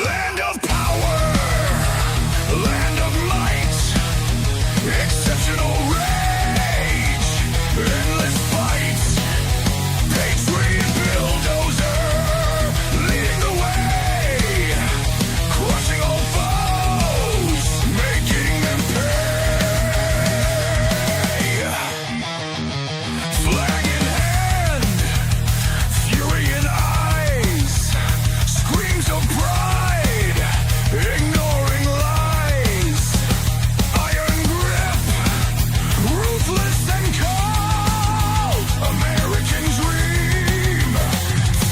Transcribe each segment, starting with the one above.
Land of power, land of might, exceptional rage, endless fight, patriot bulldozer, leading the way, crushing all foes, making them pay. Flag in hand, fury in eyes, screams of pride, ignoring lies, iron grip, ruthless and cold, American dream,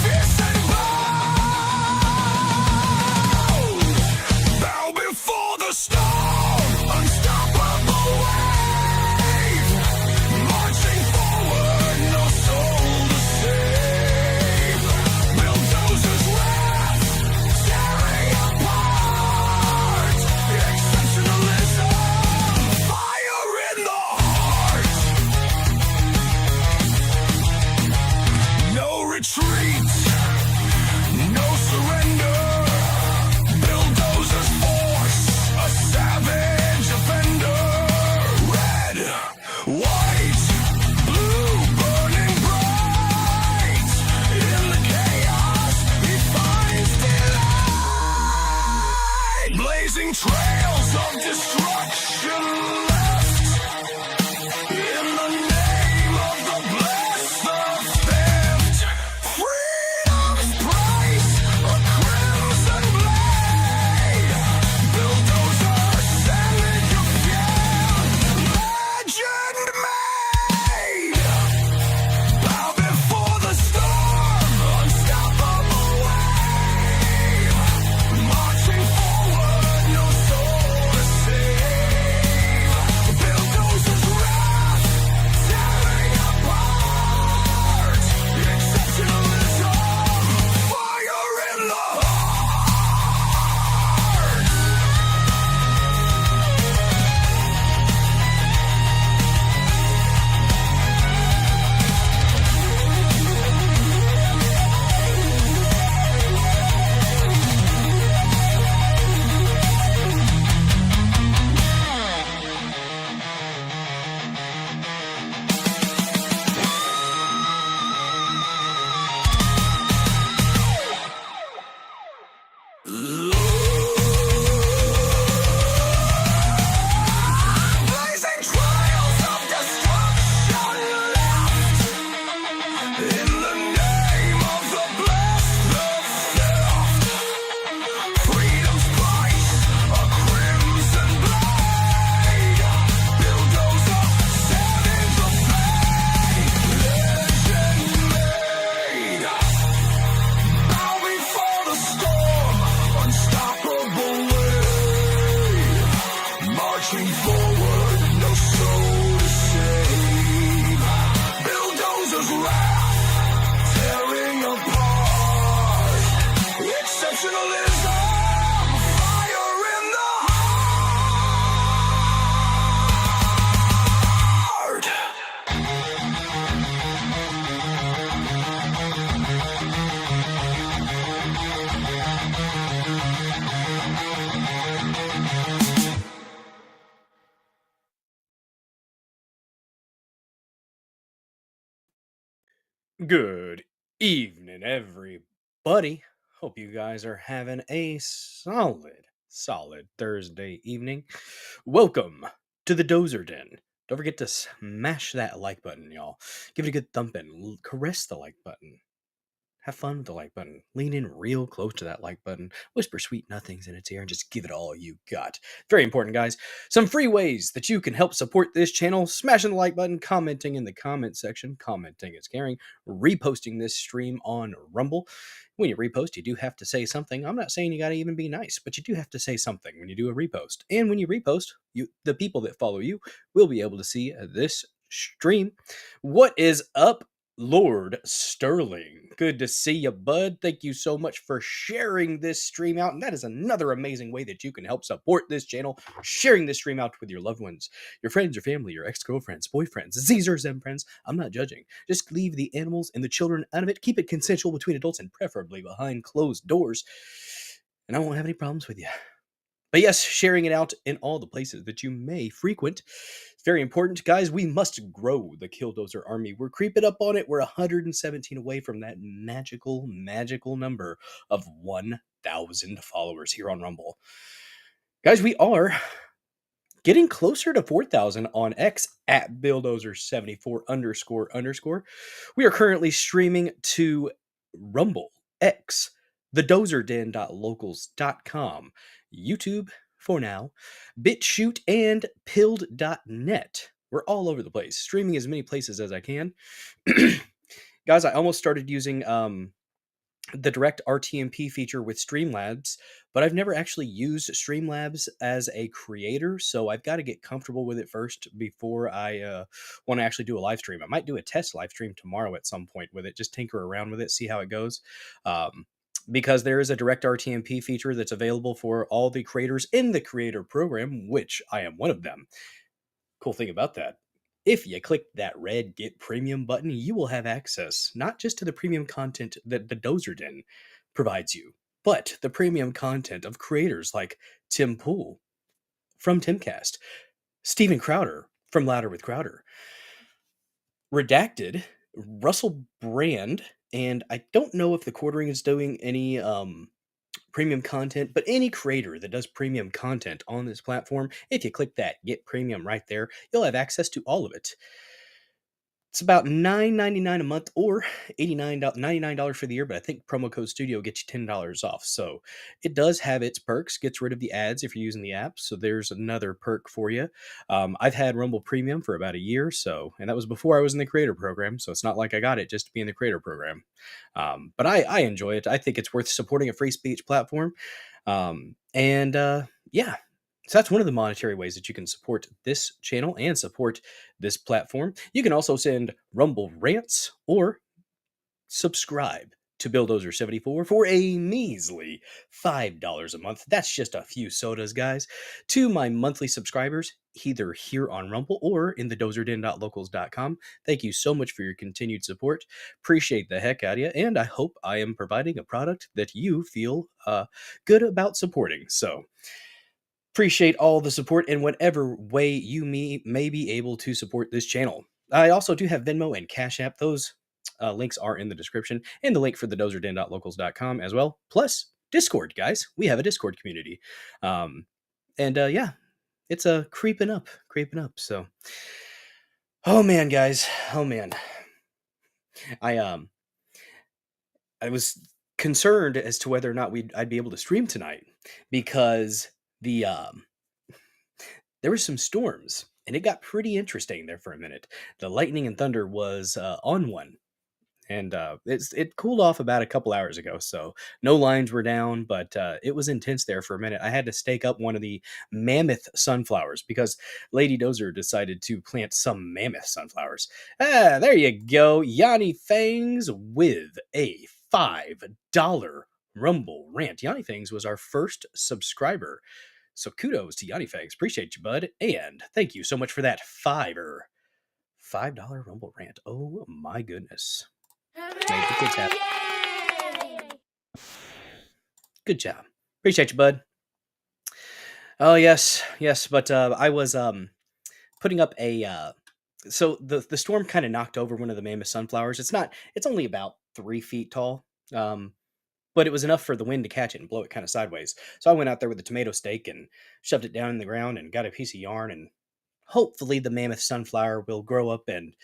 fierce and bold, bow before the storm, unstoppable wave, marching forward, no soul to save, bulldozers wrath, tearing apart, exceptionalism, fire in the heart, no retreat, no surrender, bulldozers force, a savage offender, red, white, blue, burning bright, in the chaos he finds delight, blazing trails of destruction left, in the name of the blessed, the theft, freedom's price, a crimson blade, bulldozer, savage again, legend made, bow before the storm, unstoppable wave, marching forward, no soul to save, bulldozers wrath, tearing apart, exceptionalism, fire in the heart. Blazing trails of destruction left, in the name of the blessed, the theft, freedom's price, a crimson blade, bulldozer, savage of fate, legend made, bow before the storm, unstoppable wave, marching forward, no soul to save, bulldozers wrath, tearing apart, exceptionalism, fire in the heart. Good evening, everybody. Hope you guys are having a solid Thursday evening. Welcome to the Dozer Den. Don't forget to smash that like button, y'all. Give it a good thumping. Caress the like button. Have fun with the like button. Lean in real close to that like button. Whisper sweet nothings in its ear and just give it all you got. Very important, guys. Some free ways that you can help support this channel. Smashing the like button, commenting in the comment section. Commenting is caring. Reposting this stream on Rumble. When you repost, you do have to say something. I'm not saying you gotta even be nice, but you do have to say something when you do a repost. And when you repost, the people that follow you will be able to see this stream. What is up, Lord Sterling. Good to see you, bud. Thank you so much for sharing this stream out. And that is another amazing way that you can help support this channel, sharing this stream out with your loved ones, your friends, your family, your ex-girlfriends, boyfriends, Caesars and friends. I'm not judging. Just leave the animals and the children out of it. Keep it consensual between adults and preferably behind closed doors. And I won't have any problems with you. But yes, sharing it out in all the places that you may frequent. It's very important. Guys, we must grow the Killdozer army. We're creeping up on it. We're 117 away from that magical, magical number of 1,000 followers here on Rumble. Guys, we are getting closer to 4,000 on X at Billdozer74__. We are currently streaming to Rumble, X, thedozerden.locals.com, YouTube for now, BitChute, and pilled.net. We're all over the place, streaming as many places as I can. Guys, I almost started using the direct RTMP feature with Streamlabs, but I've never actually used Streamlabs as a creator, so I've got to get comfortable with it first before I want to actually do a live stream. I might do a test live stream tomorrow at some point with it, just tinker around with it, see how it goes. Because there is a direct RTMP feature that's available for all the creators in the creator program, which I am one of them. Cool thing about that, if you click that red Get Premium button, you will have access not just to the premium content that the Dozer Den provides you, but the premium content of creators like Tim Pool from Timcast, Steven Crowder from Louder with Crowder, Redacted, Russell Brand, and I don't know if the Quartering is doing any premium content, but any creator that does premium content on this platform, if you click that Get Premium right there, you'll have access to all of it. It's about $9.99 a month or $99 for the year, but I think promo code studio gets you $10 off. So it does have its perks, gets rid of the ads if you're using the app. So there's another perk for you. I've had Rumble Premium for about a year, and that was before I was in the creator program. So it's not like I got it just to be in the creator program. But I enjoy it. I think it's worth supporting a free speech platform. Yeah. So that's one of the monetary ways that you can support this channel and support this platform. You can also send Rumble rants or subscribe to Billdozer74 for a measly $5 a month. That's just a few sodas, guys. To my monthly subscribers, either here on Rumble or in the dozerden.locals.com, thank you so much for your continued support. Appreciate the heck out of you, and I hope I am providing a product that you feel good about supporting. So appreciate all the support in whatever way you may be able to support this channel. I also do have Venmo and Cash App. Those links are in the description, and the link for the dozerden.locals.com as well. Plus Discord, guys. We have a Discord community. Yeah, it's creeping up. So, oh man, guys. Oh man. I was concerned as to whether or not I'd be able to stream tonight because there were some storms, and it got pretty interesting there for a minute. The lightning and thunder was on one, and it cooled off about a couple hours ago, so no lines were down, but it was intense there for a minute. I had to stake up one of the mammoth sunflowers because Lady Dozer decided to plant some mammoth sunflowers. There you go, Yanni Fangs with a $5 Rumble rant. Yanni Fangs was our first subscriber. So kudos to Yanni Fangs. Appreciate you, bud. And thank you so much for that $5 Rumble rant. Oh my goodness. Made the kids happy. Good job. Appreciate you, bud. Oh yes, but I was putting up a so the storm kind of knocked over one of the mammoth sunflowers. It's only about 3 feet tall. But it was enough for the wind to catch it and blow it kind of sideways. So I went out there with a tomato stake and shoved it down in the ground and got a piece of yarn, and hopefully the mammoth sunflower will grow up and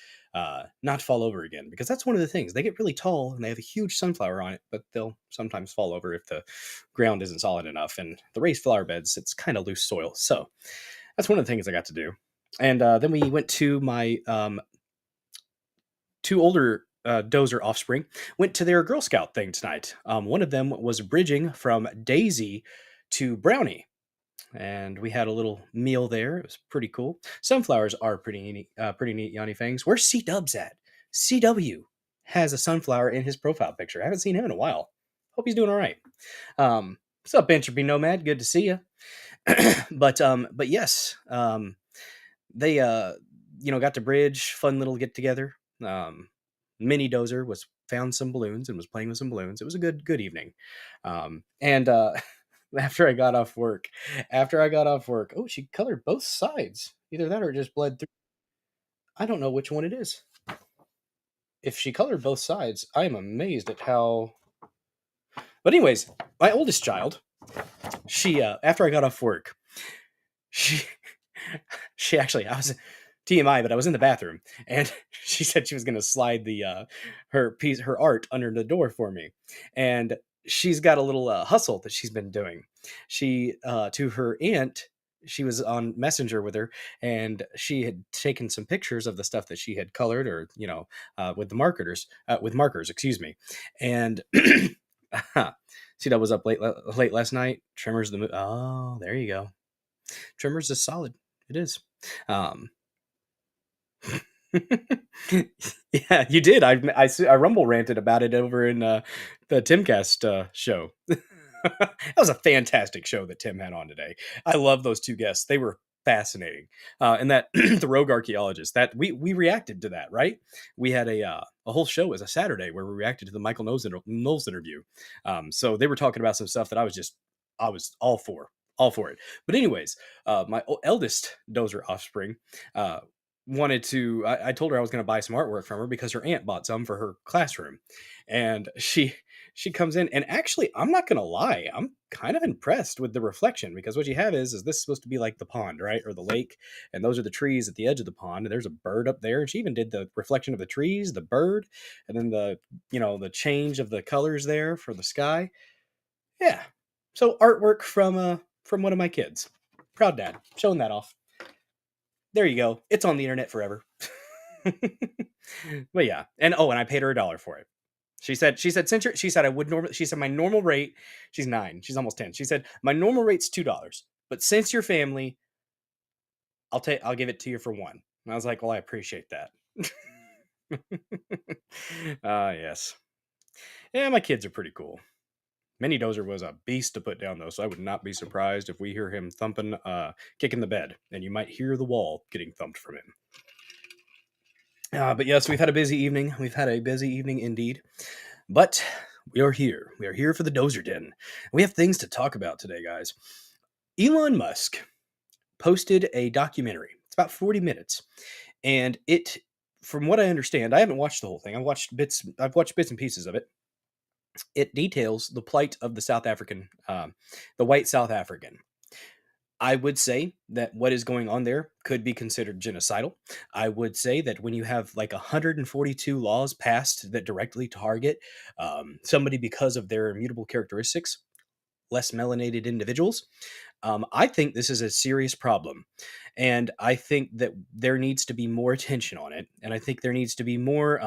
not fall over again, because that's one of the things. They get really tall and they have a huge sunflower on it, but they'll sometimes fall over if the ground isn't solid enough. And the raised flower beds, it's kind of loose soil. So that's one of the things I got to do. And then we went to my 2 older Dozer offspring went to their Girl Scout thing tonight. One of them was bridging from Daisy to Brownie, and we had a little meal there. It was pretty cool. Sunflowers are pretty neat, Yanni Fangs. Where's C Dubs at? CW, has a sunflower in his profile picture. I haven't seen him in a while. Hope he's doing all right. What's up, Entropy Nomad? Good to see you. But yes, they got to bridge, fun little get together. Mini Dozer was found some balloons and was playing with some balloons. It was a good evening. And after I got off work, oh, she colored both sides. Either that or it just bled through. I don't know which one it is. If she colored both sides, I'm amazed at how. But anyways, my oldest child, she after I got off work, she she actually, I was TMI, but I was in the bathroom, and she said she was going to slide her art under the door for me, and she's got a little hustle that she's been doing. She to her aunt. She was on Messenger with her, and she had taken some pictures of the stuff that she had colored, or with the markers, excuse me. And see, that was up late last night. Tremors the oh, there you go. Tremors is solid. It is. Um, yeah, you did. I rumble ranted about it over in the Timcast show. That was a fantastic show that Tim had on today. I love those two guests. They were fascinating. And that the rogue archaeologist, that we reacted to that, right? We had a whole show as a Saturday where we reacted to the Michael Knowles interview. So they were talking about some stuff that I was all for it. But anyways, my eldest Dozer offspring wanted to. I told her I was going to buy some artwork from her because her aunt bought some for her classroom, and she comes in, and actually, I'm not going to lie, I'm kind of impressed with the reflection, because what you have is this supposed to be like the pond, right, or the lake, and those are the trees at the edge of the pond, and there's a bird up there, and she even did the reflection of the trees, the bird, and then the change of the colors there for the sky. Yeah, so artwork from one of my kids. Proud dad, showing that off. There you go. It's on the internet forever. But yeah, and I paid her $1 for it. She said she said I would normally. She said my normal rate. She's 9. She's almost 10. She said my normal rate's $2, but since you're family, I'll give it to you for 1. And I was like, well, I appreciate that. Yes. Yeah, my kids are pretty cool. Mini Dozer was a beast to put down, though, so I would not be surprised if we hear him thumping, kicking the bed, and you might hear the wall getting thumped from him. But yes, we've had a busy evening. We've had a busy evening indeed. But we are here. We are here for the Dozer Den. We have things to talk about today, guys. Elon Musk posted a documentary. It's about 40 minutes. And it, from what I understand, I haven't watched the whole thing. I've watched bits and pieces of it. It details the plight of the white South African. I would say that what is going on there could be considered genocidal. I would say that when you have like 142 laws passed that directly target somebody because of their immutable characteristics, less melanated individuals, I think this is a serious problem. And I think that there needs to be more attention on it. And I think there needs to be more,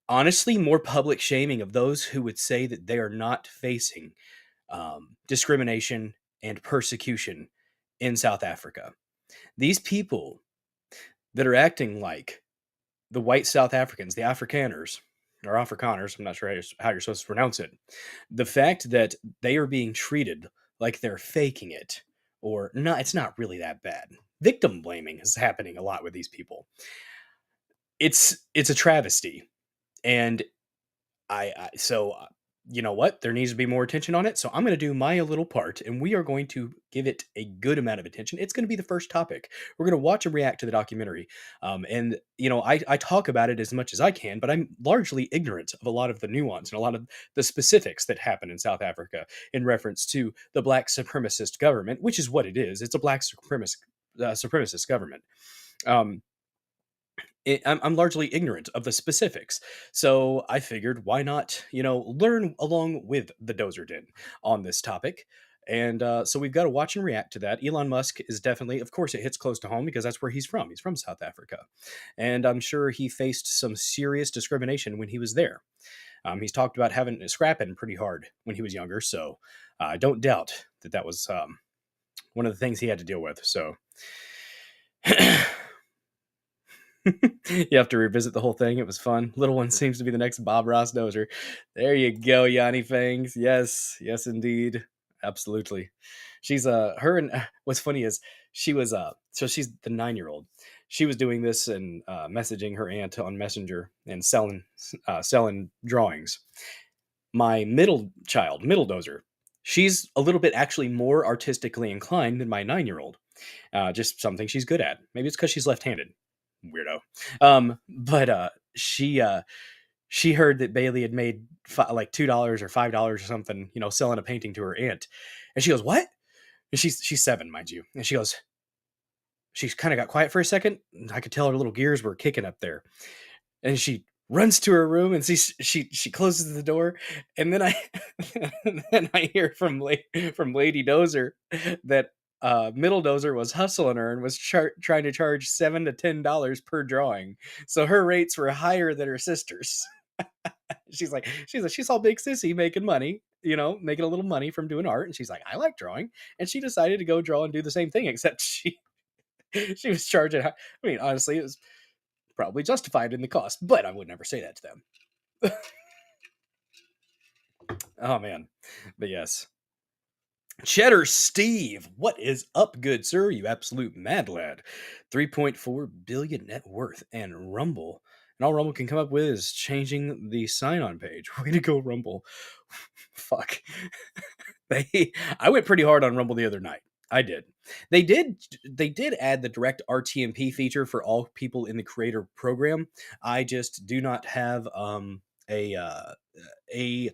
honestly, more public shaming of those who would say that they are not facing discrimination and persecution in South Africa. These people that are acting like the white South Africans, the Afrikaners, or Afrikaners, I'm not sure how you're supposed to pronounce it, the fact that they are being treated like they're faking it, or not, it's not really that bad. Victim blaming is happening a lot with these people. It's a travesty. And so you know what? There needs to be more attention on it. So I'm going to do my little part, and we are going to give it a good amount of attention. It's going to be the first topic. We're going to watch and react to the documentary. And, I talk about it as much as I can, but I'm largely ignorant of a lot of the nuance and a lot of the specifics that happen in South Africa in reference to the black supremacist government, which is what it is. It's a black supremacist government. I'm largely ignorant of the specifics. So I figured, why not, learn along with the Dozer Den on this topic. And so we've got to watch and react to that. Elon Musk is definitely, of course, it hits close to home because that's where he's from. He's from South Africa. And I'm sure he faced some serious discrimination when he was there. He's talked about having scrapping pretty hard when he was younger. So I don't doubt that was one of the things he had to deal with. So You have to revisit the whole thing. It was fun. Little one seems to be the next Bob Ross Dozer. There you go, Yanni Fangs. Yes, yes, indeed, absolutely. She's her and what's funny is she was so she's the 9-year-old. She was doing this and messaging her aunt on Messenger and selling drawings. My middle child, middle dozer, she's a little bit actually more artistically inclined than my 9-year-old. Just something she's good at. Maybe it's because she's left-handed. Weirdo. But she heard that Bailey had made like $2 or $5 or something, selling a painting to her aunt, and she goes, "What?" And she's 7, mind you, and she goes, she kind of got quiet for a second. I could tell her little gears were kicking up there, and she runs to her room and she closes the door, and then I then I hear from Lady Dozer that middle dozer was hustling her and was trying to charge $7 to $10 per drawing, so her rates were higher than her sister's. She's all big sissy making money, making a little money from doing art, and she's like, I like drawing, and she decided to go draw and do the same thing, except she was charging. I mean, honestly, it was probably justified in the cost, but I would never say that to them. Oh man, but yes. Cheddar Steve, what is up, good sir? You absolute mad lad. 3.4 billion net worth, and Rumble. And all Rumble can come up with is changing the sign-on page. Way to go, Rumble. Fuck. I went pretty hard on Rumble the other night. I did. They did add the direct RTMP feature for all people in the creator program. I just do not have a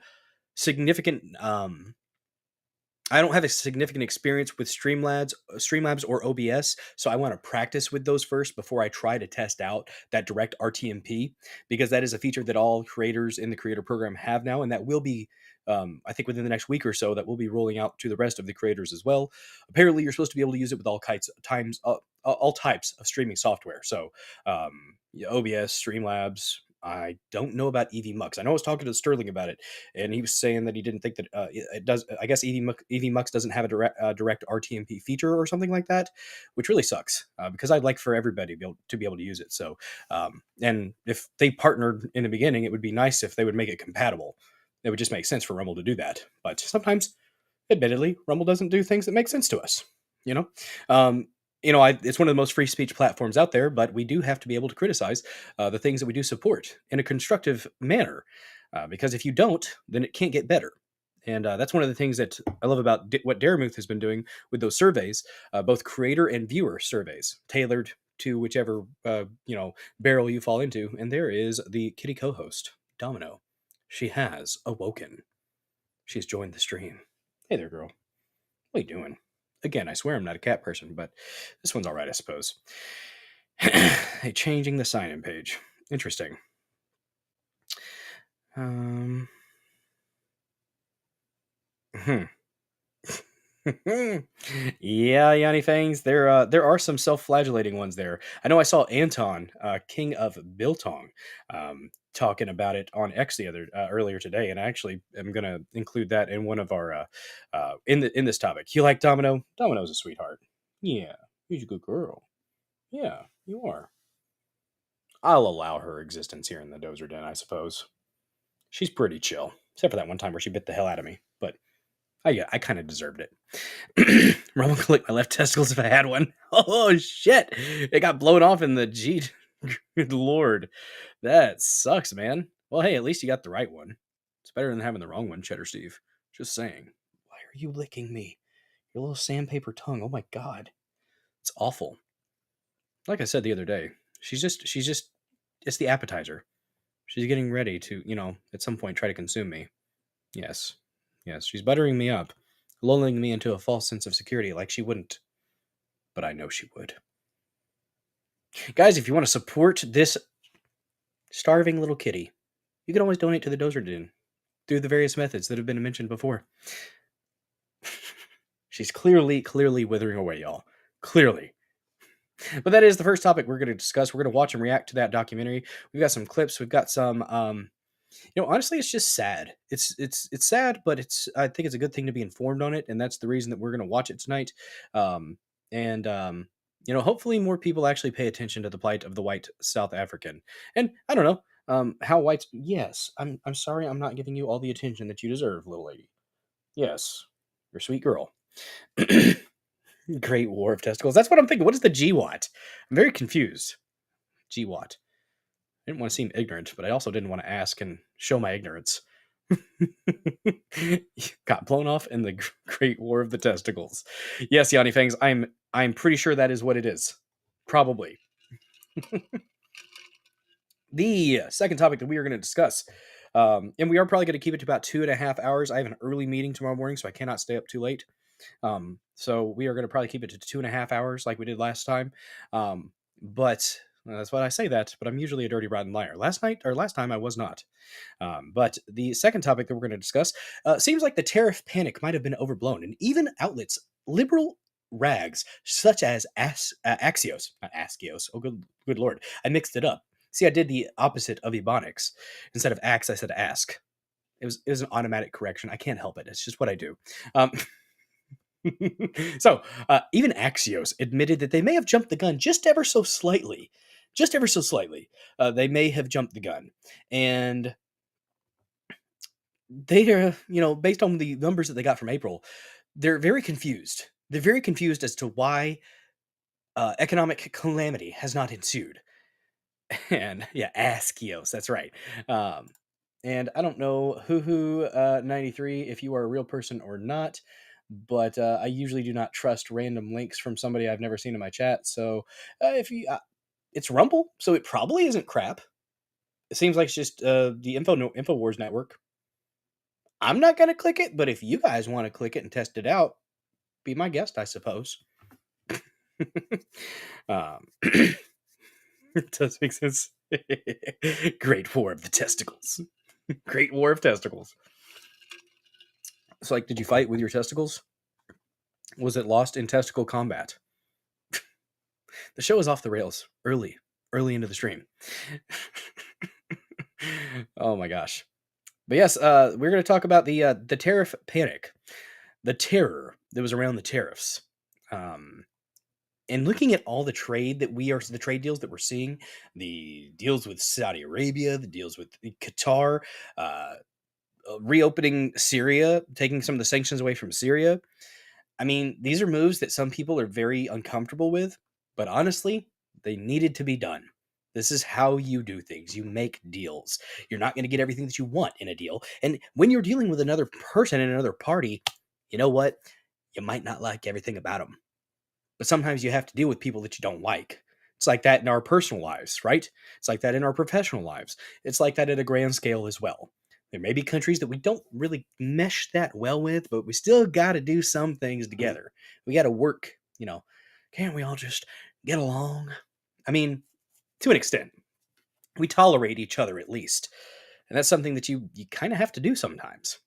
significant I don't have a significant experience with Streamlabs or OBS, so I want to practice with those first before I try to test out that direct RTMP, because that is a feature that all creators in the creator program have now, and that will be, I think, within the next week or so, that will be rolling out to the rest of the creators as well. Apparently, you're supposed to be able to use it with all types of streaming software. So, OBS, Streamlabs. I don't know about EV Mux. I know I was talking to Sterling about it, and he was saying that he didn't think that it does. I guess EV Mux doesn't have a direct RTMP feature or something like that, which really sucks, because I'd like for everybody to be able to use it. So, and if they partnered in the beginning, it would be nice if they would make it compatible. It would just make sense for Rumble to do that. But sometimes, admittedly, Rumble doesn't do things that make sense to us. You know, um, it's one of the most free speech platforms out there, but we do have to be able to criticize the things that we do support in a constructive manner, because if you don't, then it can't get better. And that's one of the things that I love about what Daramuth has been doing with those surveys, both creator and viewer surveys, tailored to whichever barrel you fall into. And there is the kitty co-host, Domino. She has awoken. She's joined the stream. Hey there, girl. What are you doing? Again, I swear I'm not a cat person, but this one's all right, I suppose. Hey, changing the sign-in page. Interesting. Hmm. Yeah, Yanni Fangs. There are some self-flagellating ones there. I know I saw Anton, King of Biltong, talking about it on X earlier today, and I actually am gonna include that in one of our in this topic. You like Domino? Domino's a sweetheart. Yeah, she's a good girl. Yeah, you are. I'll allow her existence here in the Dozer Den, I suppose. She's pretty chill, except for that one time where she bit the hell out of me, but I kind of deserved it. Rumble could lick my left testicles if I had one. Oh shit! It got blown off in the G. Good lord, that sucks, man. Well, hey, at least you got the right one. It's better than having the wrong one, Cheddar Steve. Just saying. Why are you licking me? Your little sandpaper tongue. Oh my god, it's awful. Like I said the other day, she's just it's the appetizer. She's getting ready to, at some point try to consume me. Yes. Yes, she's buttering me up, lulling me into a false sense of security like she wouldn't. But I know she would. Guys, if you want to support this starving little kitty, you can always donate to the Dozer Den through the various methods that have been mentioned before. She's clearly withering away, y'all. Clearly. But that is the first topic we're going to discuss. We're going to watch and react to that documentary. We've got some clips. We've got some honestly, it's just sad. It's sad, but I think it's a good thing to be informed on it, and that's the reason that we're going to watch it tonight. hopefully more people actually pay attention to the plight of the white South African. And I don't know, how whites. Yes, I'm sorry, I'm not giving you all the attention that you deserve, little lady. Yes, you're a sweet girl. Great War of Testicles. That's what I'm thinking. What is the GWAT? I'm very confused. GWAT. I didn't want to seem ignorant, but I also didn't want to ask and show my ignorance. Got blown off in the Great War of the Testicles. Yes, Yanni Fangs, I'm pretty sure that is what it is. Probably. The second topic that we are going to discuss, and we are probably going to keep it to about 2.5 hours. I have an early meeting tomorrow morning, so I cannot stay up too late. So we are going to probably keep it to 2.5 hours like we did last time. But that's why I say that, but I'm usually a dirty, rotten liar. Last time I was not. But the second topic that we're going to discuss seems like the tariff panic might have been overblown, and even outlets, liberal rags such as Axios, not Askios. Oh, good lord, I mixed it up. See, I did the opposite of Ebonics. Instead of ax, I said ask. It was an automatic correction. I can't help it. It's just what I do. So, even Axios admitted that they may have jumped the gun just ever so slightly. Just ever so slightly. They may have jumped the gun. And they are, based on the numbers that they got from April, they're very confused. They're very confused as to why economic calamity has not ensued. And yeah, Askios, that's right. And I don't know who 93 if you are a real person or not, but I usually do not trust random links from somebody I've never seen in my chat. So if you, it's Rumble, so it probably isn't crap. It seems like it's just the Infowars network. I'm not gonna click it, but if you guys want to click it and test it out, be my guest, I suppose. It does make sense. Great War of the Testicles. Great War of Testicles. It's like, did you fight with your testicles? Was it lost in testicle combat? The show is off the rails early into the stream. Oh my gosh. But yes, we're going to talk about the tariff panic, the terror that was around the tariffs. And looking at all the trade deals that we're seeing, the deals with Saudi Arabia, the deals with Qatar, reopening Syria, taking some of the sanctions away from Syria. I mean, these are moves that some people are very uncomfortable with, but honestly, they needed to be done. This is how you do things. You make deals. You're not going to get everything that you want in a deal. And when you're dealing with another person in another party, you know what? You might not like everything about them. But sometimes you have to deal with people that you don't like. It's like that in our personal lives, right? It's like that in our professional lives. It's like that at a grand scale as well. There may be countries that we don't really mesh that well with, but we still got to do some things together. We got to work, can't we all just get along? I mean, to an extent, we tolerate each other at least. And that's something that you kind of have to do sometimes.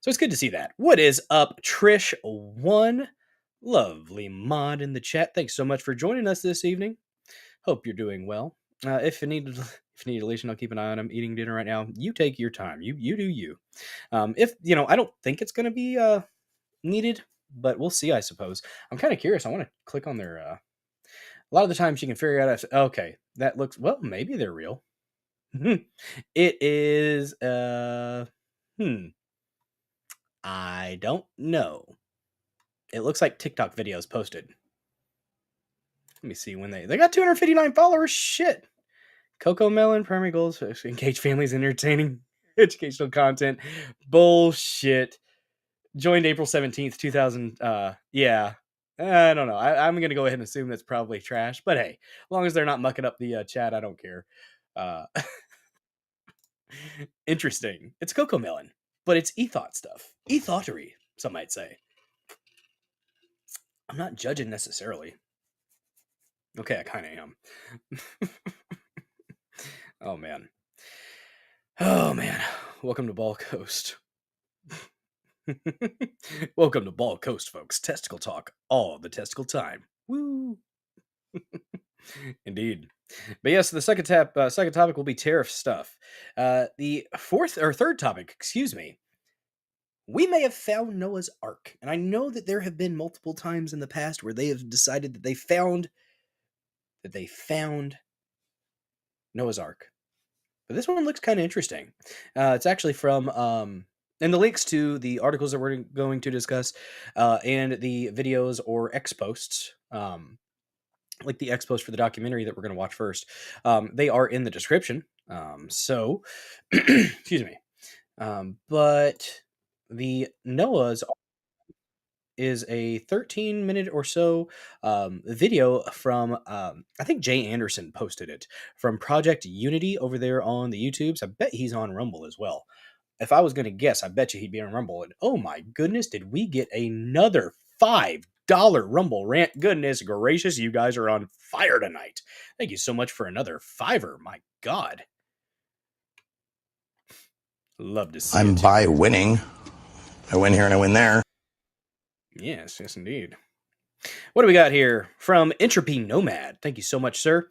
So it's good to see that. What is up, Trish1? Lovely mod in the chat. Thanks so much for joining us this evening. Hope you're doing well. If you need a leash, I'll keep an eye on him eating dinner right now. You take your time. You do you. If I don't think it's going to be needed, but we'll see. I suppose. I'm kind of curious. I want to click on their. A lot of the times you can figure out. Okay, that looks well. Maybe they're real. It is. I don't know. It looks like TikTok videos posted. Let me see when they got 259 followers. Shit. Coco Melon, primary goals, engage families in entertaining educational content. Bullshit. Joined April 17th, 2000. Yeah. I don't know. I'm going to go ahead and assume that's probably trash. But hey, as long as they're not mucking up the chat, I don't care. Interesting. It's Coco Melon, but it's e-thought stuff. E-thoughtery, some might say. I'm not judging necessarily. Okay, I kind of am. Oh, man. Welcome to Ball Coast. Welcome to Ball Coast, folks. Testicle talk all the testicle time. Woo! Indeed. But yes, the second topic will be tariff stuff. The third topic, we may have found Noah's Ark. And I know that there have been multiple times in the past where they have decided that they found that they found Noah's Ark. But this one looks kind of interesting. It's actually from, and the links to the articles that we're going to discuss and the videos or X posts, like the X post for the documentary that we're going to watch first, they are in the description. So, excuse me. But the Noah's is a 13-minute or so video from, I think Jay Anderson posted it from Project Unity over there on the YouTubes. I bet he's on Rumble as well. If I was going to guess, I bet you he'd be on Rumble. And oh my goodness, did we get another $5 Rumble rant? Goodness gracious, you guys are on fire tonight. Thank you so much for another $5. My God. Love to see I'm it. by winning. I win here and I win there. Yes, yes, indeed. What do we got here from Entropy Nomad? Thank you so much, sir.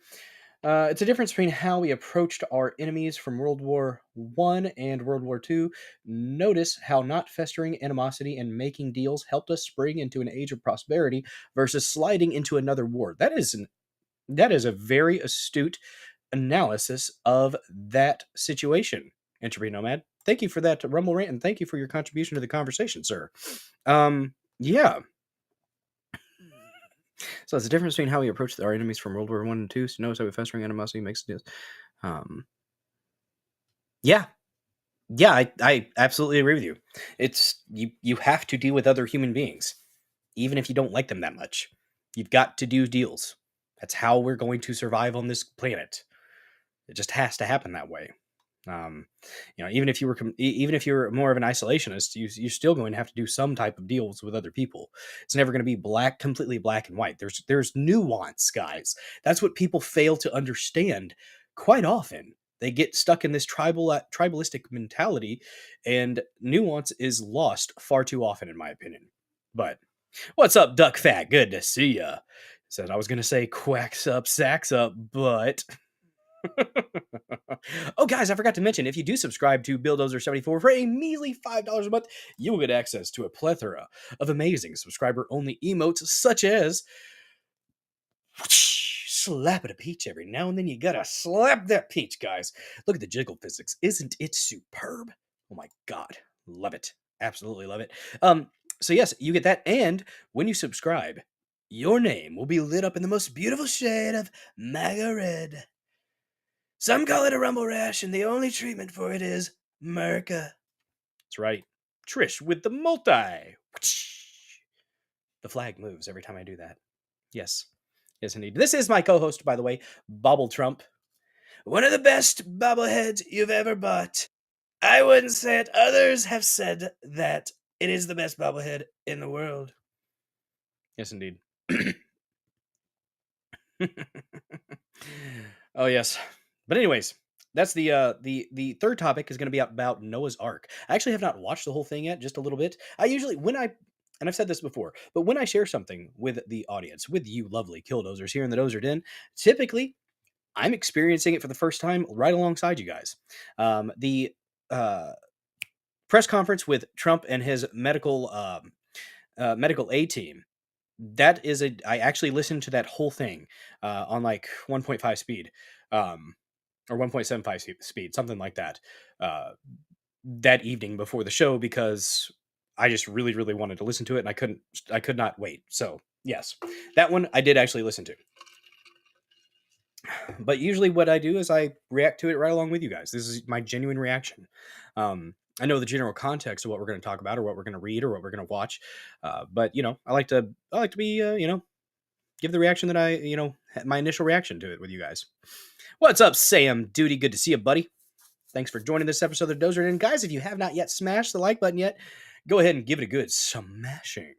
It's a difference between how we approached our enemies from World War I and World War II. Notice how not festering animosity and making deals helped us spring into an age of prosperity versus sliding into another war. That is a very astute analysis of that situation, Entropy Nomad. Thank you for that Rumble rant, and thank you for your contribution to the conversation, sir. Yeah. So it's the difference between how we approach our enemies from World War I and II. So notice how we festering animosity makes deals. Yeah. Yeah, I absolutely agree with you. It's you have to deal with other human beings, even if you don't like them that much. You've got to do deals. That's how we're going to survive on this planet. It just has to happen that way. Even if you were more of an isolationist, you're still going to have to do some type of deals with other people. It's never going to be completely black and white. There's nuance, guys. That's what people fail to understand quite often. They get stuck in this tribalistic mentality, and nuance is lost far too often, in my opinion. But what's up, Duck Fat? Good to see ya. Said I was going to say quacks up, sacks up, but. Oh, guys, I forgot to mention, if you do subscribe to Bulldozer74 for a measly $5 a month, you will get access to a plethora of amazing subscriber-only emotes, such as slap at a peach every now and then. You gotta slap that peach, guys. Look at the jiggle physics. Isn't it superb? Oh my God. Love it. Absolutely love it. So yes, you get that, and when you subscribe, your name will be lit up in the most beautiful shade of MAGA red. Some call it a rumble rash, and the only treatment for it is Merca. That's right. Trish with the multi. The flag moves every time I do that. Yes. Yes, indeed. This is my co-host, by the way, Bobble Trump. One of the best bobbleheads you've ever bought. I wouldn't say it. Others have said that it is the best bobblehead in the world. Yes, indeed. Oh, yes. But anyways, that's the third topic is going to be about Noah's Ark. I actually have not watched the whole thing yet, just a little bit. I usually, and I've said this before, but when I share something with the audience, with you lovely killdozers here in the Dozer Den, typically I'm experiencing it for the first time right alongside you guys. The press conference with Trump and his medical A team. I actually listened to that whole thing on like 1.5 speed. Or 1.75 speed, something like that, that evening before the show, because I just really, really wanted to listen to it, and I could not wait. So yes, that one I did actually listen to. But usually what I do is I react to it right along with you guys. This is my genuine reaction. I know the general context of what we're going to talk about, or what we're going to read, or what we're going to watch. But I like to be, give the reaction that I, my initial reaction to it with you guys. What's up, Sam Duty? Good to see you, buddy. Thanks for joining this episode of Dozer Den. Guys, if you have not yet smashed the like button yet, go ahead and give it a good smashing.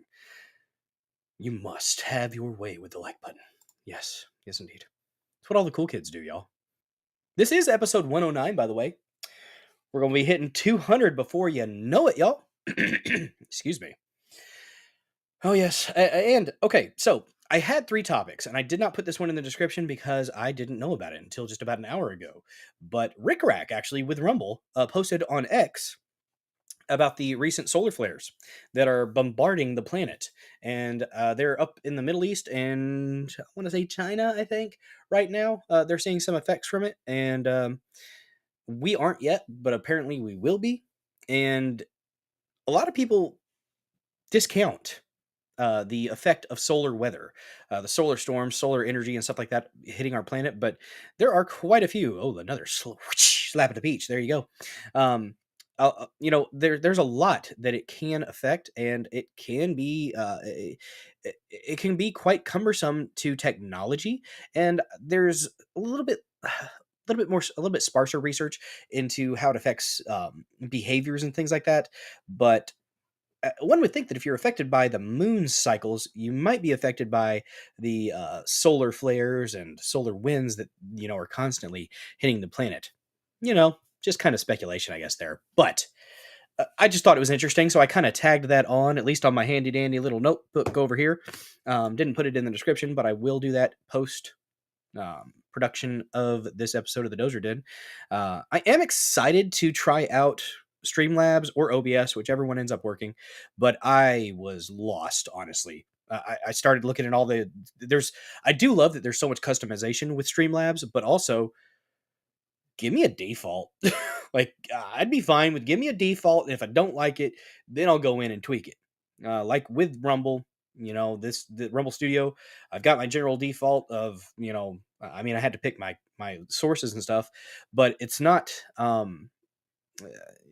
You must have your way with the like button. Yes, yes, indeed. It's what all the cool kids do, y'all. This is episode 109, by the way. We're going to be hitting 200 before you know it, y'all. Excuse me. Oh, yes. And, okay, so I had 3 topics, and I did not put this one in the description because I didn't know about it until just about an hour ago. But Rick Rack, actually, with Rumble, posted on X about the recent solar flares that are bombarding the planet. And they're up in the Middle East and I want to say China, I think, right now. They're seeing some effects from it. And we aren't yet, but apparently we will be. And a lot of people discount the effect of solar weather, the solar storms, solar energy, and stuff like that hitting our planet. But there are quite a few. Oh, another slap at the beach. There you go. There's a lot that it can affect, and it can be it can be quite cumbersome to technology. And there's a little bit. A little bit sparser research into how it affects behaviors and things like that. But one would think that if you're affected by the moon's cycles, you might be affected by the solar flares and solar winds that are constantly hitting the planet. Just kind of speculation, I guess there. But I just thought it was interesting, so I kind of tagged that on, at least on my handy dandy little notebook over here. Didn't put it in the description, but I will do that post production of this episode of the Dozer Den. I am excited to try out Streamlabs or OBS, whichever one ends up working, but I was lost, honestly. I started looking at all I do love that there's so much customization with Streamlabs, but also give me a default. I'd be fine with give me a default, and if I don't like it, then I'll go in and tweak it. Like with Rumble, the Rumble Studio, I've got my general default of, I mean, I had to pick my sources and stuff, but it's not,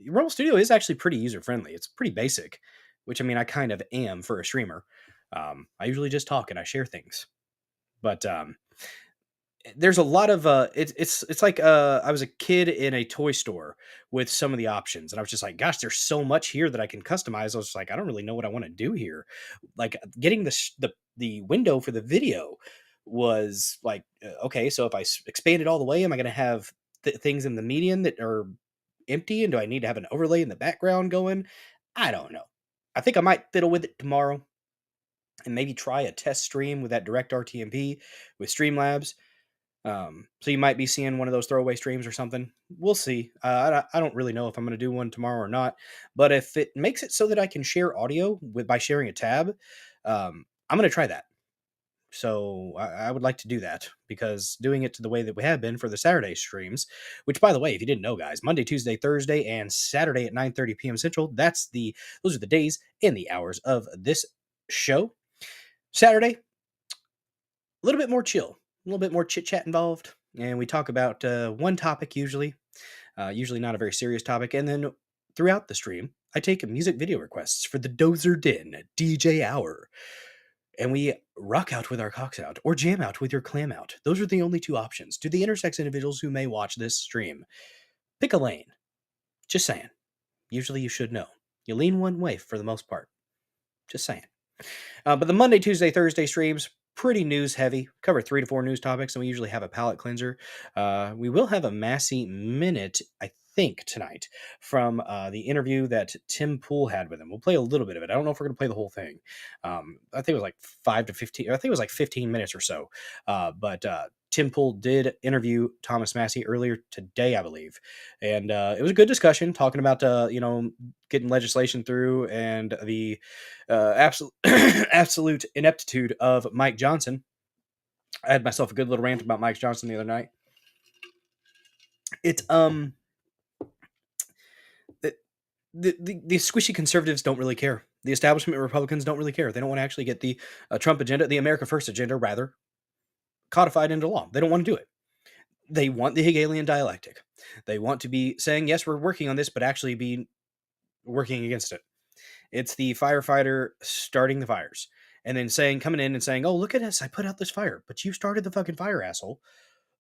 Rumble Studio is actually pretty user friendly. It's pretty basic, which I mean, I kind of am for a streamer. I usually just talk and I share things, but there's a lot of it's like I was a kid in a toy store with some of the options, and I was just like, gosh, there's so much here that I can customize. I was like, I don't really know what I want to do here. Like getting the window for the video was like, okay, so if I expand it all the way, am I going to have things in the median that are empty, and do I need to have an overlay in the background going? I don't know. I think I might fiddle with it tomorrow and maybe try a test stream with that direct RTMP with Streamlabs. So you might be seeing one of those throwaway streams or something. We'll see. I don't really know if I'm going to do one tomorrow or not, but if it makes it so that I can share audio by sharing a tab, I'm going to try that. So I would like to do that, because doing it the way that we have been for the Saturday streams, which, by the way, if you didn't know, guys, Monday, Tuesday, Thursday, and Saturday at 9:30 p.m. Central, those are the days and the hours of this show. Saturday, a little bit more chill, a little bit more chit chat involved, and we talk about one topic usually not a very serious topic, and then throughout the stream, I take music video requests for the Dozer Den DJ Hour. And we rock out with our cocks out, or jam out with your clam out. Those are the only two options. To the intersex individuals who may watch this stream, pick a lane. Just saying. Usually you should know. You lean one way for the most part. Just saying. But the Monday, Tuesday, Thursday streams, pretty news heavy. Cover 3 to 4 news topics, and we usually have a palate cleanser. We will have a Massey Minute, I think, tonight from the interview that Tim Pool had with him. We'll play a little bit of it. I don't know if we're going to play the whole thing. I think it was like 5 to 15. I think it was like 15 minutes or so. But Tim Pool did interview Thomas Massey earlier today, I believe. And it was a good discussion talking about, getting legislation through and the absolute ineptitude of Mike Johnson. I had myself a good little rant about Mike Johnson the other night. It's the squishy conservatives don't really care. The establishment Republicans don't really care. They don't want to actually get the Trump agenda, the America First agenda, rather, codified into law. They don't want to do it. They want the Hegelian dialectic. They want to be saying, yes, we're working on this, but actually be working against it. It's the firefighter starting the fires and then coming in and saying, oh, look at us, I put out this fire, but you started the fucking fire, asshole.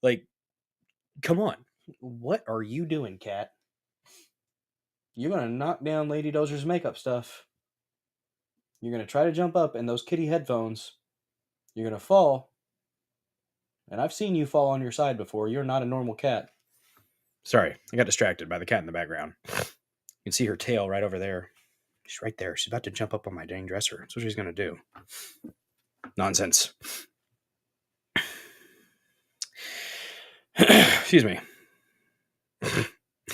Like, come on. What are you doing, Cat? You're going to knock down Lady Dozer's makeup stuff. You're going to try to jump up in those kitty headphones. You're going to fall. And I've seen you fall on your side before. You're not a normal cat. Sorry, I got distracted by the cat in the background. You can see her tail right over there. She's right there. She's about to jump up on my dang dresser. That's what she's going to do. Nonsense. Excuse me.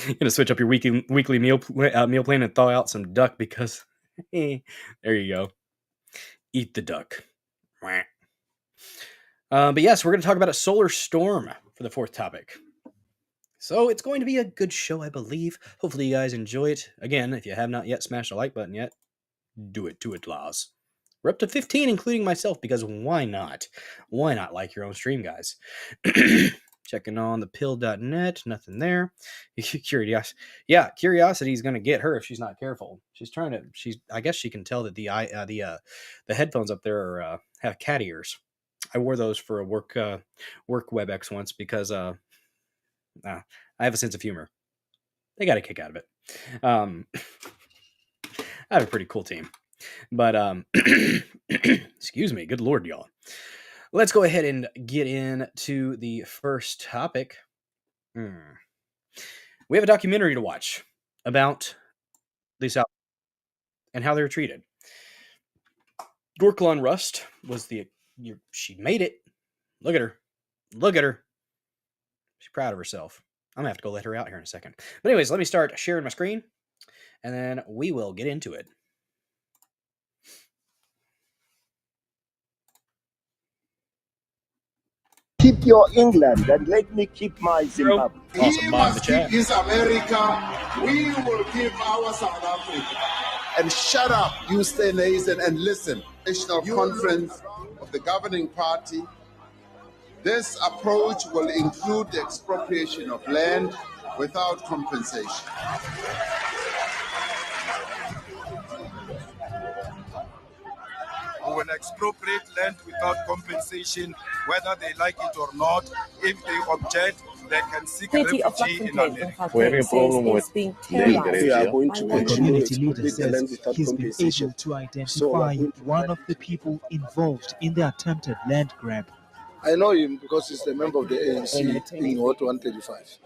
Gonna switch up your weekly meal plan and thaw out some duck because there you go. Eat the duck. But yes, we're going to talk about a solar storm for the fourth topic. So it's going to be a good show, I believe. Hopefully you guys enjoy it. Again, if you have not yet smashed the like button yet, do it to it, Laws. We're up to 15, including myself, because why not? Why not like your own stream, guys? Checking on the pill.net, nothing there. Curiosity. Yeah, curiosity is going to get her if she's not careful. I guess she can tell that the headphones up there have cat ears. I wore those for a work WebEx once because I have a sense of humor. They got a kick out of it. I have a pretty cool team. But excuse me, good lord, y'all. Let's go ahead and get into the first topic. We have a documentary to watch about the South and how they were treated. Gorklon Rust was she made it. Look at her. Look at her. She's proud of herself. I'm gonna have to go let her out here in a second. But anyways, let me start sharing my screen, and then we will get into it. Keep your England and let me keep my Zimbabwe. Awesome, He Bob in the must chat. keep his America. We will keep our South Africa. And shut up, you stay nation and listen. National Conference of the governing party. This approach will include the expropriation of land without compensation. We will expropriate land without compensation, whether they like it or not. If they object, they can seek City of refuge in Lafontaine, in America. We're having a Gauteng, problem says with it's being land terrorized grabbing. We are going by to land continue grabbers. to Community leader expropriate the land says without he's been compensation. able to So identify we're going to one try of the people involved in the attempted land grab. I know him because he's a member of the ANC in Hot 135.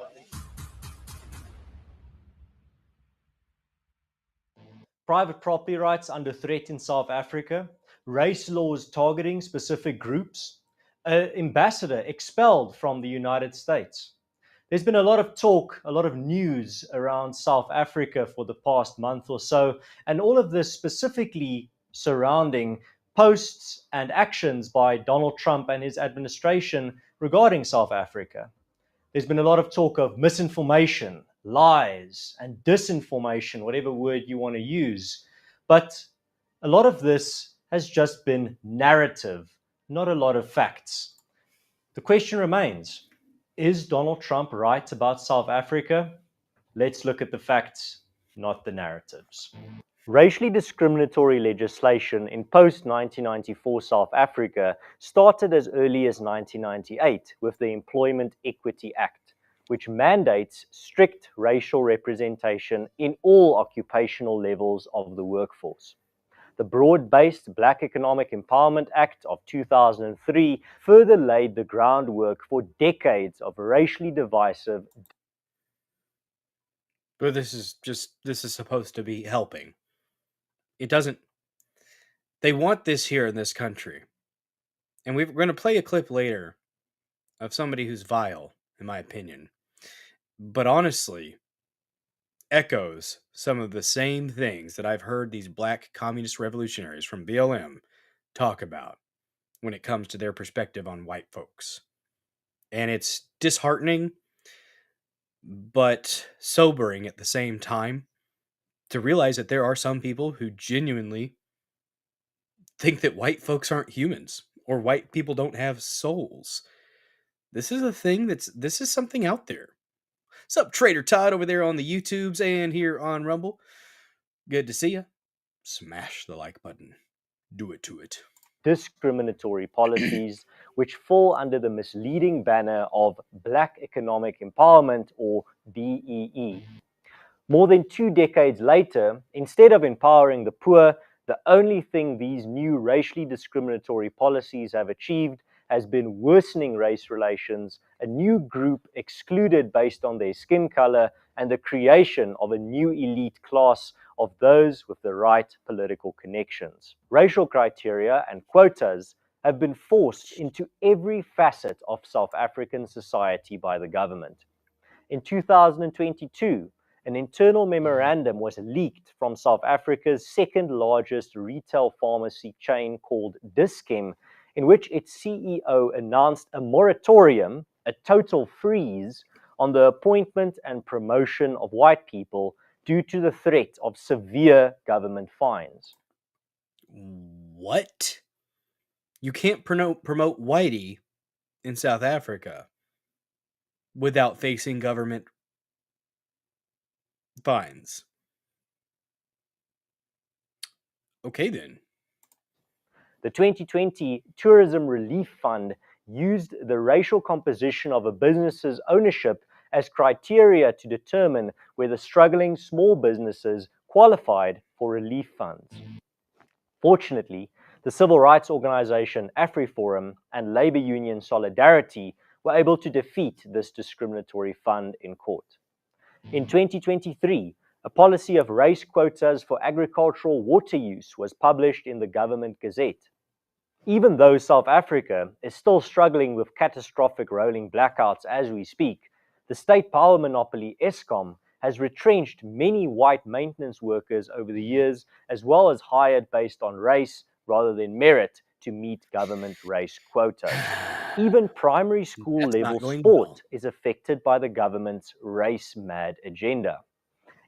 Private property rights under threat in South Africa, race laws targeting specific groups, an ambassador expelled from the United States. There's been a lot of talk, a lot of news around South Africa for the past month or so, and all of this specifically surrounding posts and actions by Donald Trump and his administration regarding South Africa. There's been a lot of talk of misinformation, lies, and disinformation, whatever word you want to use. But a lot of this has just been narrative, not a lot of facts. The question remains, is Donald Trump right about South Africa? Let's look at the facts, not the narratives. Racially discriminatory legislation in post-1994 South Africa started as early as 1998 with the Employment Equity Act, which mandates strict racial representation in all occupational levels of the workforce. The broad-based Black Economic Empowerment Act of 2003 further laid the groundwork for decades of racially divisive. But this is supposed to be helping. It doesn't. They want this here in this country. And we're going to play a clip later of somebody who's vile, in my opinion. But honestly, echoes some of the same things that I've heard these black communist revolutionaries from BLM talk about when it comes to their perspective on white folks. And it's disheartening, but sobering at the same time to realize that there are some people who genuinely think that white folks aren't humans or white people don't have souls. This is a thing this is something out there. What's up, Trader Todd over there on the YouTubes and here on Rumble? Good to see you. Smash the like button. Do it to it. Discriminatory policies which fall under the misleading banner of Black Economic Empowerment, or BEE. More than 2 decades later, instead of empowering the poor, the only thing these new racially discriminatory policies have achieved has been worsening race relations, a new group excluded based on their skin color, and the creation of a new elite class of those with the right political connections. Racial criteria and quotas have been forced into every facet of South African society by the government. In 2022, an internal memorandum was leaked from South Africa's second largest retail pharmacy chain called Dis-Chem, in which its CEO announced a moratorium, a total freeze, on the appointment and promotion of white people due to the threat of severe government fines. What? You can't promote whitey in South Africa without facing government fines. Okay, then. The 2020 Tourism Relief Fund used the racial composition of a business's ownership as criteria to determine whether struggling small businesses qualified for relief funds. Fortunately, the civil rights organization AfriForum and labor union Solidarity were able to defeat this discriminatory fund in court. In 2023, a policy of race quotas for agricultural water use was published in the Government Gazette. Even though South Africa is still struggling with catastrophic rolling blackouts as we speak, the state power monopoly Eskom has retrenched many white maintenance workers over the years, as well as hired based on race rather than merit to meet government race quotas. Even primary school level sport is affected by the government's race-mad agenda.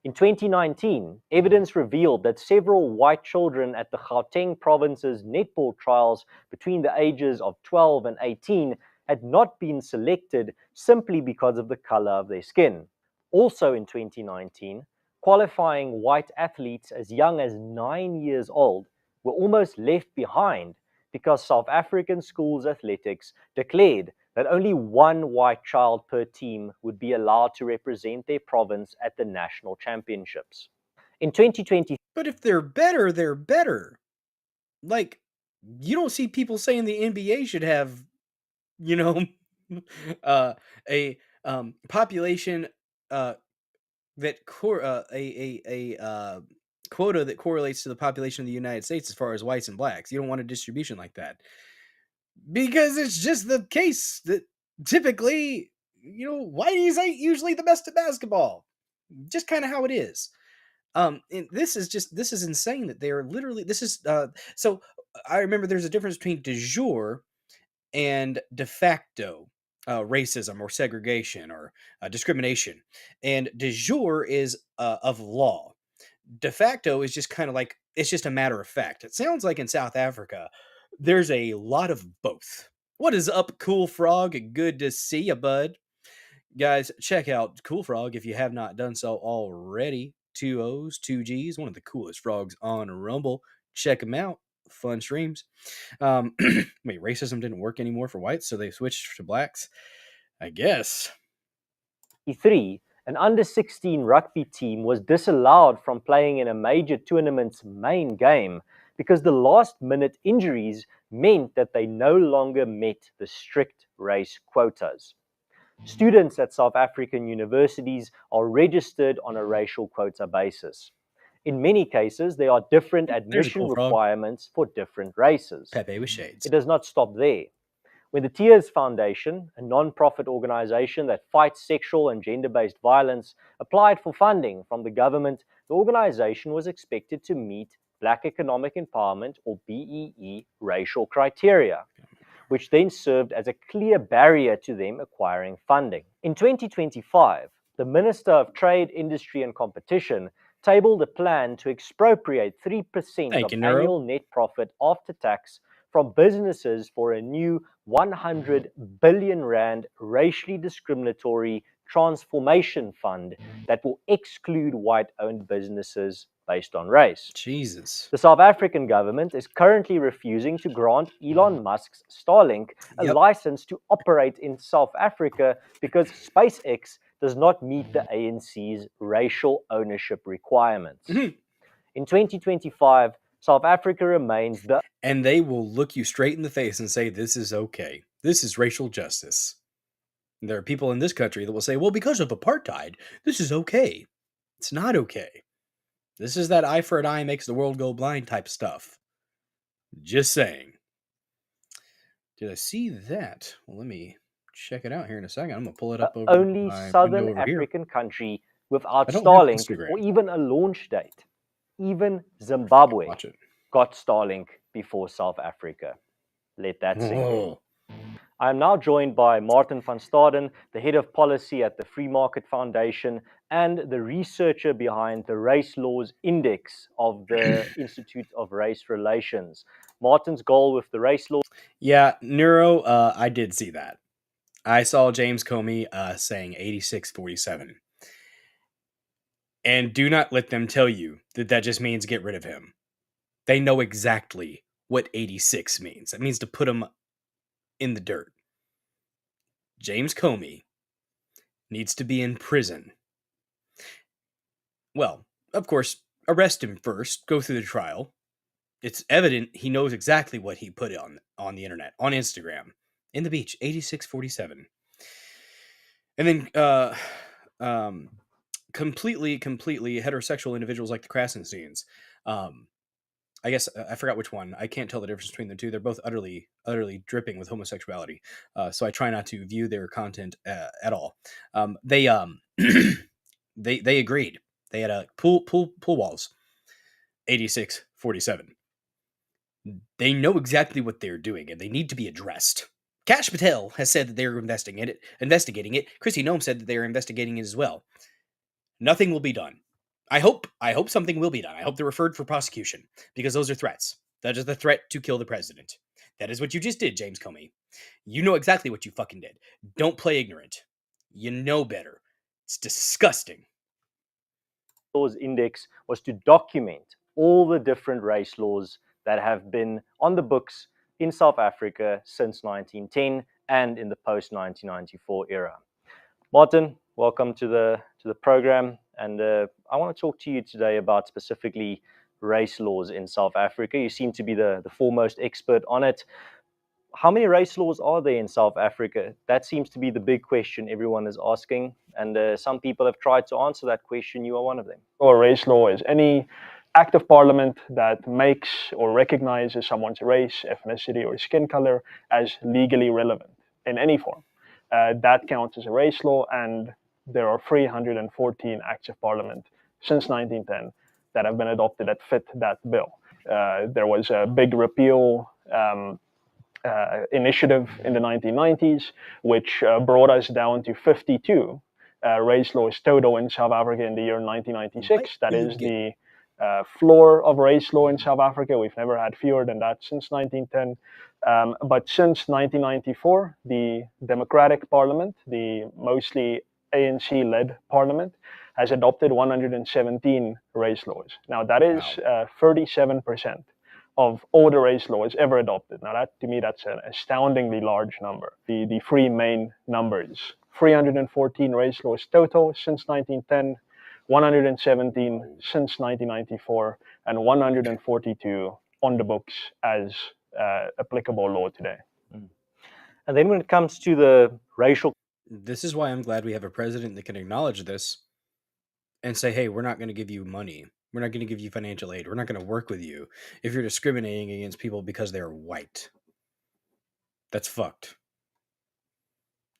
In 2019, evidence revealed that several white children at the Gauteng province's netball trials between the ages of 12 and 18 had not been selected simply because of the color of their skin. Also in 2019, qualifying white athletes as young as 9 years old were almost left behind because South African schools athletics declared that only one white child per team would be allowed to represent their province at the national championships. In 2020, but if they're better, they're better. Like, you don't see people saying the NBA should have, a population that quota that correlates to the population of the United States as far as whites and blacks. You don't want a distribution like that, because it's just the case that typically, whiteys ain't usually the best at basketball. Just kind of how it is. And this is insane that they are literally, so I remember there's a difference between de jure and de facto racism or segregation or discrimination. And de jure is of law. De facto is just kind of like, it's just a matter of fact. It sounds like in South Africa, there's a lot of both. What is up, Cool Frog? Good to see you, bud. Guys, check out Cool Frog if you have not done so already. 2 O's, 2 G's, one of the coolest frogs on Rumble. Check them out. Fun streams. Wait, racism didn't work anymore for whites, so they switched to blacks? I guess. 3, an under-16 rugby team was disallowed from playing in a major tournament's main game because the last-minute injuries meant that they no longer met the strict race quotas. Students at South African universities are registered on a racial quota basis. In many cases, there are different admission requirements for different races. Pepe with shades. It does not stop there. When the Tears Foundation, a non-profit organization that fights sexual and gender-based violence, applied for funding from the government, the organization was expected to meet Black Economic Empowerment, or BEE, racial criteria, which then served as a clear barrier to them acquiring funding. In 2025, the Minister of Trade, Industry and Competition tabled a plan to expropriate 3% of annual net profit after tax from businesses for a new 100 billion rand racially discriminatory transformation fund that will exclude white-owned businesses based on race. Jesus. The South African government is currently refusing to grant Elon Musk's Starlink a license to operate in South Africa because SpaceX does not meet the ANC's racial ownership requirements. In 2025, South Africa remains the... And they will look you straight in the face and say, this is okay. This is racial justice. And there are people in this country that will say, well, because of apartheid, this is okay. It's not okay. This is that eye for an eye makes the world go blind type stuff. Just saying. Did I see that? Well, let me check it out here in a second. I'm gonna pull it up over only my Southern window over here. African country without I don't have Starlink Instagram. or even a launch date. Even Zimbabwe Watch it. got Starlink before South Africa. Let that sink in. Whoa. I am now joined by Martin van Staden, the head of policy at the Free Market Foundation and the researcher behind the Race Laws Index of the Institute of Race Relations. Martin's goal with the race laws. Yeah, Neuro, I did see that. I saw James Comey saying 8647. And do not let them tell you that that just means get rid of him. They know exactly what 86 means. That means to put him in the dirt. James Comey needs to be in prison. Well, of course, arrest him first, go through the trial. It's evident he knows exactly what he put on the internet, on Instagram, in the beach, 8647. And then completely heterosexual individuals like the Krasensteins. I guess I forgot which one. I can't tell the difference between the two. They're both utterly dripping with homosexuality. So I try not to view their content at all. They they agreed. They had a pool walls. 8647. They know exactly what they're doing, and they need to be addressed. Kash Patel has said that they're investigating it. Kristi Noem said that they are investigating it as well. Nothing will be done. I hope something will be done. I hope they're referred for prosecution, because those are threats. That is the threat to kill the president. That is what you just did, James Comey. You know exactly what you fucking did. Don't play ignorant. You know better. It's disgusting. Laws Index was to document all the different race laws that have been on the books in South Africa since 1910 and in the post-1994 era. Martin, welcome to the program, and I want to talk to you today about specifically race laws in South Africa. You seem to be the foremost expert on it. How many race laws are there in South Africa? That seems to be the big question everyone is asking, and some people have tried to answer that question. You are one of them. Or race law is any act of parliament that makes or recognizes someone's race, ethnicity, or skin color as legally relevant in any form. That counts as a race law, and there are 314 acts of parliament since 1910 that have been adopted that fit that bill. There was a big repeal initiative in the 1990s, which brought us down to 52 race laws total in South Africa in the year 1996. That is the floor of race law in South Africa. We've never had fewer than that since 1910. But since 1994, the Democratic Parliament, the mostly ANC-led parliament, has adopted 117 race laws. Now, that is 37% of all the race laws ever adopted. Now, that to me, that's an astoundingly large number. The three main numbers: 314 race laws total since 1910, 117 since 1994, and 142 on the books as applicable law today. And then when it comes to the racial... This is why I'm glad we have a president that can acknowledge this and say, hey, we're not going to give you money. We're not going to give you financial aid. We're not going to work with you if you're discriminating against people because they're white. That's fucked.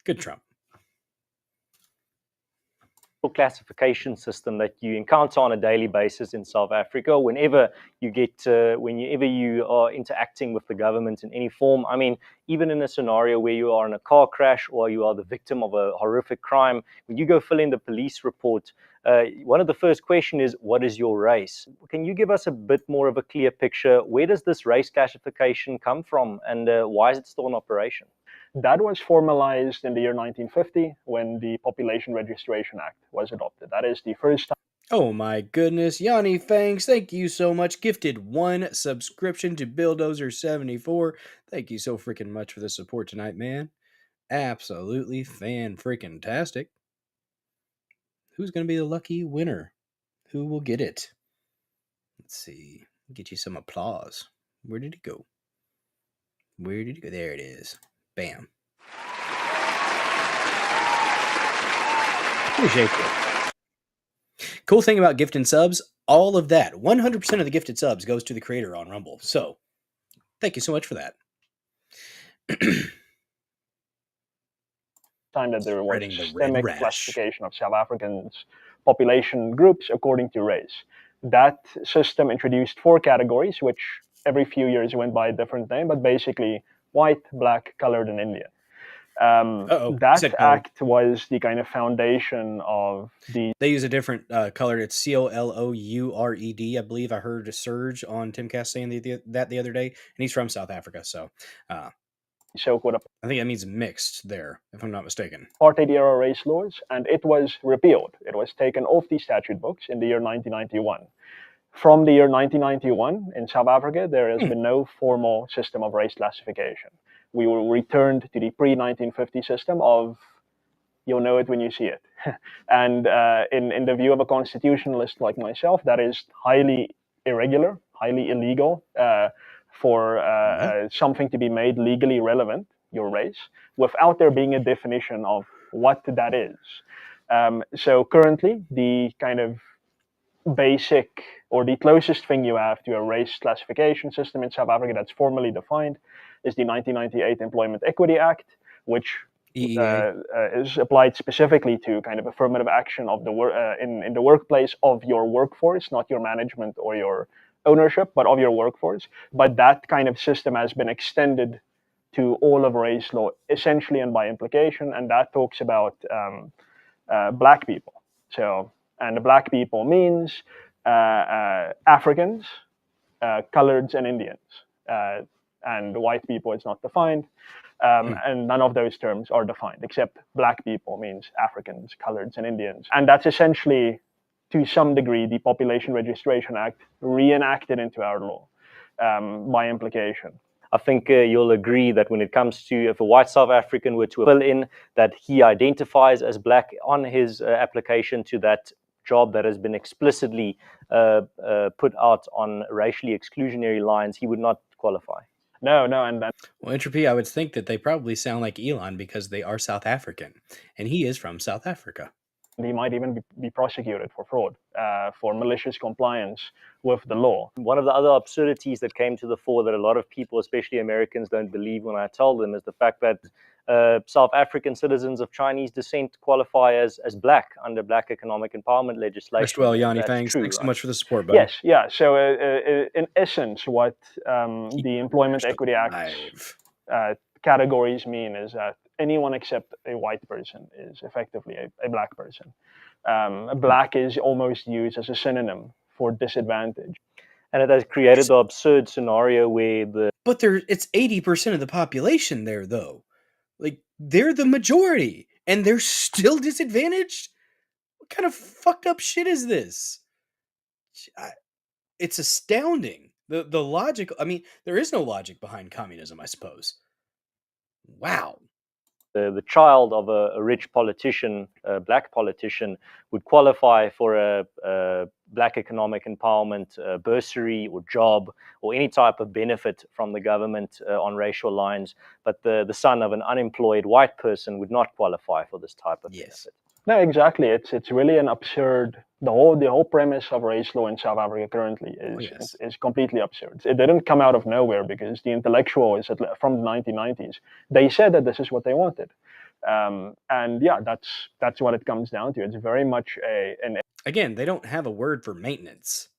Good Trump. Classification system that you encounter on a daily basis in South Africa. Whenever you are interacting with the government in any form, I mean, even in a scenario where you are in a car crash or you are the victim of a horrific crime, when you go fill in the police report, one of the first questions is, what is your race? Can you give us a bit more of a clear picture? Where does this race classification come from, and why is it still in operation? That was formalized in the year 1950 when the Population Registration Act was adopted. That is the first time. Oh my goodness, Yanni Fangs, thank you so much. Gifted 1 subscription to Dozer 74. Thank you so freaking much for the support tonight, man. Absolutely fan-freaking-tastic. Who's going to be the lucky winner? Who will get it? Let's see. Get you some applause. Where did it go? Where did it go? There it is. Bam. Appreciate it. Cool thing about gifting subs, all of that, 100% of the gifted subs goes to the creator on Rumble. So, thank you so much for that. time that there was Spreading the red systemic rash. classification of South Africans' population groups according to race. That system introduced 4 categories, which every few years went by a different name, but basically white, black, colored, and Indian. That act was the kind of foundation of the... They use a different color. It's COLOURED, I believe. I heard Serge on Timcast saying that the other day, and he's from South Africa, so I think that means mixed there, if I'm not mistaken. Apartheid-era race laws, and it was repealed. It was taken off the statute books in the year 1991. From the year 1991, in South Africa, there has been no formal system of race classification. We were returned to the pre-1950 system of, you'll know it when you see it. And in the view of a constitutionalist like myself, that is highly irregular, highly illegal for something to be made legally relevant, your race, without there being a definition of what that is. So currently, the kind of basic or the closest thing you have to a race classification system in South Africa that's formally defined is the 1998 Employment Equity Act, which is applied specifically to kind of affirmative action of the in the workplace of your workforce, not your management or your ownership, but of your workforce. But that kind of system has been extended to all of race law, essentially and by implication, and that talks about black people. So, and the black people means Africans, coloreds, and Indians. And white people is not defined, and none of those terms are defined, except black people means Africans, coloreds, and Indians. And that's essentially, to some degree, the Population Registration Act reenacted into our law by implication. I think you'll agree that when it comes to, if a white South African were to fill in that he identifies as black on his application to that job that has been explicitly put out on racially exclusionary lines, he would not qualify. No, and then... Well, Entropy, I would think that they probably sound like Elon because they are South African, and he is from South Africa. He might even be prosecuted for fraud, for malicious compliance with the law. One of the other absurdities that came to the fore that a lot of people, especially Americans, don't believe when I tell them is the fact that South African citizens of Chinese descent qualify as black under Black economic empowerment legislation. Rest well, Yanni. Thanks so much for the support, buddy. Yes, yeah. So in essence, what the Employment Equity Act categories mean is that anyone except a white person is effectively a black person. Black is almost used as a synonym for disadvantage. And it has created the absurd scenario where But it's 80% of the population there, though. Like, they're the majority, and they're still disadvantaged? What kind of fucked up shit is this? It's astounding. The logic, I mean, there is no logic behind communism, I suppose. Wow. The child of a rich politician, a black politician, would qualify for a black economic empowerment bursary or job or any type of benefit from the government on racial lines, but the son of an unemployed white person would not qualify for this type of benefit. No, exactly. It's really an absurd. The whole premise of race law in South Africa currently is completely absurd. It didn't come out of nowhere because the intellectuals from the 1990s, they said that this is what they wanted, and yeah, that's what it comes down to. It's very much again, they don't have a word for maintenance.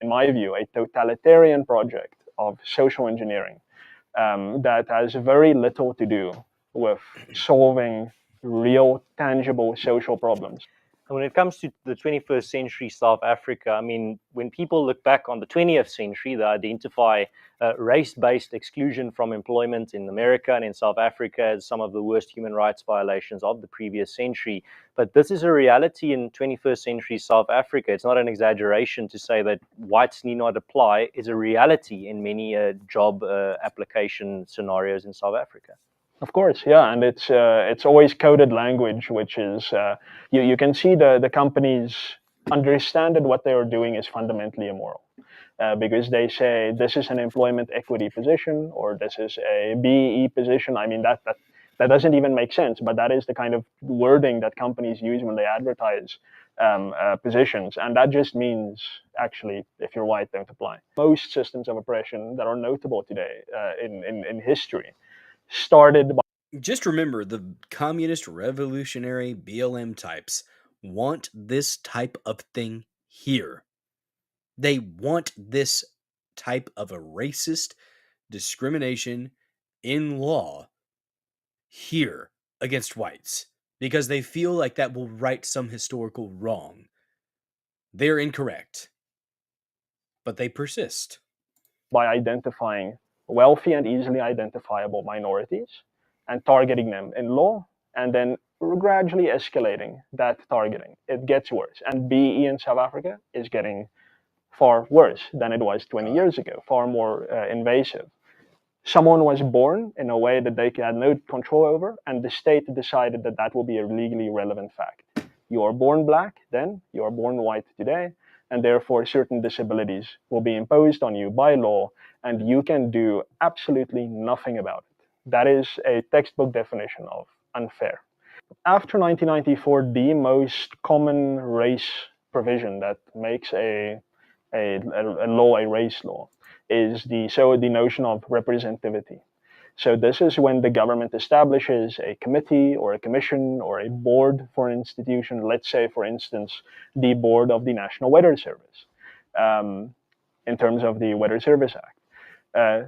In my view, a totalitarian project of social engineering that has very little to do with solving real, tangible social problems. And when it comes to the 21st century South Africa, I mean, when people look back on the 20th century, they identify race-based exclusion from employment in America and in South Africa as some of the worst human rights violations of the previous century. But this is a reality in 21st century South Africa. It's not an exaggeration to say that whites need not apply. It's a reality in many job application scenarios in South Africa. Of course, yeah, and it's always coded language, which is you can see the companies understand that what they are doing is fundamentally immoral, because they say this is an employment equity position or this is a BEE position. I mean that doesn't even make sense, but that is the kind of wording that companies use when they advertise positions, and that just means actually if you're white, don't apply. Most systems of oppression that are notable today in history started by Just remember, the communist revolutionary BLM types want this type of thing here. They want this type of a racist discrimination in law here against whites because they feel like that will right some historical wrong. They're incorrect, but they persist. By identifying wealthy and easily identifiable minorities and targeting them in law, and then gradually escalating that targeting. It gets worse. And BE in South Africa is getting far worse than it was 20 years ago, far more invasive. Someone was born in a way that they had no control over, and the state decided that that will be a legally relevant fact. You are born black, then you are born white today, and therefore certain disabilities will be imposed on you by law, and you can do absolutely nothing about it. That is a textbook definition of unfair. After 1994, the most common race provision that makes a law a race law is the notion of representativity. So this is when the government establishes a committee or a commission or a board for an institution. Let's say, for instance, the board of the National Weather Service, in terms of the Weather Service Act.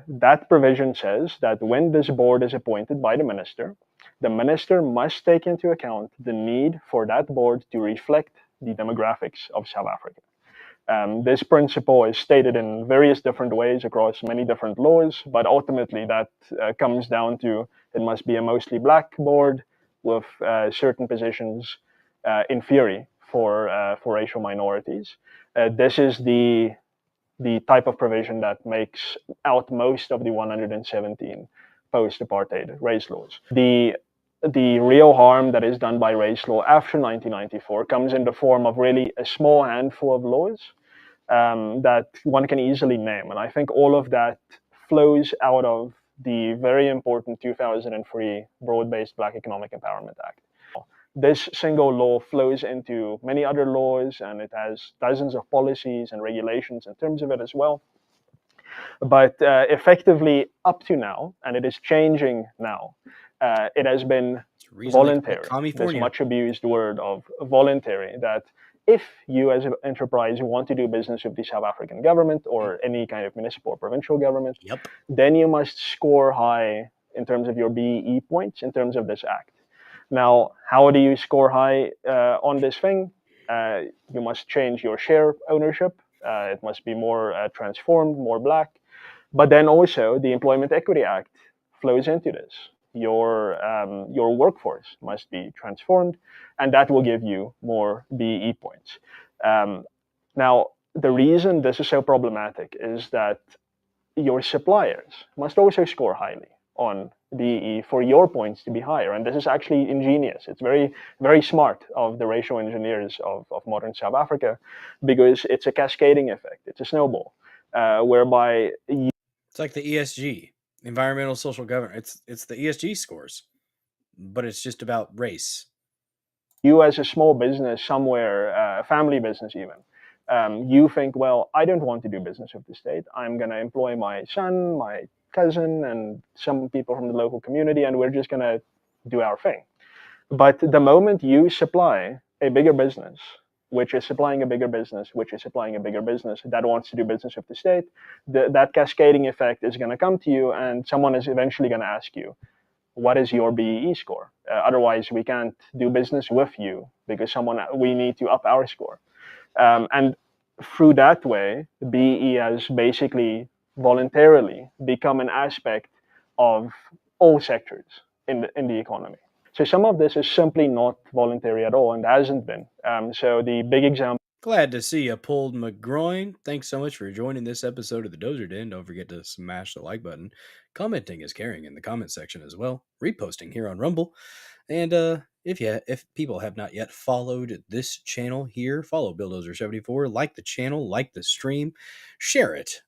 That provision says that when this board is appointed by the minister must take into account the need for that board to reflect the demographics of South Africa. This principle is stated in various different ways across many different laws, but ultimately that comes down to it must be a mostly black board with certain positions in theory for racial minorities. This is the type of provision that makes out most of the 117 post-apartheid race laws. The real harm that is done by race law after 1994 comes in the form of really a small handful of laws that one can easily name. And I think all of that flows out of the very important 2003 Broad-Based Black Economic Empowerment Act. This single law flows into many other laws, and it has dozens of policies and regulations in terms of it as well. But effectively, up to now, and it is changing now, it has been voluntary. This much abused word of voluntary, that if you as an enterprise want to do business with the South African government or any kind of municipal or provincial government, then you must score high in terms of your BEE points in terms of this act. Now, how do you score high on this thing? You must change your share ownership. It must be more transformed, more black. But then also the Employment Equity Act flows into this. Your workforce must be transformed, and that will give you more BE points. Now, the reason this is so problematic is that your suppliers must also score highly on BE for your points to be higher. And this is actually ingenious. It's very, very smart of the racial engineers of modern South Africa, because it's a cascading effect. It's a snowball, whereby it's like the ESG, environmental social governance. It's the ESG scores, but it's just about race. You as a small business somewhere, a family business even, you think, well, I don't want to do business with the state. I'm going to employ my son, my cousin, and some people from the local community, and we're just going to do our thing. But the moment you supply a bigger business, which is supplying a bigger business, which is supplying a bigger business that wants to do business with the state, that cascading effect is going to come to you, and someone is eventually going to ask you, what is your BEE score? Otherwise, we can't do business with you because we need to up our score. And through that way, BEE has basically voluntarily become an aspect of all sectors in the economy. So some of this is simply not voluntary at all and hasn't been. So the big example. Glad to see you pulled McGroin. Thanks so much for joining this episode of the Dozer Den. Don't forget to smash the like button. Commenting is caring in the comment section as well. Reposting here on Rumble. And if people have not yet followed this channel here, follow Billdozer74. Like the channel, like the stream, share it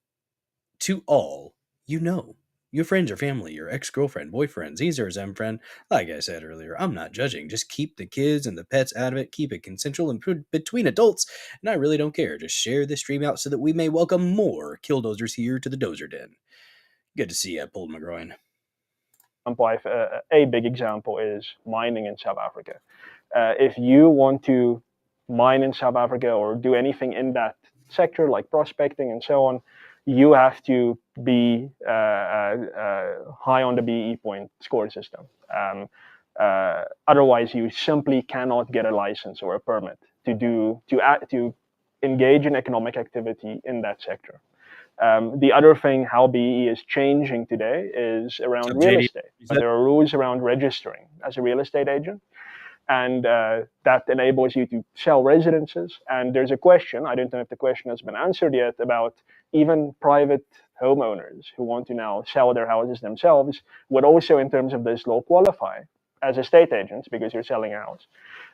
to all you know. Your friends or family, your ex-girlfriend, boyfriend, Caesar, Zem friend. Like I said earlier, I'm not judging. Just keep the kids and the pets out of it. Keep it consensual and between adults. And I really don't care. Just share this stream out so that we may welcome more killdozers here to the Dozer Den. Good to see you, Pulled McGroin. A big example is mining in South Africa. If you want to mine in South Africa or do anything in that sector, like prospecting and so on, you have to be high on the BE point score system. Otherwise, you simply cannot get a license or a permit to engage in economic activity in that sector. The other thing, how BE is changing today, is around real estate. There are rules around registering as a real estate agent, and that enables you to sell residences. And there's a question, I don't know if the question has been answered yet, about even private homeowners who want to now sell their houses themselves would also, in terms of this law, qualify as estate agents because you're selling a house.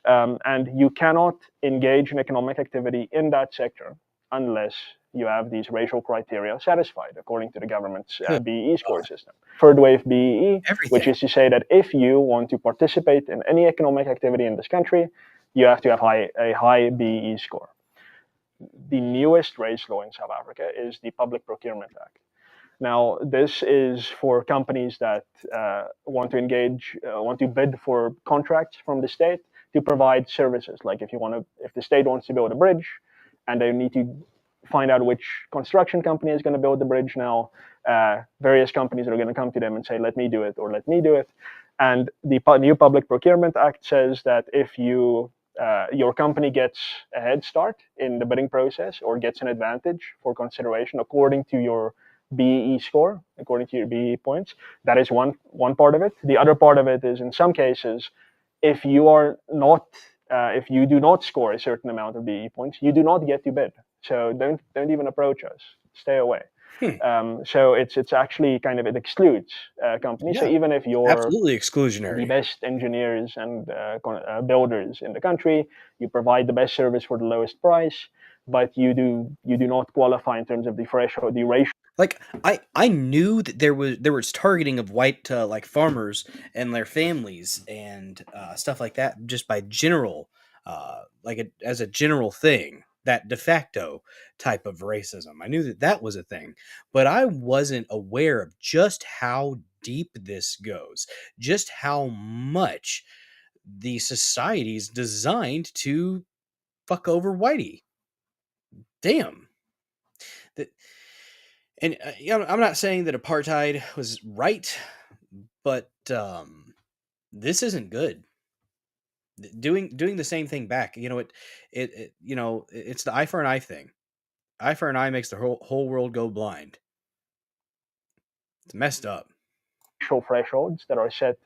And you cannot engage in economic activity in that sector unless you have these racial criteria satisfied according to the government's BEE score system. Third wave BEE, which is to say that if you want to participate in any economic activity in this country, you have to have a high BEE score. The newest race law in South Africa is the Public Procurement Act. Now, this is for companies that want to bid for contracts from the state to provide services. Like if the state wants to build a bridge, and they need to find out which construction company is going to build the bridge now, various companies are going to come to them and say, let me do it, or let me do it. And the new Public Procurement Act says that if your company gets a head start in the bidding process or gets an advantage for consideration according to your BEE score, according to your BEE points, that is one part of it. The other part of it is, in some cases, if you do not score a certain amount of BEE points, you do not get to bid. So don't even approach us. Stay away. So it's actually it excludes companies. Yeah. So even if you're absolutely exclusionary, the best engineers and builders in the country, you provide the best service for the lowest price, but you do not qualify in terms of the threshold, the ratio. Like I knew that there was targeting of white like farmers and their families and stuff like that just by general as a general thing, that de facto type of racism. I knew that was a thing, but I wasn't aware of just how deep this goes, just how much the society's designed to fuck over whitey. Damn. And I'm not saying that apartheid was right, but this isn't good. Doing the same thing back, it's the eye for an eye thing. Eye for an eye makes the whole world go blind. It's messed up. Thresholds that are set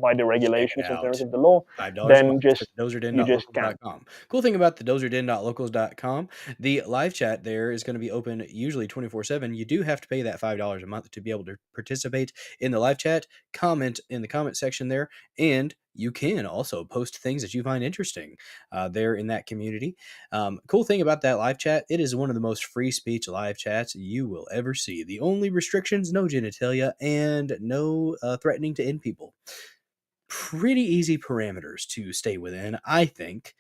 by the regulations in terms of the law, then just DozerDen.locals.com. Cool thing about the DozerDen.locals.com, the live chat there is going to be open usually 24/7. You do have to pay that $5 a month to be able to participate in the live chat, comment in the comment section there, and you can also post things that you find interesting there in that community. Cool thing about that live chat, it is one of the most free speech live chats you will ever see. The only restrictions, no genitalia and no threatening to end people. Pretty easy parameters to stay within, I think.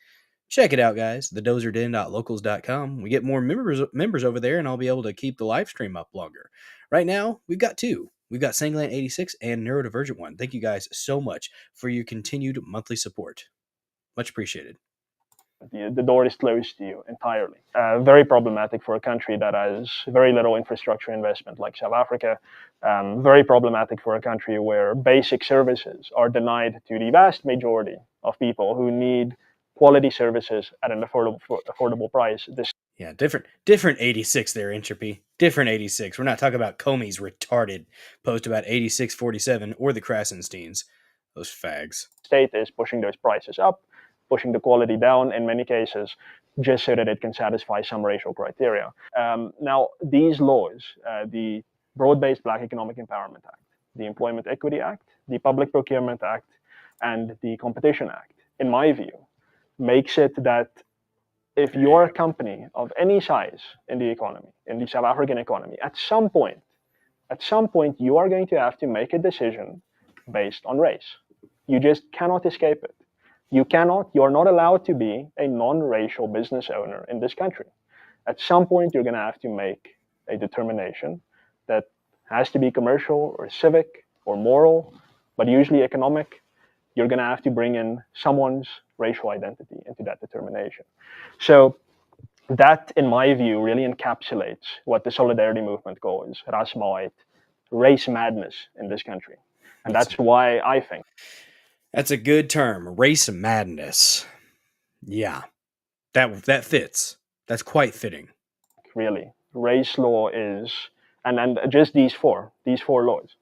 Check it out, guys. The DozerDen.locals.com. We get more members over there, and I'll be able to keep the live stream up longer. Right now, we've got two. We've got Sangland86 and Neurodivergent One. Thank you guys so much for your continued monthly support. Much appreciated. The door is closed to you entirely. Very problematic for a country that has very little infrastructure investment like South Africa. Very problematic for a country where basic services are denied to the vast majority of people who need quality services at an affordable price. Yeah, different 86 there, Entropy. Different 86. We're not talking about Comey's retarded post about 8647 or the Krasensteins. Those fags. State is pushing those prices up, pushing the quality down in many cases, just so that it can satisfy some racial criteria. Now, these laws, the Broad-Based Black Economic Empowerment Act, the Employment Equity Act, the Public Procurement Act, and the Competition Act, in my view, makes it that if you're a company of any size in the economy, in the South African economy, at some point, you are going to have to make a decision based on race. You just cannot escape it. You're not allowed to be a non-racial business owner in this country. At some point, you're going to have to make a determination that has to be commercial or civic or moral, but usually economic, you're going to have to bring in someone's racial identity into that determination. So that, in my view, really encapsulates what the solidarity movement calls rasmaat, race madness in this country. And that's why I think. That's a good term, race madness. Yeah, that fits. That's quite fitting. Really, race law is, and just these four laws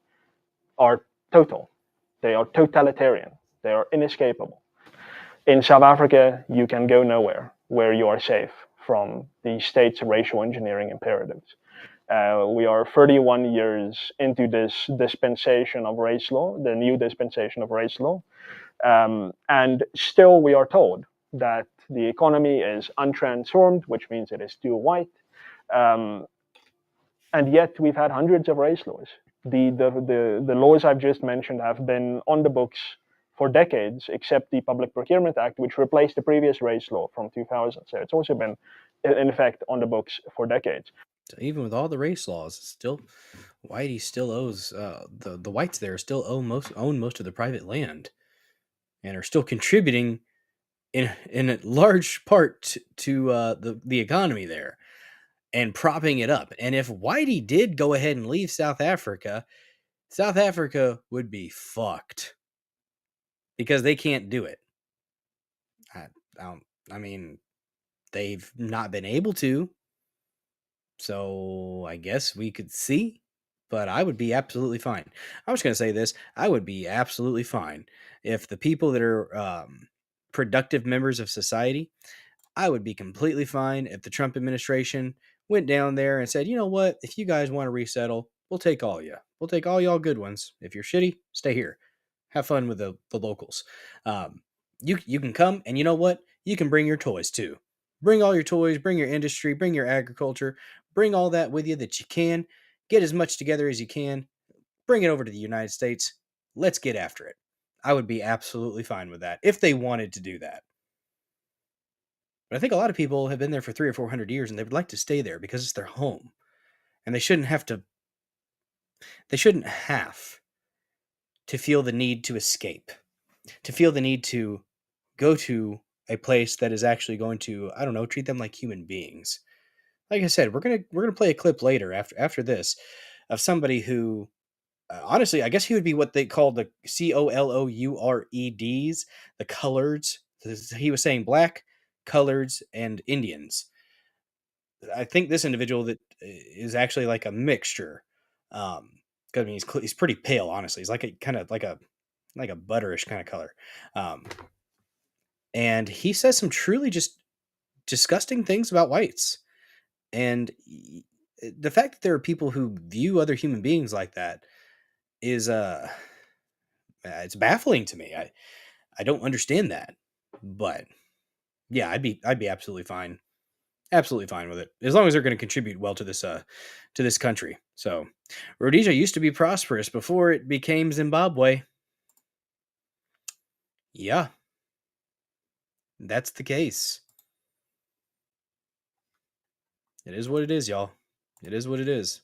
are total. They are totalitarian. They are inescapable. In South Africa, you can go nowhere where you are safe from the state's racial engineering imperatives. We are 31 years into this dispensation of race law, the new dispensation of race law, and still we are told that the economy is untransformed, which means it is too white, and yet we've had hundreds of race laws. The laws I've just mentioned have been on the books for decades, except the Public Procurement Act, which replaced the previous race law from 2000. So it's also been, in effect, on the books for decades. So even with all the race laws, still Whitey still owes the whites there still own most of the private land, and are still contributing in a large part to the economy there, and propping it up. And if Whitey did go ahead and leave South Africa would be fucked because they can't do it. I mean, they've not been able to. So I guess we could see, but I would be absolutely fine. I was going to say this. I would be absolutely fine if the people that are productive members of society, I would be completely fine if the Trump administration went down there and said, you know what, if you guys want to resettle, we'll take all you. We'll take all y'all good ones. If you're shitty, stay here. Have fun with the locals. You can come, and you know what? You can bring your toys too. Bring all your toys, bring your industry, bring your agriculture, bring all that with you that you can. Get as much together as you can. Bring it over to the United States. Let's get after it. I would be absolutely fine with that if they wanted to do that. But I think a lot of people have been there for 300 or 400 years and they would like to stay there because it's their home. And they shouldn't have to feel the need to escape, to feel the need to go to a place that is actually going to, I don't know, treat them like human beings. Like I said, we're gonna play a clip later after this of somebody who, honestly, I guess he would be what they call the COLOUREDs, the coloreds. He was saying black, coloreds, and Indians. I think this individual that is actually like a mixture. I mean, he's pretty pale. Honestly, he's like a kind of like a butterish kind of color. And he says some truly just disgusting things about whites. And the fact that there are people who view other human beings like that is it's baffling to me. I don't understand that. But yeah, I'd be absolutely fine. Absolutely fine with it. As long as they're going to contribute well to this country. So, Rhodesia used to be prosperous before it became Zimbabwe. Yeah. That's the case. It is what it is, y'all. It is what it is.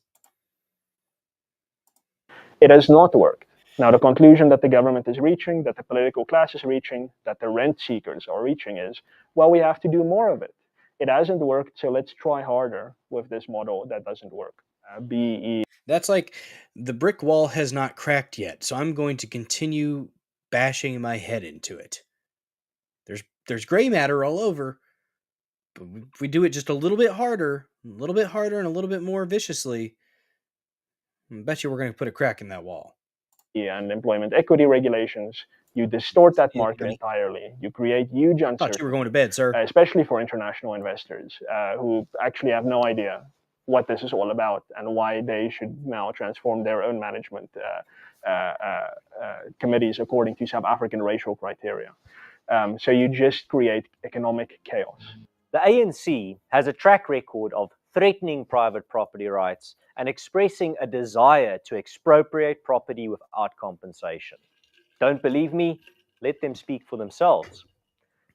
It has not worked. Now, the conclusion that the government is reaching, that the political class is reaching, that the rent seekers are reaching is, well, we have to do more of it. It hasn't worked, so let's try harder with this model that doesn't work. That's like the brick wall has not cracked yet, so I'm going to continue bashing my head into it. There's gray matter all over, but if we do it just a little bit harder, and a little bit more viciously, I bet you we're going to put a crack in that wall. And employment equity regulations, you distort that market entirely. You create huge uncertainty. Thought you were going to bed, sir. Especially for international investors who actually have no idea what this is all about and why they should now transform their own management committees according to South African racial criteria. So you just create economic chaos. The ANC has a track record of threatening private property rights and expressing a desire to expropriate property without compensation. Don't believe me? Let them speak for themselves.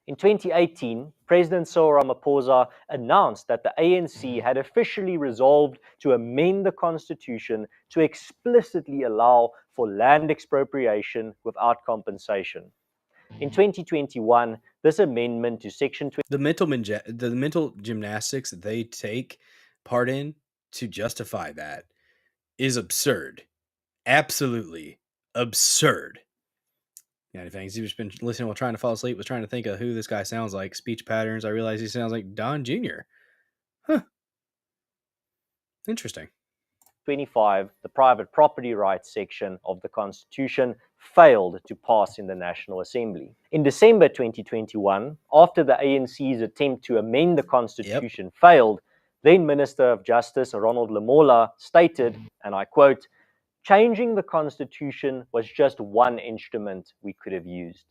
In 2018, President Cyril Ramaphosa announced that the ANC had officially resolved to amend the constitution to explicitly allow for land expropriation without compensation. In 2021, this amendment to Section 20... The mental gymnastics they take part in to justify that is absurd. Absolutely absurd. Yeah, anything. He's been listening while trying to fall asleep, was trying to think of who this guy sounds like, speech patterns. I realized he sounds like Don Jr. Huh. Interesting. 25, the private property rights section of the Constitution failed to pass in the National Assembly. In December 2021, after the ANC's attempt to amend the Constitution failed, then Minister of Justice Ronald Lamola stated, and I quote, "Changing the Constitution was just one instrument we could have used.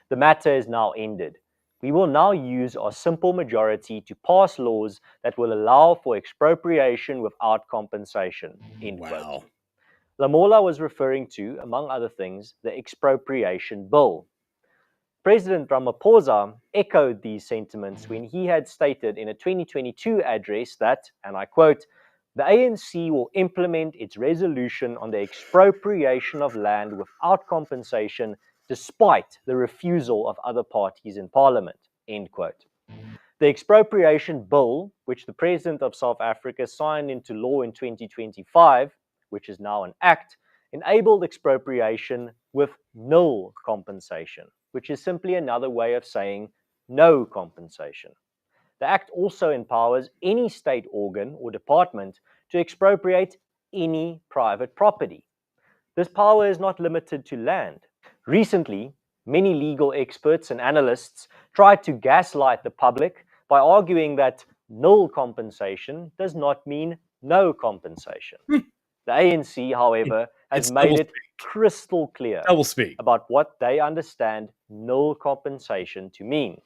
The matter is now ended. We will now use our simple majority to pass laws that will allow for expropriation without compensation." End quote. Lamola was referring to, among other things, the expropriation bill. President Ramaphosa echoed these sentiments when he had stated in a 2022 address that, and I quote, "The ANC will implement its resolution on the expropriation of land without compensation despite the refusal of other parties in parliament." End quote. The expropriation bill, which the President of South Africa signed into law in 2025, which is now an act, enabled expropriation with nil compensation, which is simply another way of saying no compensation. The act also empowers any state organ or department to expropriate any private property. This power is not limited to land. Recently, many legal experts and analysts tried to gaslight the public by arguing that nil compensation does not mean no compensation. The ANC, however, has made it crystal clear about what they understand nil compensation to mean.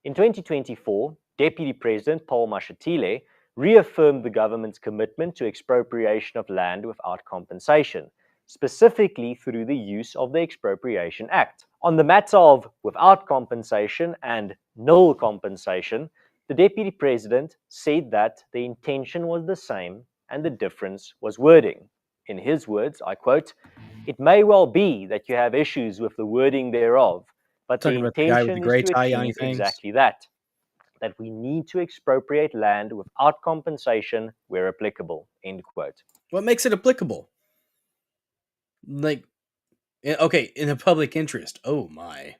In 2024, Deputy President Paul Mashatile reaffirmed the government's commitment to expropriation of land without compensation, specifically through the use of the Expropriation Act. On the matter of without compensation and nil compensation, the Deputy President said that the intention was the same and the difference was wording. In his words, I quote, "It may well be that you have issues with the wording thereof, but the intention is to achieve exactly that we need to expropriate land without compensation where applicable." End quote. What makes it applicable? Like, okay, in the public interest. Oh my.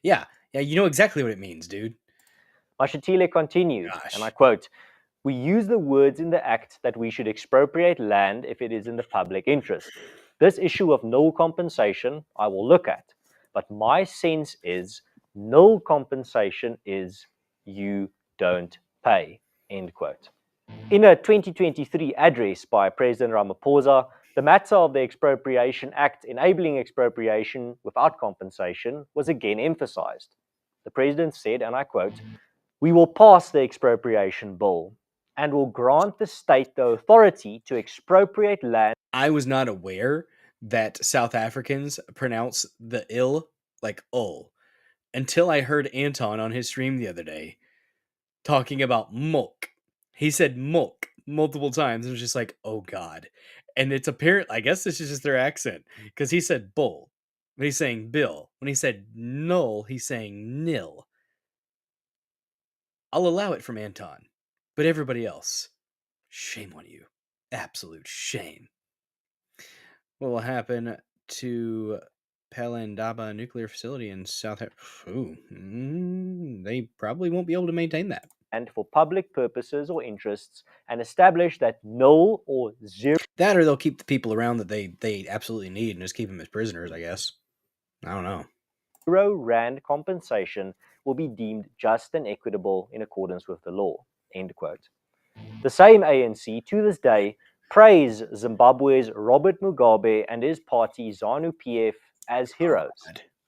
Yeah, you know exactly what it means, dude. Mashatile continued, and I quote, "We use the words in the act that we should expropriate land if it is in the public interest. This issue of nil compensation I will look at, but my sense is nil compensation is you don't pay." End quote. In a 2023 address by President Ramaphosa, the matter of the Expropriation Act enabling expropriation without compensation was again emphasized. The President said, and I quote, "We will pass the expropriation bill and will grant the state the authority to expropriate land." I was not aware that South Africans pronounce the ill like ul until I heard Anton on his stream the other day talking about mulk. He said mulk multiple times. It was just like, oh God. And it's apparent, I guess this is just their accent, because he said bull, but he's saying bill. When he said null, he's saying nil. I'll allow it from Anton, but everybody else, shame on you. Absolute shame. What will happen to Pelindaba nuclear facility in South Africa? They probably won't be able to maintain that. And for public purposes or interests, and establish that nil or zero. That, or they'll keep the people around that they absolutely need and just keep them as prisoners, I guess. I don't know. R0 compensation will be deemed just and equitable in accordance with the law. End quote. The same ANC to this day praise Zimbabwe's Robert Mugabe and his party ZANU-PF as heroes.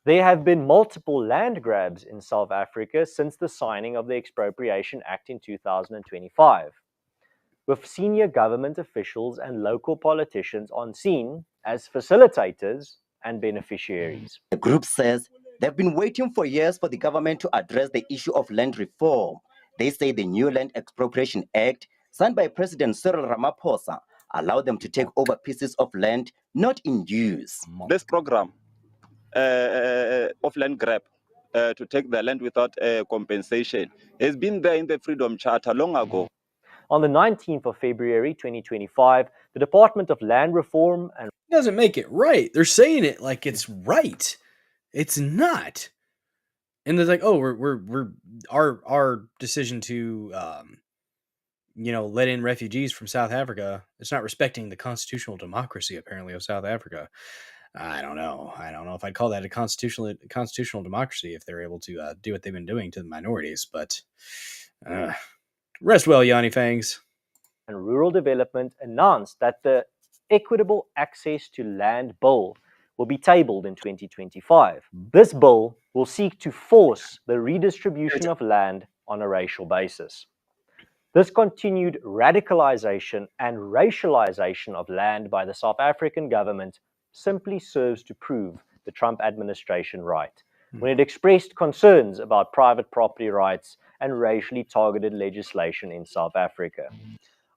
There have been multiple land grabs in South Africa since the signing of the Expropriation Act in 2025, with senior government officials and local politicians on scene as facilitators and beneficiaries. The group says they've been waiting for years for the government to address the issue of land reform. They say the new Land Expropriation Act signed by President Cyril Ramaphosa, allow them to take over pieces of land not in use. This program of land grab to take the land without compensation has been there in the Freedom Charter long ago. On the 19th of February 2025, the Department of Land Reform and doesn't make it right. They're saying it like it's right. It's not. And they're like, oh, we're our decision to let in refugees from South Africa. It's not respecting the constitutional democracy apparently of South Africa. I don't know if I'd call that a constitutional democracy if they're able to do what they've been doing to the minorities. But rest well, Yanni Fangs. And Rural Development announced that the Equitable Access to Land Bill will be tabled in 2025. This bill will seek to force the redistribution of land on a racial basis. This continued radicalization and racialization of land by the South African government simply serves to prove the Trump administration right, when it expressed concerns about private property rights and racially targeted legislation in South Africa.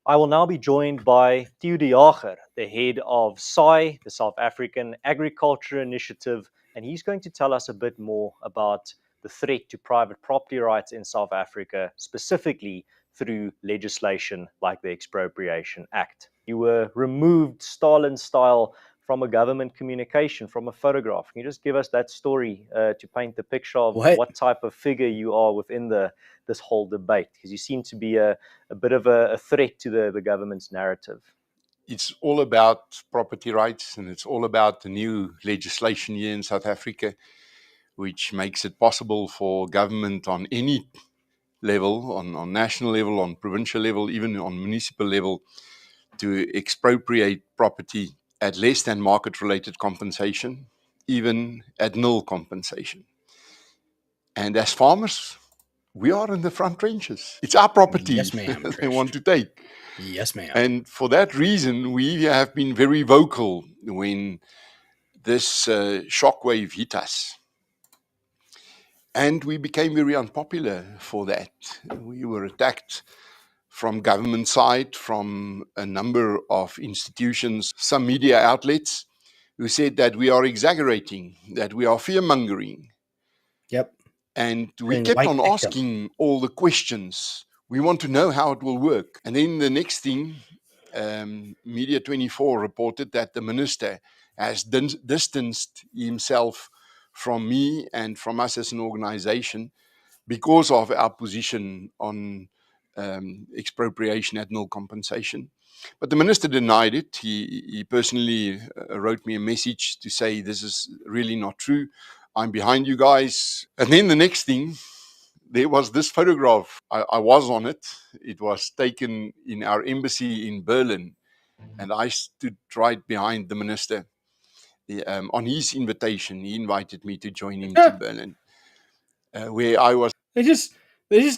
I will now be joined by Theo de Jager, the head of SAI, the South African Agriculture Initiative, and he's going to tell us a bit more about the threat to private property rights in South Africa, specifically through legislation like the Expropriation Act. You were removed Stalin style from a government communication, from a photograph. Can you just give us that story to paint the picture of what type of figure you are within this whole debate? Because you seem to be a bit of a threat to the government's narrative. It's all about property rights, and it's all about the new legislation here in South Africa, which makes it possible for government on any level, on national level, on provincial level, even on municipal level, to expropriate property at less than market-related compensation, even at nil compensation. And as farmers, we are in the front trenches. It's our property. Yes, ma'am. They want to take. Yes, ma'am. And for that reason, we have been very vocal when this shockwave hit us. And we became very unpopular for that. We were attacked from government side, from a number of institutions, some media outlets, who said that we are exaggerating, that we are fear-mongering. Yep. And we kept on asking all the questions. We want to know how it will work. And then the next thing, Media 24 reported that the minister has distanced himself from me and from us as an organization because of our position on expropriation at nil compensation. But the minister denied it. He personally wrote me a message to say this is really not true. I'm behind you guys. And then the next thing, there was this photograph. I was on it. It was taken in our embassy in Berlin. And I stood right behind the minister. On his invitation, he invited me to join him to Berlin, where I was. They just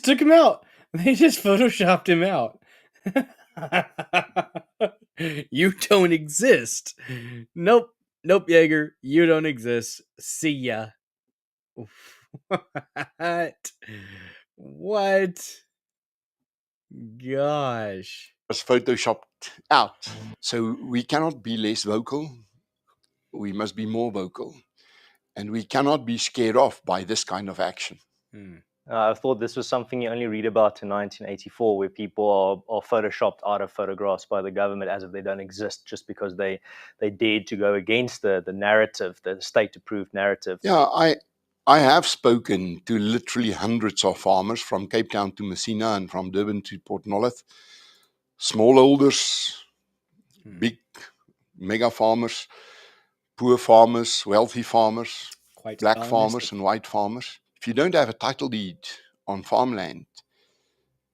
took him out. They just photoshopped him out. You don't exist. Nope, Jaeger, you don't exist. See ya. What? Gosh. Was photoshopped out. So we cannot be less vocal. We must be more vocal. And we cannot be scared off by this kind of action. I thought this was something you only read about in 1984, where people are photoshopped out of photographs by the government as if they don't exist, just because they dared to go against the narrative, the state-approved narrative. Yeah, I have spoken to literally hundreds of farmers from Cape Town to Messina and from Durban to Port Nolloth. Smallholders, big mega farmers, poor farmers, wealthy farmers, black farmers and white farmers. If you don't have a title deed on farmland,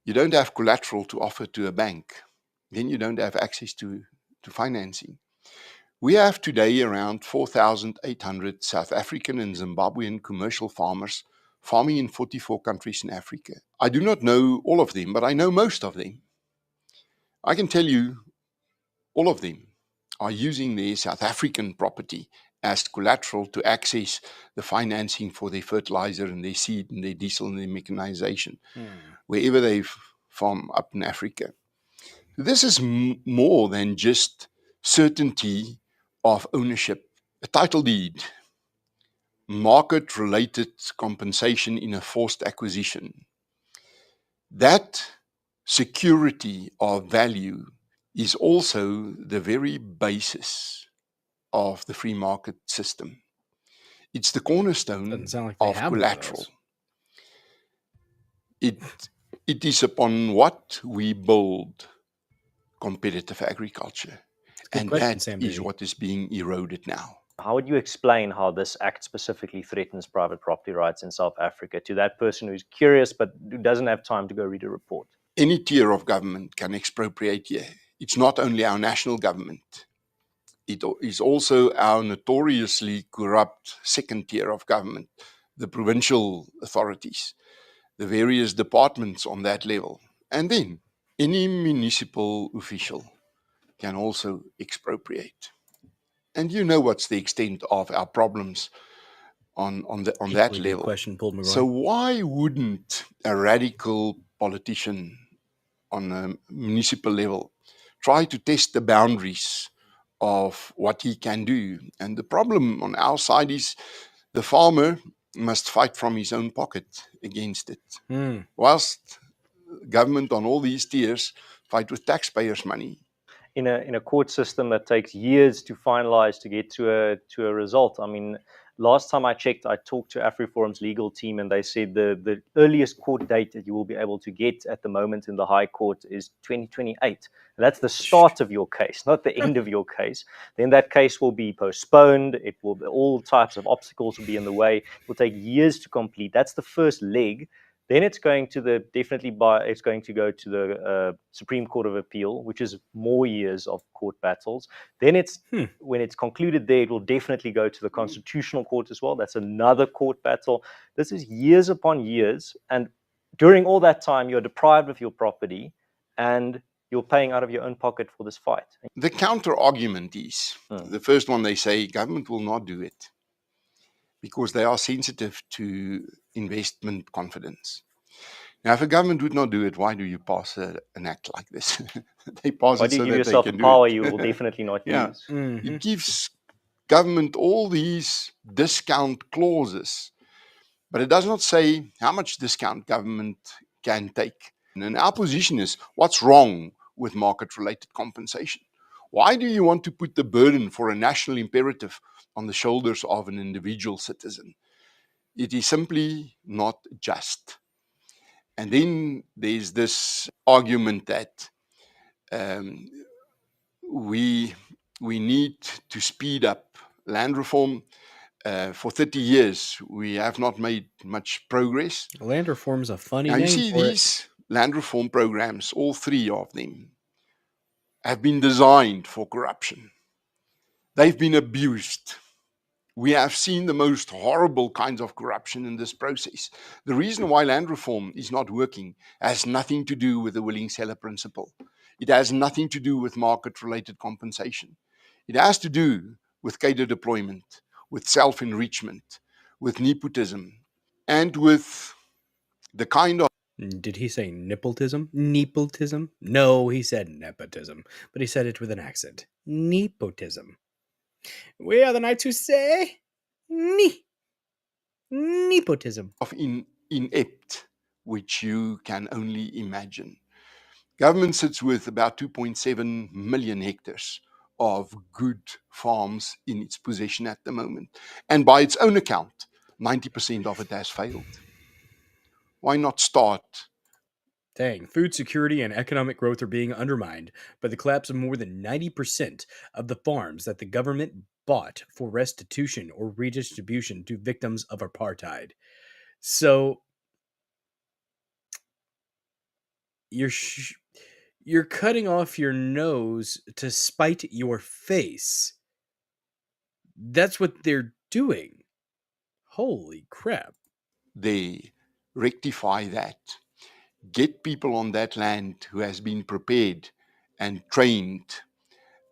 you don't have collateral to offer to a bank, then you don't have access to financing. We have today around 4,800 South African and Zimbabwean commercial farmers farming in 44 countries in Africa. I do not know all of them, but I know most of them. I can tell you all of them are using their South African property as collateral to access the financing for their fertilizer and their seed and their diesel and their mechanization, wherever they farm up in Africa. This is more than just certainty of ownership. A title deed, market-related compensation in a forced acquisition. That security of value is also the very basis of the free market system. It's the cornerstone of collateral. It is upon what we build competitive agriculture. And that is what is being eroded now. How would you explain how this act specifically threatens private property rights in South Africa to that person who's curious but who doesn't have time to go read a report? Any tier of government can expropriate here. It's not only our national government. It is also our notoriously corrupt second tier of government, the provincial authorities, the various departments on that level. And then any municipal official can also expropriate. And you know what's the extent of our problems on that level. So why wouldn't a radical politician on a municipal level try to test the boundaries of what he can do? And the problem on our side is the farmer must fight from his own pocket against it, whilst government on all these tiers fight with taxpayers' money. In a court system that takes years to finalize to get to a result. I mean, last time I checked, I talked to AfriForum's legal team, and they said the earliest court date that you will be able to get at the moment in the High Court is 2028. And that's the start of your case, not the end of your case. Then that case will be postponed. It will all types of obstacles will be in the way. It will take years to complete. That's the first leg. Then it's going to it's going to go to the Supreme Court of Appeal, which is more years of court battles. Then when it's concluded there, it will definitely go to the Constitutional Court as well. That's another court battle. This is years upon years. And during all that time, you're deprived of your property and you're paying out of your own pocket for this fight. The counter argument is, the first one, they say government will not do it because they are sensitive to investment confidence. Now, if a government would not do it, why do you pass an act like this? They pass why it do you so give that yourself they can a power do it. you will definitely not use? It gives government all these discount clauses, but it does not say how much discount government can take. And our position is, what's wrong with market-related compensation? Why do you want to put the burden for a national imperative on the shoulders of an individual citizen? It is simply not just. And then there's this argument that we need to speed up land reform. For 30 years, we have not made much progress. Land reform is a funny now, name you see, for these land reform programs, all three of them, have been designed for corruption. They've been abused. We have seen the most horrible kinds of corruption in this process. The reason why land reform is not working has nothing to do with the willing seller principle. It has nothing to do with market-related compensation. It has to do with cadre deployment, with self-enrichment, with nepotism, and with the kind of... Did he say nippletism? Nepotism? No, he said nepotism, but he said it with an accent. Nepotism. We are the knights who say nepotism. Of inept, which you can only imagine. Government sits with about 2.7 million hectares of good farms in its possession at the moment. And by its own account, 90% of it has failed. Why not start? Dang, food security and economic growth are being undermined by the collapse of more than 90% of the farms that the government bought for restitution or redistribution to victims of apartheid. So you're cutting off your nose to spite your face. That's what they're doing. Holy crap. They rectify that. Get people on that land who has been prepared and trained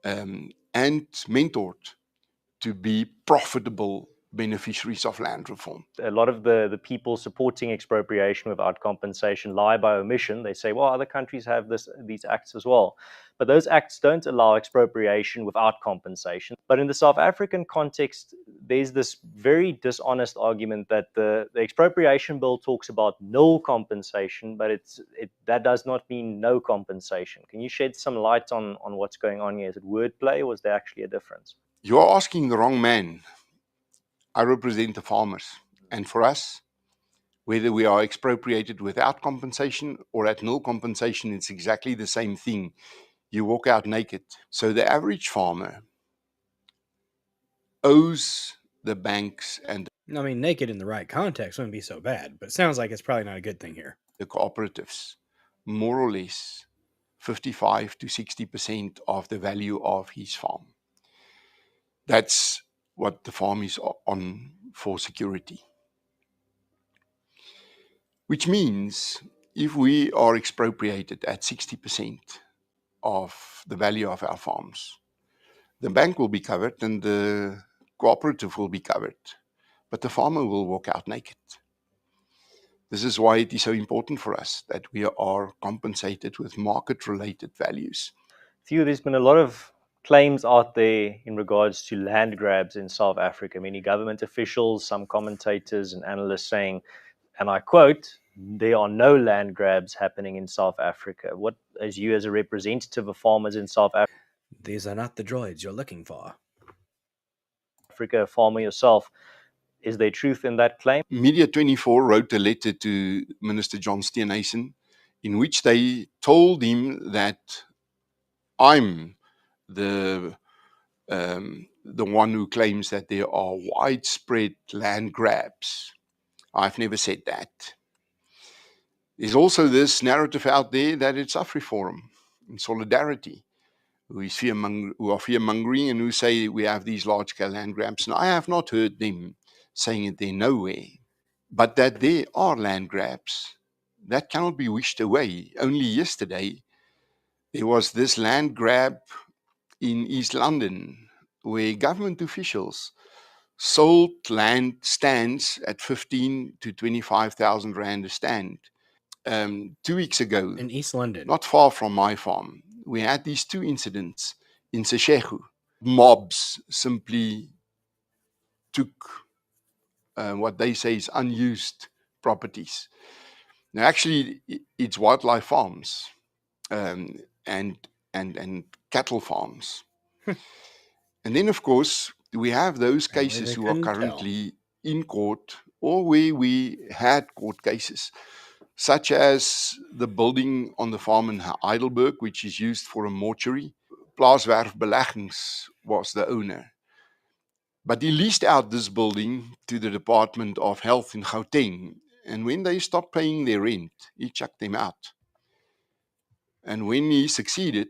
and mentored to be profitable beneficiaries of land reform. A lot of the people supporting expropriation without compensation lie by omission. They say, well, other countries have these acts as well. But those acts don't allow expropriation without compensation. But in the South African context, there's this very dishonest argument that the expropriation bill talks about no compensation, but that does not mean no compensation. Can you shed some light on what's going on here? Is it wordplay, or is there actually a difference? You're asking the wrong man. I represent the farmers. And for us, whether we are expropriated without compensation or at no compensation, it's exactly the same thing. You walk out naked. So the average farmer owes the banks and I mean, naked in the right context wouldn't be so bad, but it sounds like it's probably not a good thing here. The cooperatives more or less 55 to 60% of the value of his farm. That's what the farm is on for security. Which means if we are expropriated at 60% of the value of our farms, the bank will be covered and the cooperative will be covered, but the farmer will walk out naked. This is why it is so important for us that we are compensated with market-related values. Theo, there's been a lot of claims out there in regards to land grabs in South Africa. Many government officials, some commentators and analysts saying, and I quote, there are no land grabs happening in South Africa. What, as you as a representative of farmers in South Africa, these are not the droids you're looking for. Africa, a farmer yourself, is there truth in that claim? Media 24 wrote a letter to Minister John Steenhuisen in which they told him that I'm the one who claims that there are widespread land grabs. I've never said that. There's also this narrative out there that it's AfriForum in solidarity, who are fear-mongering and who say we have these large-scale land grabs. And I have not heard them saying it there nowhere. But that there are land grabs, that cannot be wished away. Only yesterday, there was this land grab in East London where government officials sold land stands at 15 to 25,000 rand a stand. 2 weeks ago, in East London, not far from my farm, we had these two incidents in Seshego. Mobs simply took what they say is unused properties. Now, actually, it's wildlife farms and cattle farms. And then, of course, we have those cases who are currently in court or where we had court cases, such as the building on the farm in Heidelberg, which is used for a mortuary. Plaaswerf Beleggings was the owner. But he leased out this building to the Department of Health in Gauteng. And when they stopped paying their rent, he chucked them out. And when he succeeded,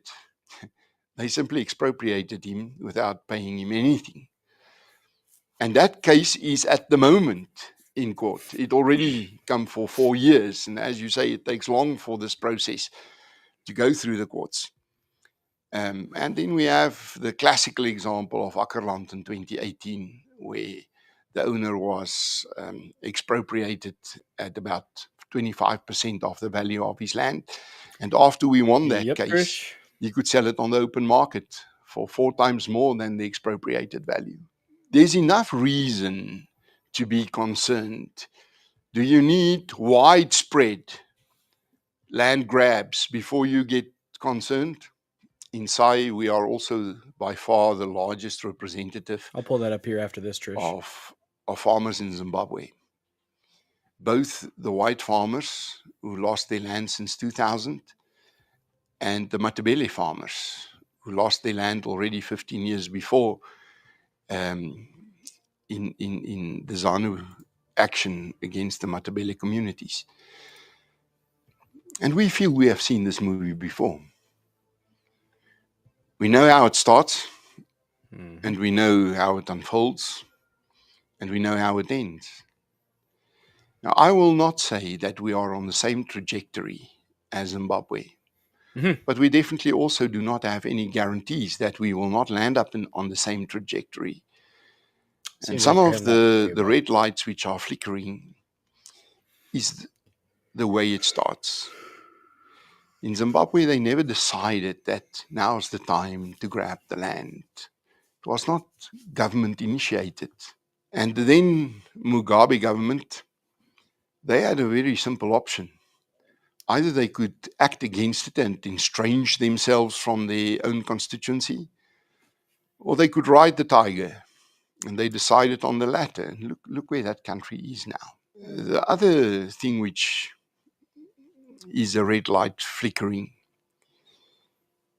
they simply expropriated him without paying him anything. And that case is at the moment in court. It already come for 4 years. And as you say, it takes long for this process to go through the courts. And then we have the classical example of Ackerland in 2018, where the owner was expropriated at about 25% of the value of his land. And after we won that case, he could sell it on the open market for 4 times more than the expropriated value. There's enough reason to be concerned. Do you need widespread land grabs before you get concerned? In SAI, we are also by far the largest representative. I'll pull that up here after this, Trish. Of farmers in Zimbabwe. Both the white farmers who lost their land since 2000 and the Matabele farmers who lost their land already 15 years before in the ZANU action against the Matabele communities. And we feel we have seen this movie before. We know how it starts, and we know how it unfolds, and we know how it ends. Now, I will not say that we are on the same trajectory as Zimbabwe, but we definitely also do not have any guarantees that we will not land up on the same trajectory And some of the red lights which are flickering is the way it starts. In Zimbabwe, they never decided that now's the time to grab the land. It was not government initiated. And then Mugabe government, they had a very simple option. Either they could act against it and estrange themselves from their own constituency, or they could ride the tiger. And they decided on the latter. And look where that country is now. The other thing which is a red light flickering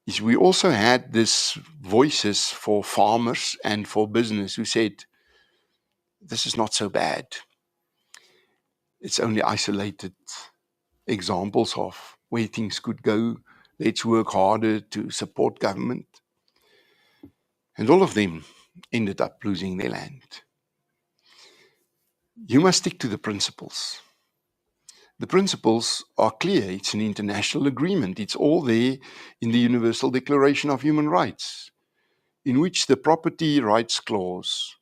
is we also had this voices for farmers and for business who said, this is not so bad. It's only isolated examples of where things could go. Let's work harder to support government. And all of them ended up losing their land. You must stick to the principles. The principles are clear. It's an international agreement. It's all there in the Universal Declaration of Human Rights, in which the property rights clause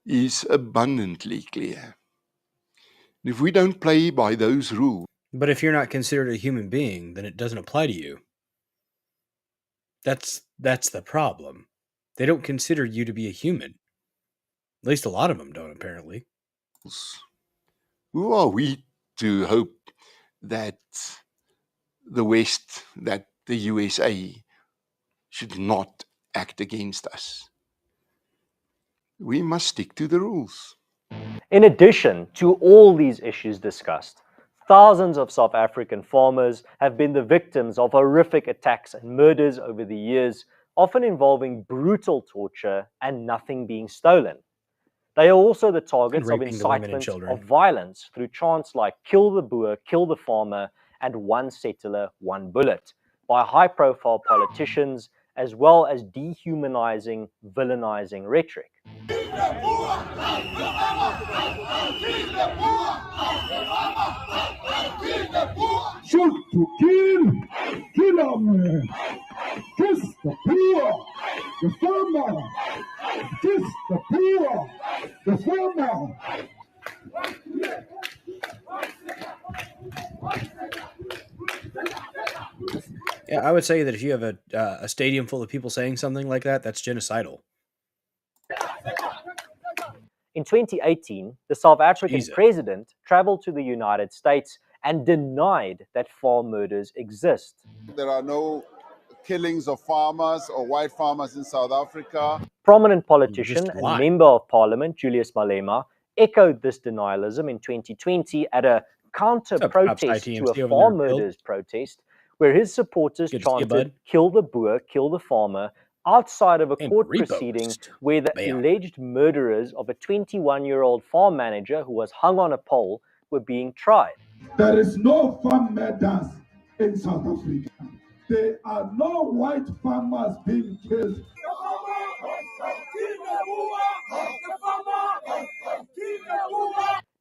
is abundantly clear. If we don't play by those rules... But if you're not considered a human being, then it doesn't apply to you. That's the problem. They don't consider you to be a human. At least a lot of them don't, apparently. Who are we to hope that the West, that the USA, should not act against us? We must stick to the rules. In addition to all these issues discussed, thousands of South African farmers have been the victims of horrific attacks and murders over the years, often involving brutal torture and nothing being stolen. They are also the targets of incitement of violence through chants like kill the boer, kill the farmer, and one settler, one bullet, by high-profile politicians, as well as dehumanizing, villainizing rhetoric. Shoot to kill them, kiss the poor, the farmer, kiss the poor, the farmer. Yeah, I would say that if you have a stadium full of people saying something like that, that's genocidal. In 2018, the South African president traveled to the United States and denied that farm murders exist. There are no killings of farmers or white farmers in South Africa. Prominent politician and member of parliament, Julius Malema, echoed this denialism in 2020 at a counter-protest to a farm murders protest, where his supporters chanted, kill the boer, kill the farmer, outside of a court proceeding where the alleged murderers of a 21-year-old farm manager who was hung on a pole were being tried. There is no farm murders in South Africa. There are no white farmers being killed.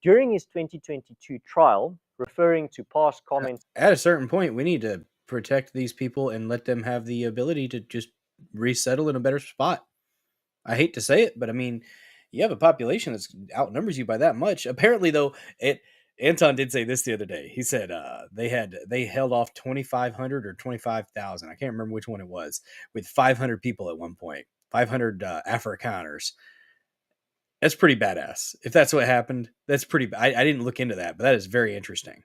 During his 2022 trial, referring to past comments... At a certain point, we need to protect these people and let them have the ability to just resettle in a better spot. I hate to say it, but I mean, you have a population that outnumbers you by that much. Apparently, though, Anton did say this the other day. He said they held off 2,500 or 25,000. I can't remember which one it was, with 500 people at one point. 500 Afrikaners. That's pretty badass. If that's what happened, that's pretty. I didn't look into that, but that is very interesting.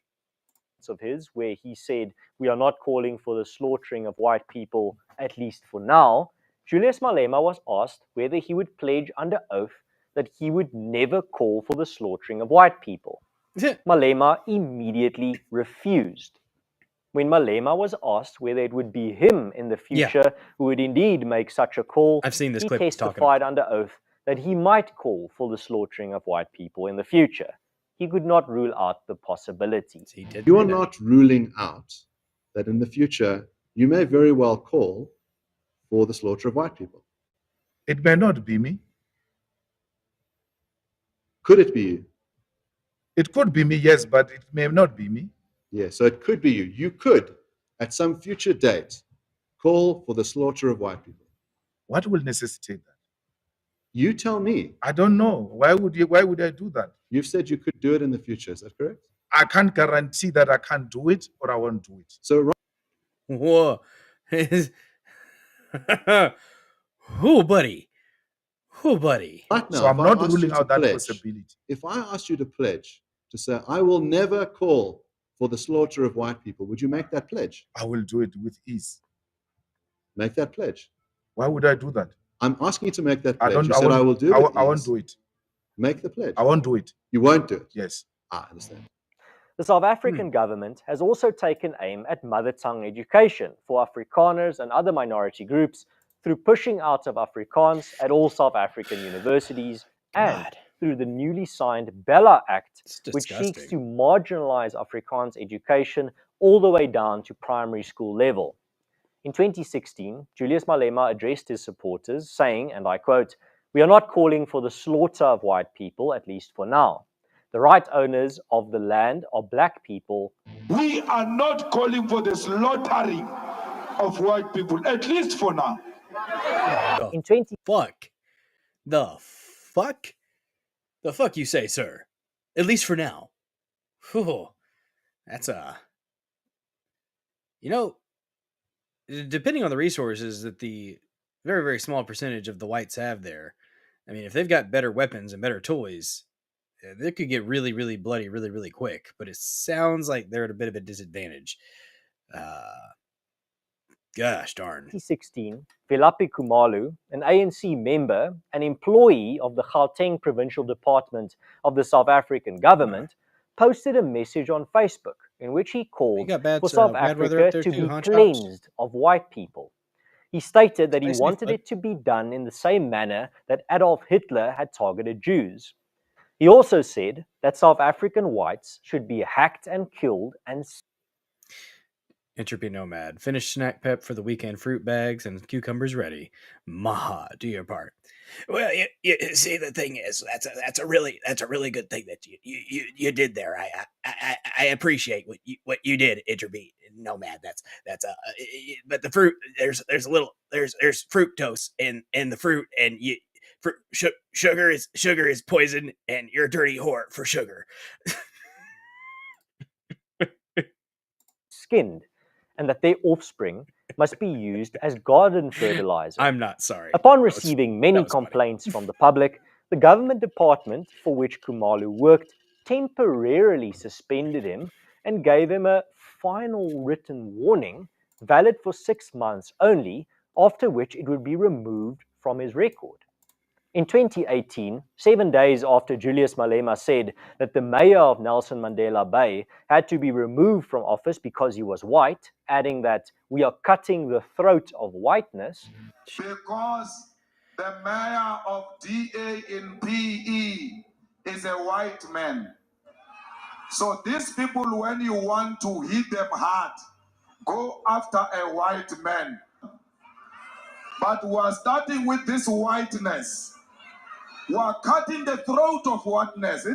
Of his, where he said, we are not calling for the slaughtering of white people, at least for now. Julius Malema was asked whether he would pledge under oath that he would never call for the slaughtering of white people. Malema immediately refused. When Malema was asked whether it would be him in the future who would indeed make such a call, I've seen this clip. He testified under oath that he might call for the slaughtering of white people in the future. He could not rule out the possibility. You are not ruling out that in the future you may very well call for the slaughter of white people. It may not be me. Could it be you? It could be me, yes, but it may not be me. Yeah, so it could be you. You could, at some future date, call for the slaughter of white people. What will necessitate that? You tell me. I don't know. Why would I do that? You've said you could do it in the future. Is that correct? I can't guarantee that I can't do it or I won't do it. So, whoa. Who, buddy? Who, buddy? Right now, So I'm if I not asked ruling you to out that pledge, possibility. If I asked you to pledge to say, I will never call for the slaughter of white people, would you make that pledge? I will do it with ease. Make that pledge. Why would I do that? I'm asking you to make that pledge. I don't. You I said won't, I will do it. I won't do it. Make the pledge. I won't do it. You won't do it. Yes. I understand. The South African government has also taken aim at mother tongue education for Afrikaners and other minority groups through pushing out of Afrikaans at all South African universities and through the newly signed Bella Act, which seeks to marginalize Afrikaans education all the way down to primary school level. In 2016, Julius Malema addressed his supporters saying, and I quote, "We are not calling for the slaughter of white people, at least for now. The right owners of the land are black people. We are not calling for the slaughtering of white people, at least for now." In 20 fuck? The fuck? The fuck you say, sir? At least for now. Whew. That's you know, depending on the resources that the very, very small percentage of the whites have there, I mean, if they've got better weapons and better toys, they could get really, really bloody really, really quick. But it sounds like they're at a bit of a disadvantage. Gosh darn. 2016, Velapi Kumalu, an ANC member and employee of the Gauteng Provincial Department of the South African government, posted a message on Facebook in which he called for South Africa to be cleansed of white people. He stated that he wanted it to be done in the same manner that Adolf Hitler had targeted Jews. He also said that South African whites should be hacked and killed and... Entropy Nomad. Finished snack pep for the weekend, fruit bags and cucumbers ready. Maha, do your part. Well, you see, the thing is, that's a really good thing that you did there. I appreciate what you did, Entropy Nomad. That's but the fruit, there's fructose in the fruit, and sugar is poison, and you're a dirty whore for sugar. Skinned, and that their offspring must be used as garden fertilizer. I'm not sorry. Upon receiving many complaints from the public, the government department for which Kumalu worked temporarily suspended him and gave him a final written warning valid for 6 months only, after which it would be removed from his record. In 2018, 7 days after Julius Malema said that the mayor of Nelson Mandela Bay had to be removed from office because he was white, adding that we are cutting the throat of whiteness. Because the mayor of DA in PE is a white man. So these people, when you want to hit them hard, go after a white man. But we are starting with this whiteness. We are cutting the throat of whiteness.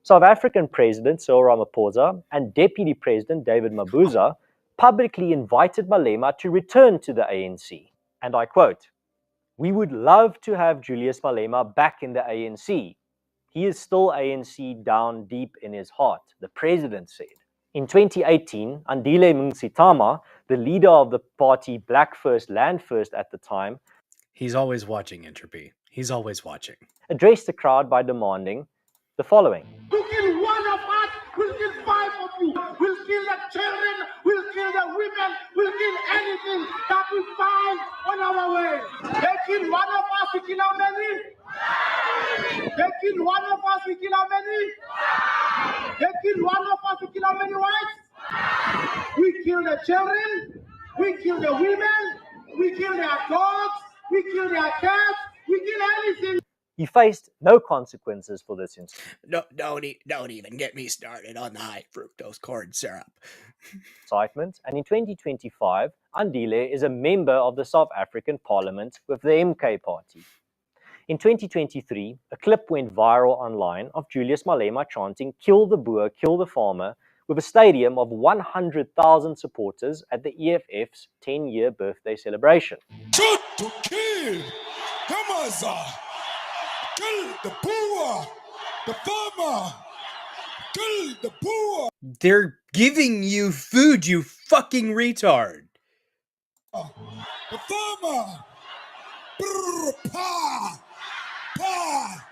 South African President Cyril Ramaphosa and Deputy President David Mabuza publicly invited Malema to return to the ANC. And I quote, "We would love to have Julius Malema back in the ANC. He is still ANC down deep in his heart," the president said. In 2018, Andile Mngxitama, the leader of the party Black First, Land First at the time, he's always watching, Entropy. He's always watching, addressed the crowd by demanding the following. To kill one of us, we'll kill 5 of you. We'll kill the children, we'll kill the women, we'll kill anything that we find on our way. They kill one of us, we kill how many? They kill one of us, we kill how many? They kill one of us, we kill how many whites? We kill the children, we kill the women, we kill their dogs, we kill their cats, we kill anything. He faced no consequences for this incident. No, don't even get me started on the high fructose corn syrup. Excitement, and in 2025, Andile is a member of the South African Parliament with the MK Party. In 2023, a clip went viral online of Julius Malema chanting "Kill the Boer, kill the farmer" with a stadium of 100,000 supporters at the EFF's 10-year birthday celebration. Shoot to kill! Come on, sir! Kill the poor, the farmer. Kill the poor. They're giving you food, you fucking retard. The farmer. Brr, pa, pa,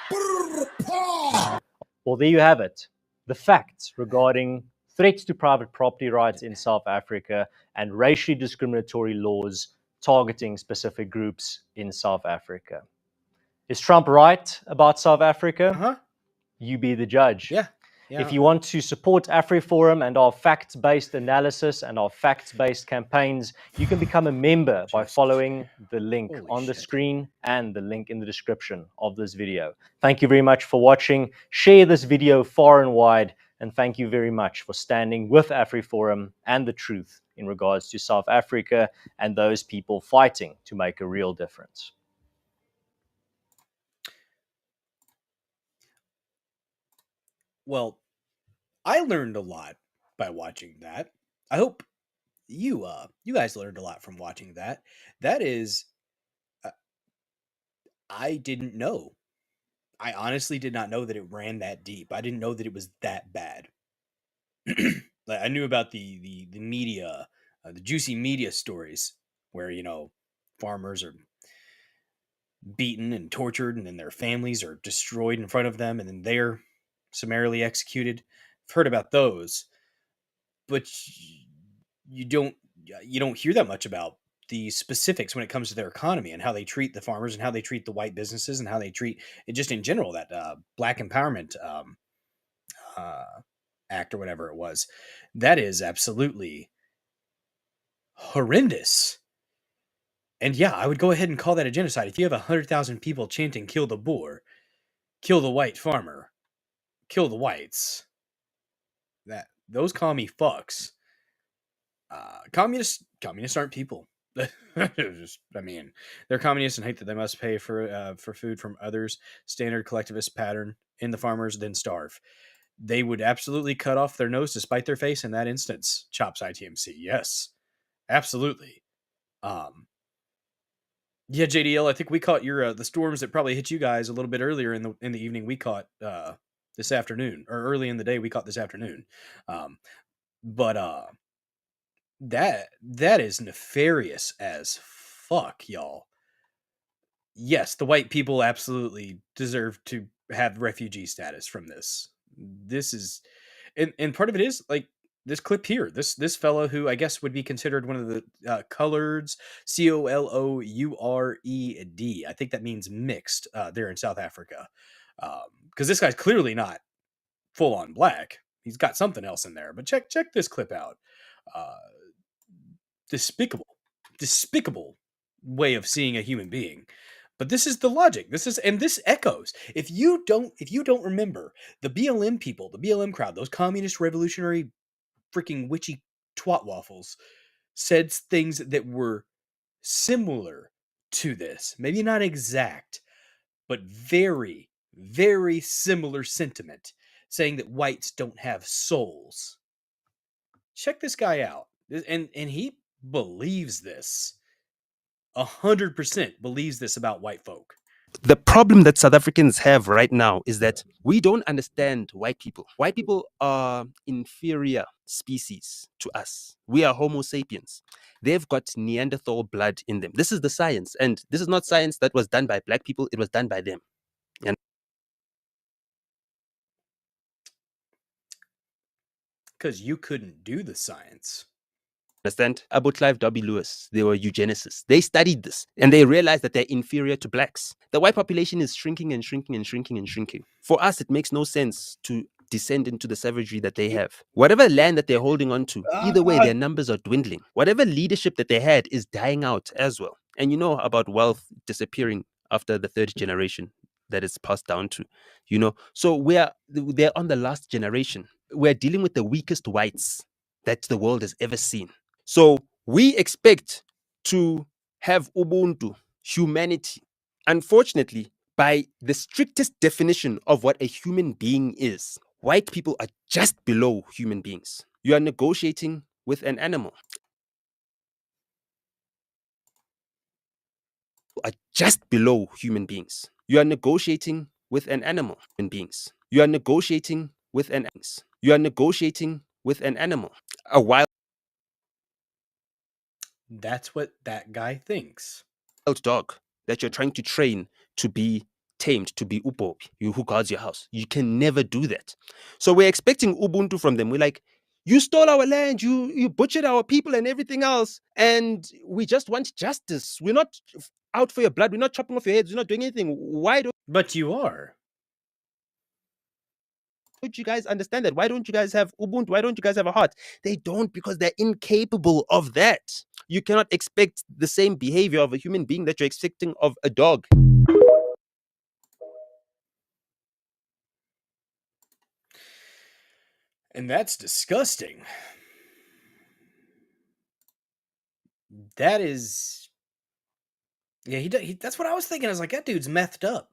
brr, pa. Well, there you have it. The facts regarding threats to private property rights in South Africa and racially discriminatory laws targeting specific groups in South Africa. Is Trump right about South Africa? You be the judge. Yeah. If you want to support AfriForum and our facts-based analysis and our facts-based campaigns, you can become a member by following the link on the screen and the link in the description of this video. Thank you very much for watching. Share this video far and wide, and thank you very much for standing with AfriForum and the truth in regards to South Africa and those people fighting to make a real difference. Well, I learned a lot by watching that. I hope you guys learned a lot from watching that. That is, I didn't know. I honestly did not know that it ran that deep. I didn't know that it was that bad. Like, I knew about the media, the juicy media stories where, you know, farmers are beaten and tortured, and then their families are destroyed in front of them, and then they're summarily executed. I've heard about those, but you don't hear that much about the specifics when it comes to their economy and how they treat the farmers and how they treat the white businesses and how they treat it just in general, that Black Empowerment Act or whatever it was. That is absolutely horrendous. And yeah, I would go ahead and call that a genocide. If you have 100,000 people chanting, kill the Boer, kill the white farmer, kill the whites, those commie fucks. Communists aren't people. I mean, they're communists and hate that they must pay for food from others. Standard collectivist pattern. In the farmers, then starve. They would absolutely cut off their nose to spite their face in that instance. Chops ITMC. Yes, absolutely. Yeah, JDL, I think we caught your the storms that probably hit you guys a little bit earlier in the evening. We caught this afternoon, or early in the day. We caught this afternoon. But that is nefarious as fuck, y'all. Yes, the white people absolutely deserve to have refugee status from this. This is, and part of it is like this clip here. This fellow who I guess would be considered one of the coloreds, COLOURED. I think that means mixed there in South Africa, because this guy's clearly not full on black. He's got something else in there. But check this clip out. Despicable way of seeing a human being. But this is the logic. This echoes. If you don't remember the BLM people, the BLM crowd, those communist revolutionary freaking witchy twat waffles said things that were similar to this. Maybe not exact, but very, very similar sentiment, saying that whites don't have souls. Check this guy out. And he believes this. 100% believes this about white folk. The problem that South Africans have right now is that we don't understand white people. White people are inferior species to us. We are Homo sapiens. They've got Neanderthal blood in them. This is the science. And this is not science that was done by black people. It was done by them. And because you couldn't do the science. Understand? About Clive W. Lewis, they were eugenicists. They studied this and they realized that they're inferior to blacks. The white population is shrinking and shrinking and shrinking and shrinking. For us, it makes no sense to descend into the savagery that they have. Whatever land that they're holding on to, either way, their numbers are dwindling. Whatever leadership that they had is dying out as well. And you know about wealth disappearing after the third generation that it's passed down to, you know. So they're on the last generation. We're dealing with the weakest whites that the world has ever seen. So we expect to have Ubuntu, humanity. Unfortunately, by the strictest definition of what a human being is, white people are just below human beings. You are negotiating with an animal. Are just below human beings. You are negotiating with an animal and beings. You are negotiating with an animal. A wild That's what that guy thinks. dog that you're trying to train to be tamed, to be upo, you who guards your house. You can never do that. So we're expecting Ubuntu from them. We're like, you stole our land, you butchered our people and everything else, and we just want justice. We're not out for your blood. We're not chopping off your heads. We're not doing anything. Why don't? But you are. Don't you guys understand that? Why don't you guys have Ubuntu? Why don't you guys have a heart? They don't, because they're incapable of that. You cannot expect the same behavior of a human being that you're expecting of a dog. And that's disgusting. That is... Yeah, he that's what I was thinking. I was like, that dude's methed up.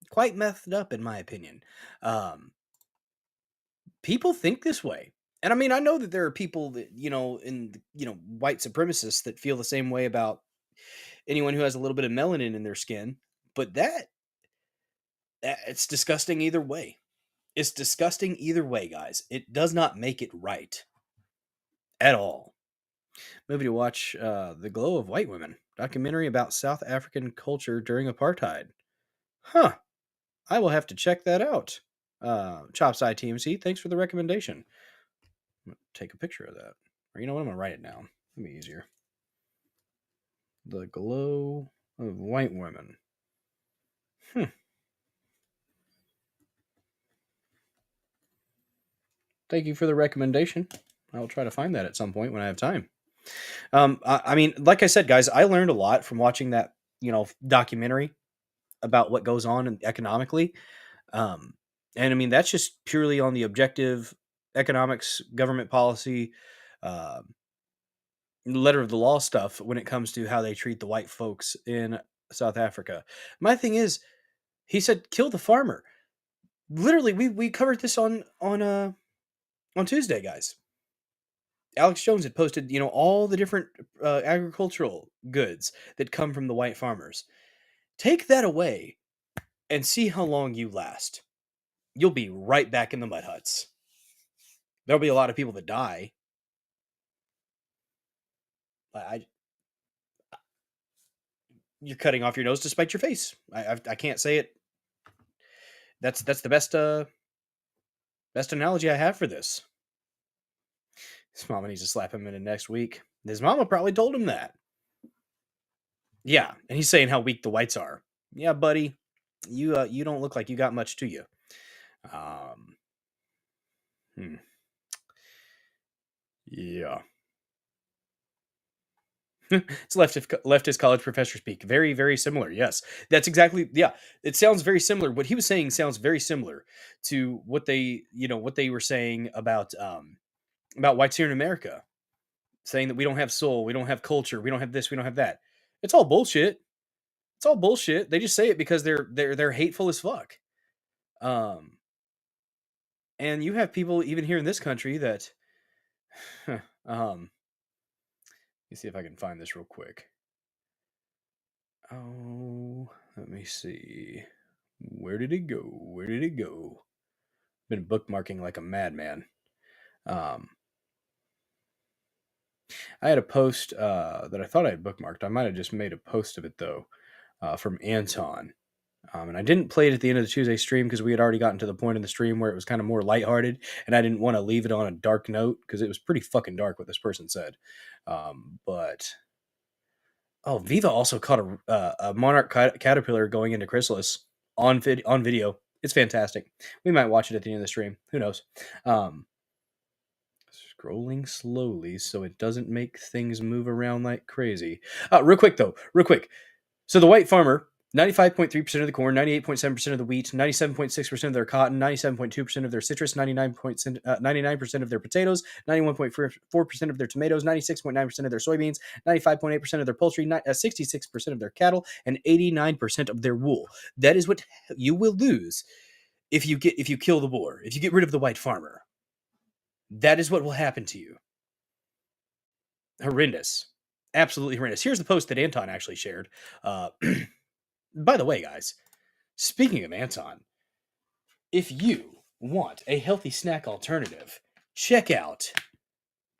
Quite methed up, in my opinion. People think this way. And I mean, I know that there are people that, white supremacists that feel the same way about anyone who has a little bit of melanin in their skin. But that it's disgusting either way. It's disgusting either way, guys. It does not make it right. At all. Movie to watch, The Glow of White Women. Documentary about South African culture during apartheid. Huh. I will have to check that out. Chopside TMC, thanks for the recommendation. I'm going to take a picture of that. Or you know what? I'm going to write it down. It'll be easier. The Glow of White Women. Thank you for the recommendation. I'll try to find that at some point when I have time. I mean, like I said, guys, I learned a lot from watching that, documentary about what goes on economically. And I mean, that's just purely on the objective economics, government policy, letter of the law stuff when it comes to how they treat the white folks in South Africa. My thing is, he said, kill the farmer. Literally, we covered this on Tuesday, guys. Alex Jones had posted, all the different agricultural goods that come from the white farmers. Take that away and see how long you last. You'll be right back in the mud huts. There'll be a lot of people that die. You're cutting off your nose to spite your face. I can't say it. That's the best analogy I have for this. His mama needs to slap him into next week. His mama probably told him that. Yeah, and he's saying how weak the whites are. Yeah, buddy, you don't look like you got much to you. Yeah. It's leftist college professor speak. Very, very similar. Yes, that's exactly. Yeah, it sounds very similar. What he was saying sounds very similar to what they were saying about whites here in America, saying that we don't have soul, we don't have culture, we don't have this, we don't have that. It's all bullshit. It's all bullshit. They just say it because they're hateful as fuck. And you have people even here in this country that, let me see if I can find this real quick. Oh, let me see. Where did it go? Been bookmarking like a madman. I had a post that I thought I had bookmarked. I might have just made a post of it, though, from Anton. And I didn't play it at the end of the Tuesday stream because we had already gotten to the point in the stream where it was kind of more lighthearted, and I didn't want to leave it on a dark note because it was pretty fucking dark what this person said. But Viva also caught a monarch caterpillar going into chrysalis on video. It's fantastic. We might watch it at the end of the stream. Who knows? Scrolling slowly so it doesn't make things move around like crazy. Real quick. So the white farmer, 95.3% of the corn, 98.7% of the wheat, 97.6% of their cotton, 97.2% of their citrus, 99% of their potatoes, 91.4% of their tomatoes, 96.9% of their soybeans, 95.8% of their poultry, 66% of their cattle, and 89% of their wool. That is what you will lose if you kill the boer, if you get rid of the white farmer. That is what will happen to you. Horrendous. Absolutely horrendous. Here's the post that Anton actually shared. By the way, guys, Speaking of Anton, if you want a healthy snack alternative, check out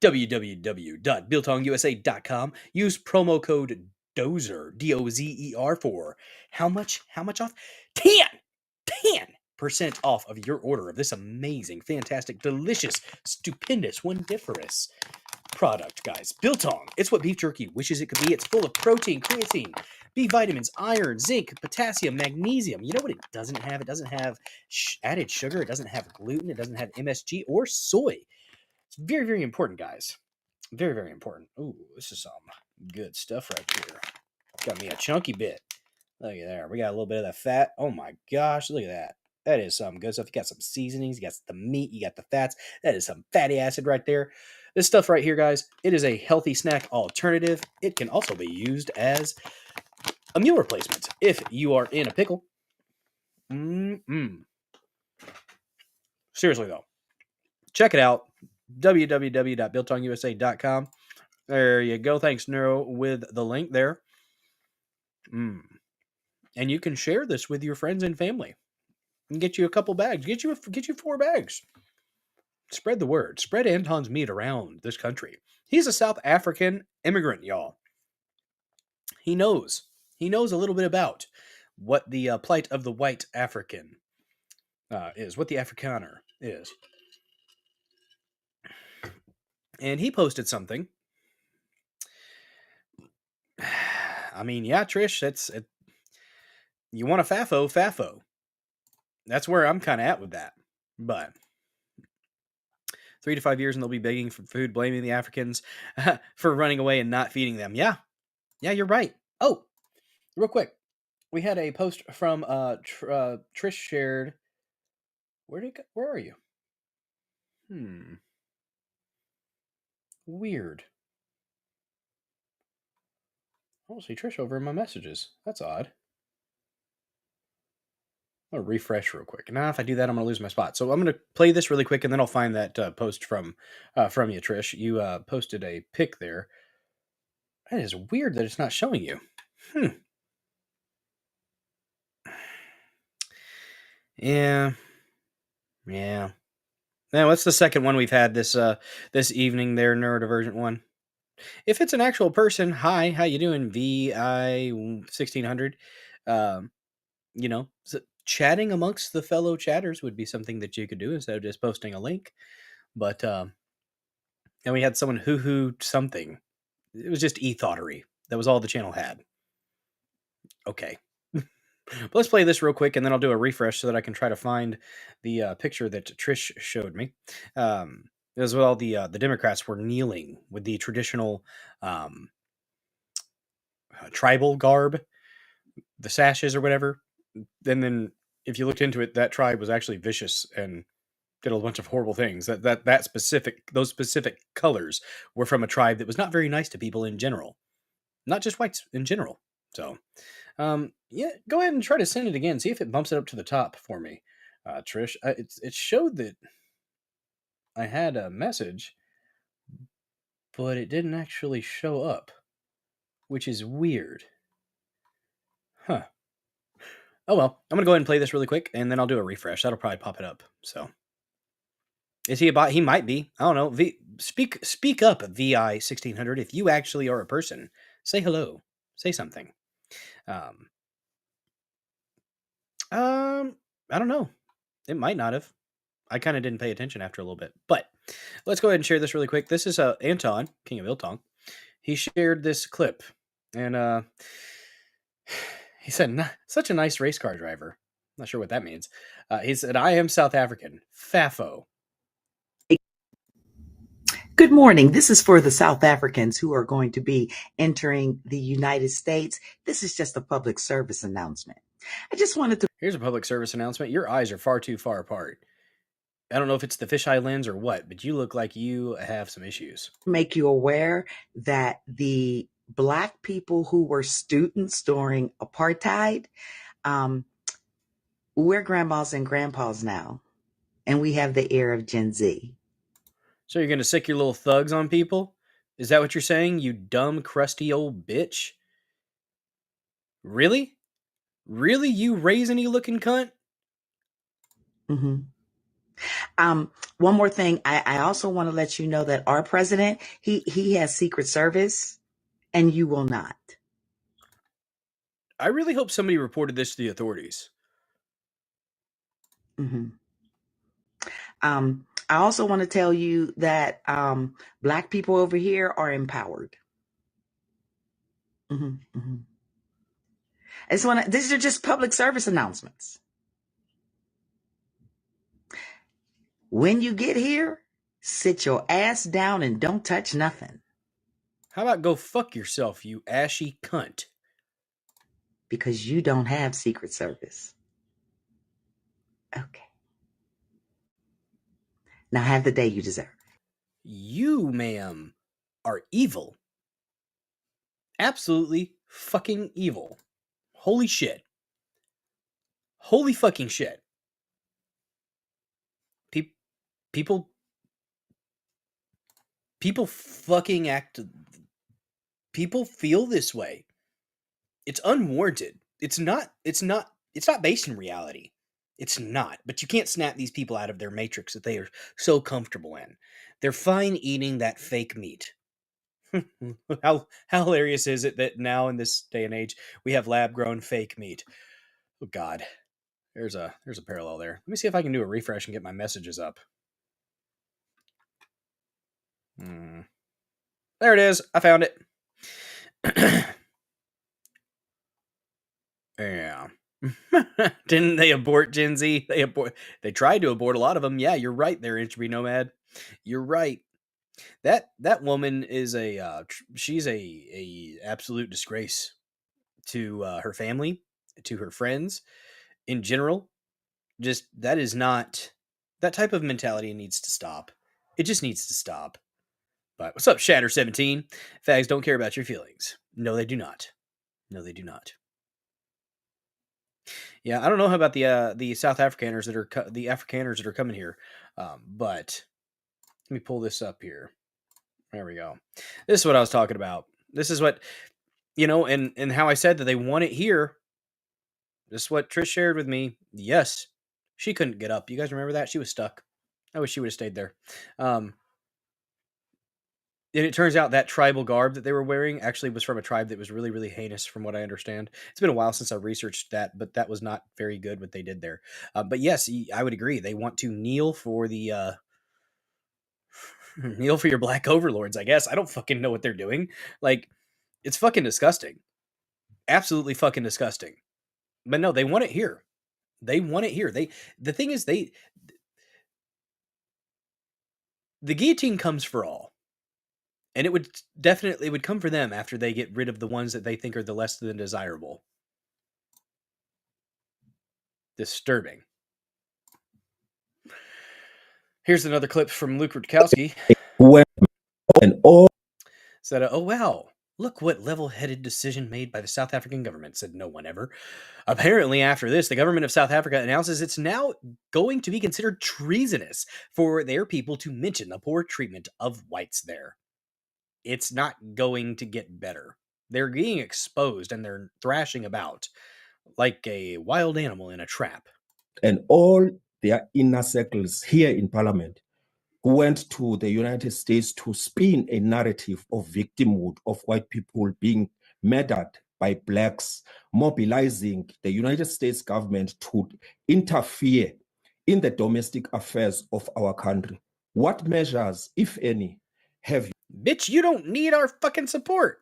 www.biltongusa.com. Use promo code DOZER, DOZER, for how much off? 10% off of your order of this amazing, fantastic, delicious, stupendous, wondiferous product, guys. Biltong, it's what beef jerky wishes it could be. It's full of protein, creatine, B vitamins, iron, zinc, potassium, magnesium. You know what it doesn't have? It doesn't have added sugar. It doesn't have gluten. It doesn't have MSG or soy. It's very, very important, guys. Very, very important. Ooh, this is some good stuff right here. Got me a chunky bit. Look at there. We got a little bit of that fat. Oh my gosh, look at that. That is some good stuff. You got some seasonings. You got the meat. You got the fats. That is some fatty acid right there. This stuff right here, guys, it is a healthy snack alternative. It can also be used as a meal replacement if you are in a pickle. Seriously, though. Check it out. www.biltongusa.com. There you go. Thanks, Neuro, with the link there. And you can share this with your friends and family. And get you a couple bags. Get you 4 bags. Spread the word. Spread Anton's meat around this country. He's a South African immigrant, y'all. He knows. He knows a little bit about what the plight of the white African is, what the Afrikaner is. And he posted something. I mean, yeah, Trish, you want a FAFO. That's where I'm kind of at with that. But 3 to 5 years and they'll be begging for food, blaming the Africans for running away and not feeding them. Yeah, you're right. Oh, real quick. We had a post from Trish shared. Where are you? Weird. I don't see Trish over in my messages. That's odd. I'm going to refresh real quick. Now, if I do that, I'm going to lose my spot. So I'm going to play this really quick, and then I'll find that post from you, Trish. You posted a pic there. That is weird that it's not showing you. Yeah. Now, what's the second one we've had this evening there, Neurodivergent one? If it's an actual person, hi, how you doing, VI 1600? Chatting amongst the fellow chatters would be something that you could do instead of just posting a link. But and we had someone who something. It was just e-thoughterry. That was all the channel had. Okay. But let's play this real quick, and then I'll do a refresh so that I can try to find the picture that Trish showed me. As well, the Democrats were kneeling with the traditional tribal garb, the sashes or whatever. And then, if you looked into it, that tribe was actually vicious and did a bunch of horrible things. Those specific colors were from a tribe that was not very nice to people in general, not just whites in general. So, yeah, go ahead and try to send it again. See if it bumps it up to the top for me, Trish. It showed that I had a message, but it didn't actually show up, which is weird. Huh. Oh well, I'm gonna go ahead and play this really quick, and then I'll do a refresh. That'll probably pop it up. So, is he a bot? He might be. I don't know. Speak up, VI 1600. If you actually are a person, say hello. Say something. I don't know. It might not have. I kind of didn't pay attention after a little bit. But let's go ahead and share this really quick. This is Anton, King of Biltong. He shared this clip, and he said, "Such a nice race car driver." Not sure what that means. He said, "I am South African. FAFO." Good morning. This is for the South Africans who are going to be entering the United States. This is just a public service announcement. I just wanted to... Here's a public service announcement. Your eyes are far too far apart. I don't know if it's the fisheye lens or what, but you look like you have some issues. Make you aware that the Black people who were students during apartheid, we're grandmas and grandpas now, and we have the ear of Gen Z. So you're going to sick your little thugs on people? Is that what you're saying, you dumb, crusty old bitch? Really? Really, you raisiny looking cunt? Mm-hmm. One more thing. I also want to let you know that our president, he has Secret Service, and you will not. I really hope somebody reported this to the authorities. Mm-hmm. I also want to tell you that Black people over here are empowered. Mm-hmm. Mm-hmm. These are just public service announcements. When you get here, sit your ass down and don't touch nothing. How about go fuck yourself, you ashy cunt? Because you don't have Secret Service. Okay. Now have the day you deserve. You, ma'am, are evil. Absolutely fucking evil. Holy shit. Holy fucking shit. People fucking act. People feel this way. It's unwarranted. It's not based in reality. It's not. But you can't snap these people out of their matrix that they are so comfortable in. They're fine eating that fake meat. How hilarious is it that now in this day and age we have lab grown fake meat? Oh God. There's a parallel there. Let me see if I can do a refresh and get my messages up. There it is. I found it. Yeah. Didn't they abort Gen Z? They tried to abort a lot of them. Yeah, you're right there, Entropy Nomad. You're right. That woman is she's a absolute disgrace to her family, to her friends, in general. Just that is not that type of mentality needs to stop. It just needs to stop. But what's up, Shatter17? Fags don't care about your feelings. No, they do not. No, they do not. Yeah, I don't know how about the South Afrikaners that are the Afrikaners that are coming here, but let me pull this up here. There we go. This is what I was talking about. This is what and how I said that they want it here. This is what Trish shared with me. Yes, she couldn't get up. You guys remember that? She was stuck. I wish she would have stayed there. And it turns out that tribal garb that they were wearing actually was from a tribe that was really, really heinous, from what I understand. It's been a while since I researched that, but that was not very good what they did there. But yes, I would agree. They want to kneel for the kneel for your black overlords. I guess I don't fucking know what they're doing. Like, it's fucking disgusting. Absolutely fucking disgusting. But no, they want it here. They want it here. The thing is, the guillotine comes for all. And it would definitely come for them after they get rid of the ones that they think are the less than desirable. Disturbing. Here's another clip from Luke Rutkowski. Said, oh wow, look what level-headed decision made by the South African government, said no one ever. Apparently after this, the government of South Africa announces it's now going to be considered treasonous for their people to mention the poor treatment of whites there. It's not going to get better. They're being exposed and they're thrashing about like a wild animal in a trap. And all their inner circles here in Parliament who went to the United States to spin a narrative of victimhood of white people being murdered by blacks, mobilizing the United States government to interfere in the domestic affairs of our country. What measures, if any, have you? Bitch, you don't need our fucking support.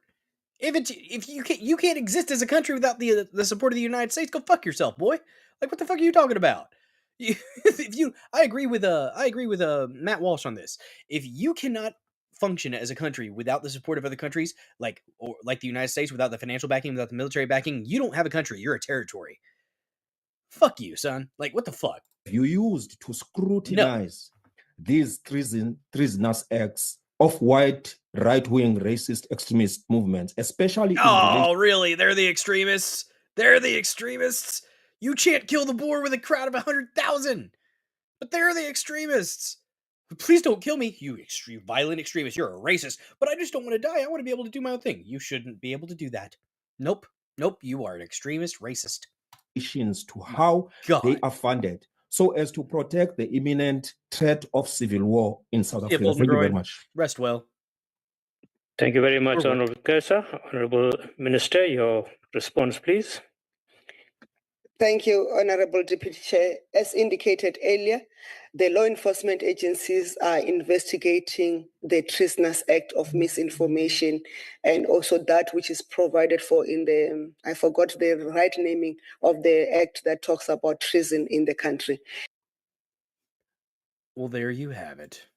If you can't exist as a country without the support of the United States, go fuck yourself, boy. Like, what the fuck are you talking about? I agree with Matt Walsh on this. If you cannot function as a country without the support of other countries, like the United States, without the financial backing, without the military backing, you don't have a country. You're a territory. Fuck you, son. Like, what the fuck? You used to scrutinize these treasonous acts of white right-wing racist extremist movements, especially really? They're the extremists. They're the extremists. You can't kill the boar with a crowd of 100,000. But they're the extremists. Please don't kill me, you extreme violent extremist. You're a racist. But I just don't want to die. I want to be able to do my own thing. You shouldn't be able to do that. Nope. You are an extremist racist. to how they are funded so as to protect the imminent threat of civil war in South Africa. Thank you very much. Rest well. Thank you very much, Honorable Kersa. Honorable Minister, your response, please. Thank you, Honorable Deputy Chair. As indicated earlier, the law enforcement agencies are investigating the Treasonous Act of Misinformation and also that which is provided for in the, I forgot the right naming of the act that talks about treason in the country. Well, there you have it.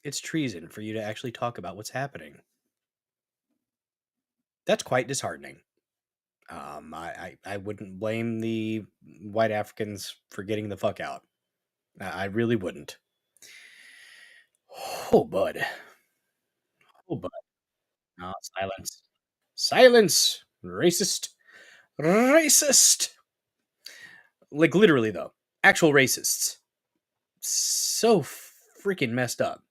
It's treason for you to actually talk about what's happening. That's quite disheartening. I wouldn't blame the white Africans for getting the fuck out. I really wouldn't. Oh, bud. Oh, bud. No, silence. Silence! Racist. Racist! Like, literally, though. Actual racists. So freaking messed up.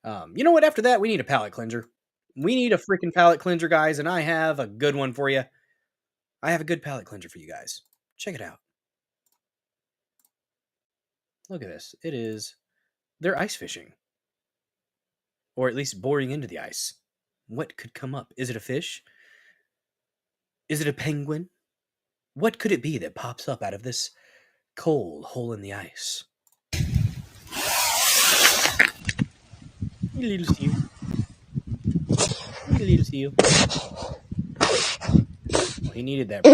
You know what? After that, we need a palate cleanser. We need a freaking palate cleanser, guys, and I have a good one for you. I have a good palate cleanser for you guys. Check it out. Look at this. It is... They're ice fishing. Or at least boring into the ice. What could come up? Is it a fish? Is it a penguin? What could it be that pops up out of this cold hole in the ice? You little seal. You little seal. Well, he needed that.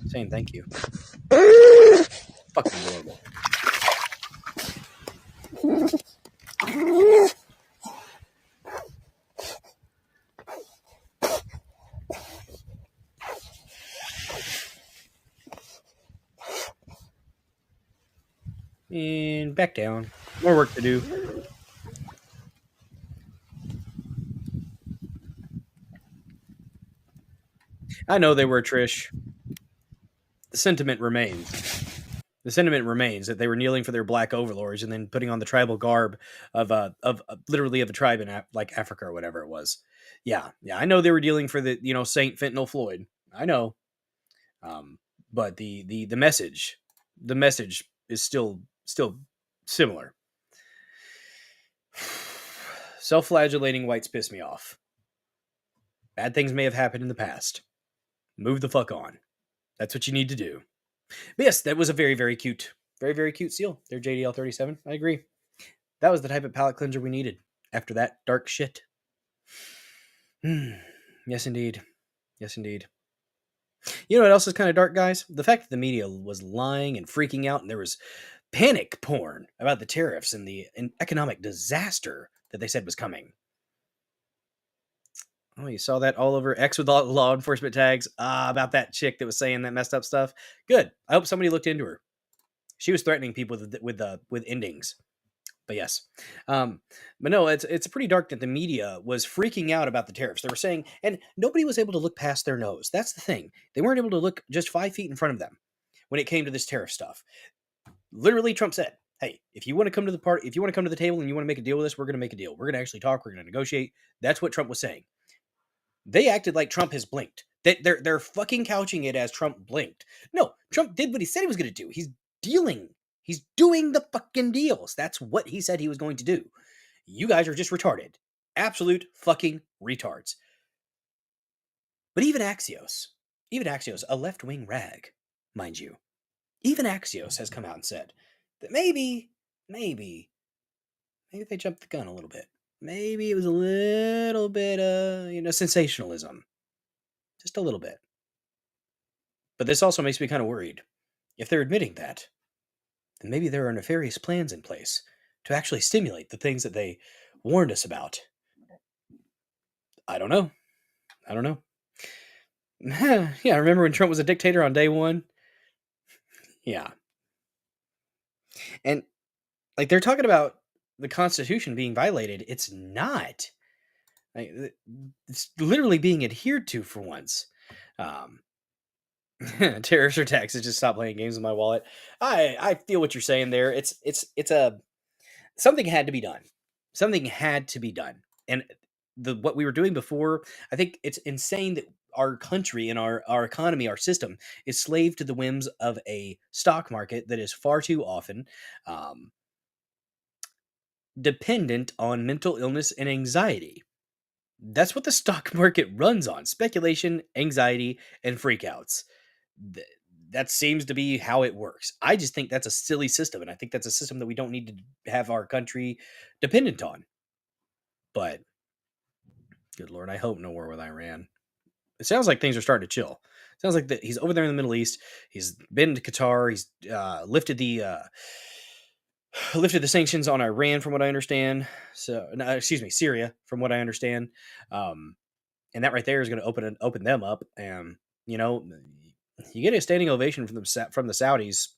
Saying thank you. Fucking adorable. And back down. More work to do. I know they were Trish. The sentiment remains. The sentiment remains that they were kneeling for their black overlords and then putting on the tribal garb of literally of a tribe in like Africa or whatever it was. Yeah. I know they were dealing for the Saint Fentanyl Floyd. I know. But the message is still similar. Self-flagellating whites piss me off. Bad things may have happened in the past. Move the fuck on. That's what you need to do. But yes, that was a very, very cute seal. They're JDL 37. I agree. That was the type of palate cleanser we needed after that dark shit. Yes, indeed. Yes, indeed. You know what else is kind of dark, guys? The fact that the media was lying and freaking out and there was panic porn about the tariffs and the economic disaster that they said was coming. Oh, you saw that all over X with law enforcement tags about that chick that was saying that messed up stuff. Good. I hope somebody looked into her. She was threatening people with endings. But yes. But no, it's pretty dark that the media was freaking out about the tariffs. They were saying, and nobody was able to look past their nose. That's the thing. They weren't able to look just 5 feet in front of them when it came to this tariff stuff. Literally, Trump said, hey, if you want to come to the party, if you want to come to the table and you want to make a deal with us, we're going to make a deal. We're going to actually talk. We're going to negotiate. That's what Trump was saying. They acted like Trump has blinked. They're fucking couching it as Trump blinked. No, Trump did what he said he was going to do. He's dealing. He's doing the fucking deals. That's what he said he was going to do. You guys are just retarded. Absolute fucking retards. But even Axios, a left-wing rag, mind you, even Axios has come out and said that maybe they jumped the gun a little bit. Maybe it was a little bit, sensationalism. Just a little bit. But this also makes me kind of worried. If they're admitting that, then maybe there are nefarious plans in place to actually stimulate the things that they warned us about. I don't know. Yeah, remember when Trump was a dictator on day one? Yeah. And, like, they're talking about the Constitution being violated. It's not. It's literally being adhered to for once. Tariffs or taxes, just stop playing games with my wallet. I feel what you're saying there. It's something had to be done. Something had to be done. And what we were doing before, I think it's insane that our country and our economy, our system, is slave to the whims of a stock market that is far too often dependent on mental illness and anxiety. That's what the stock market runs on: speculation, anxiety, and freakouts. That seems to be how it works. I just think that's a silly system, and I think that's a system that we don't need to have our country dependent on. But good Lord, I hope no war with Iran. It sounds like things are starting to chill. It sounds like he's over there in the Middle East. He's been to Qatar. He's lifted the sanctions on Iran, from what I understand. So, no, excuse me, Syria, from what I understand. And that right there is going to open them up. And you know, you get a standing ovation from the Saudis.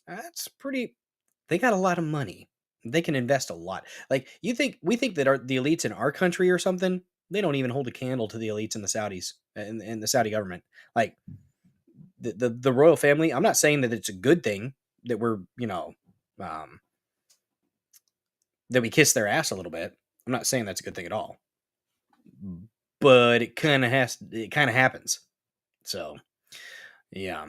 That's pretty. They got a lot of money. They can invest a lot. Like we think that the elites in our country or something, they don't even hold a candle to the elites in the Saudis and the Saudi government. Like the royal family. I'm not saying that it's a good thing that we're that we kiss their ass a little bit. I'm not saying that's a good thing at all. But it kind of happens. So, yeah.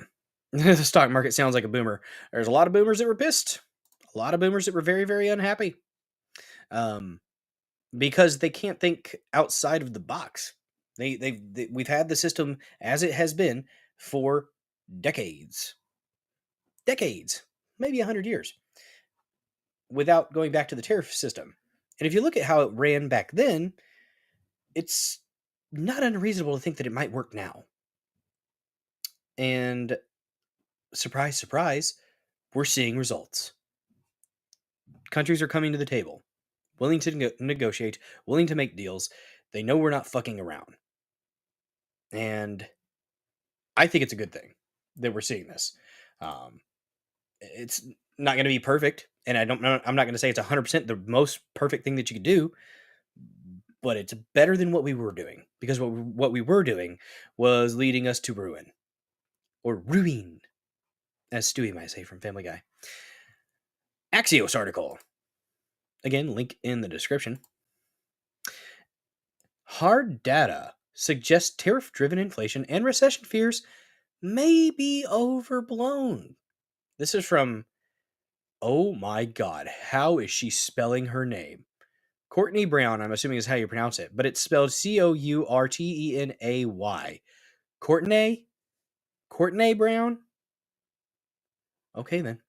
The stock market sounds like a boomer. There's a lot of boomers that were pissed. A lot of boomers that were very, very unhappy. Because they can't think outside of the box. We've had the system as it has been for decades. Maybe 100 years. Without going back to the tariff system. And if you look at how it ran back then, it's not unreasonable to think that it might work now. And surprise, surprise, we're seeing results. Countries are coming to the table, willing to negotiate, willing to make deals. They know we're not fucking around. And I think it's a good thing that we're seeing this. It's not going to be perfect. And I'm not going to say it's 100% the most perfect thing that you could do. But it's better than what we were doing. Because what we were doing was leading us to ruin. Or ruin, as Stewie might say from Family Guy. Axios article. Again, link in the description. Hard data suggests tariff-driven inflation and recession fears may be overblown. This is from, oh my God, how is she spelling her name? Courtney Brown, I'm assuming is how you pronounce it, but it's spelled Courtenay. Courtney Brown? Okay then.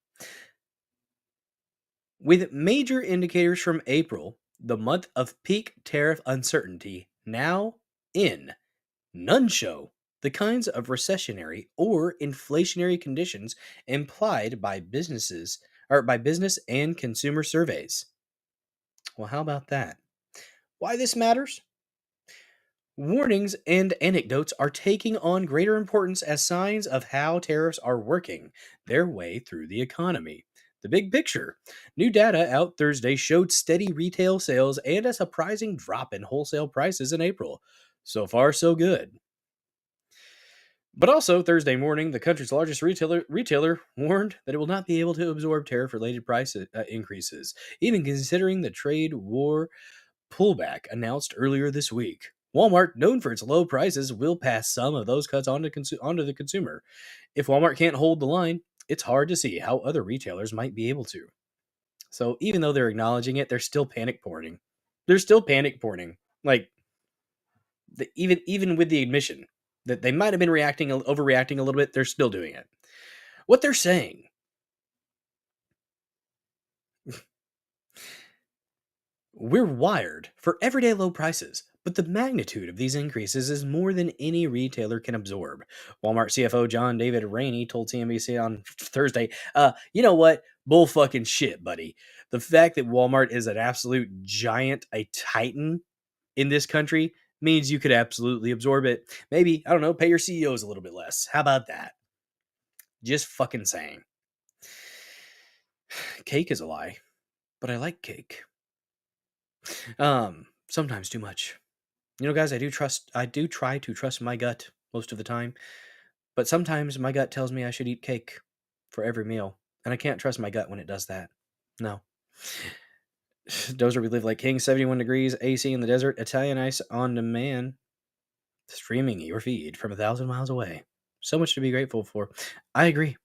With major indicators from April, the month of peak tariff uncertainty, now in, none show the kinds of recessionary or inflationary conditions implied by business and consumer surveys. Well, how about that? Why this matters? Warnings and anecdotes are taking on greater importance as signs of how tariffs are working their way through the economy. The big picture. New data out Thursday showed steady retail sales and a surprising drop in wholesale prices in April. So far, so good. But also, Thursday morning, the country's largest retailer warned that it will not be able to absorb tariff-related price increases, even considering the trade war pullback announced earlier this week. Walmart, known for its low prices, will pass some of those cuts onto the consumer. If Walmart can't hold the line, it's hard to see how other retailers might be able to. So even though they're acknowledging it, they're still panic porning. Like, even with the admission that they might have been overreacting a little bit, they're still doing it. What they're saying. We're wired for everyday low prices, but the magnitude of these increases is more than any retailer can absorb. Walmart CFO John David Rainey told CNBC on Thursday, you know what? Bull fucking shit, buddy. The fact that Walmart is an absolute giant, a titan in this country means you could absolutely absorb it. Maybe, I don't know, pay your CEOs a little bit less. How about that? Just fucking saying. Cake is a lie, but I like cake. Sometimes too much. You know, guys, I do try to trust my gut most of the time, but sometimes my gut tells me I should eat cake for every meal, and I can't trust my gut when it does that. No. Dozer, we live like kings, 71 degrees, AC in the desert, Italian ice on demand. streaming your feed from 1,000 miles away. So much to be grateful for. I agree.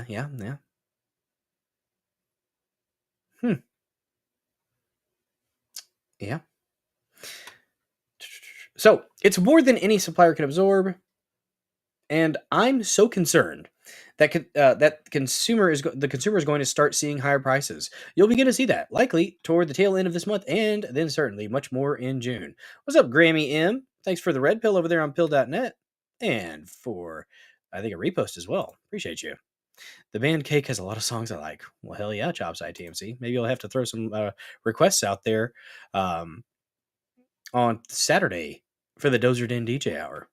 Yeah. Yeah. So it's more than any supplier can absorb, and I'm so concerned that the consumer is going to start seeing higher prices. You'll begin to see that likely toward the tail end of this month, and then certainly much more in June. What's up, Grammy M? Thanks for the red pill over there on pill.net, and for I think a repost as well. Appreciate you. The band Cake has a lot of songs I like. Well, hell yeah, Chopside TMC. Maybe I'll have to throw some requests out there on Saturday for the Dozer Den DJ hour.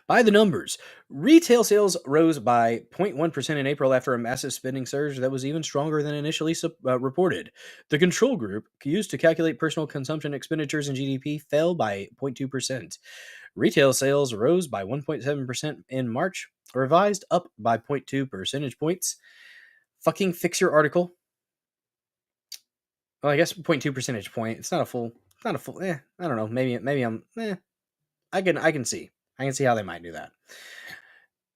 By the numbers, retail sales rose by 0.1% in April after a massive spending surge that was even stronger than initially reported. The control group, used to calculate personal consumption expenditures and GDP, fell by 0.2%. Retail sales rose by 1.7% in March, revised up by 0.2 percentage points. Fucking fix your article. Well, I guess 0.2 percentage point. It's not a full. I don't know. Maybe I'm. I can see how they might do that.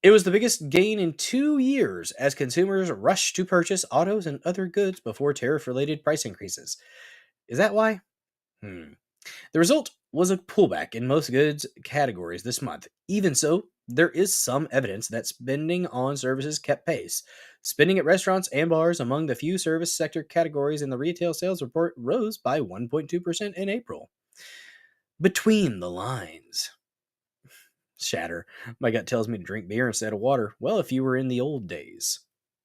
It was the biggest gain in 2 years as consumers rushed to purchase autos and other goods before tariff-related price increases. Is that why? The result was a pullback in most goods categories this month. Even so, there is some evidence that spending on services kept pace. Spending at restaurants and bars among the few service sector categories in the retail sales report rose by 1.2% in April. Between the lines. Shatter. My gut tells me to drink beer instead of water. Well, if you were in the old days,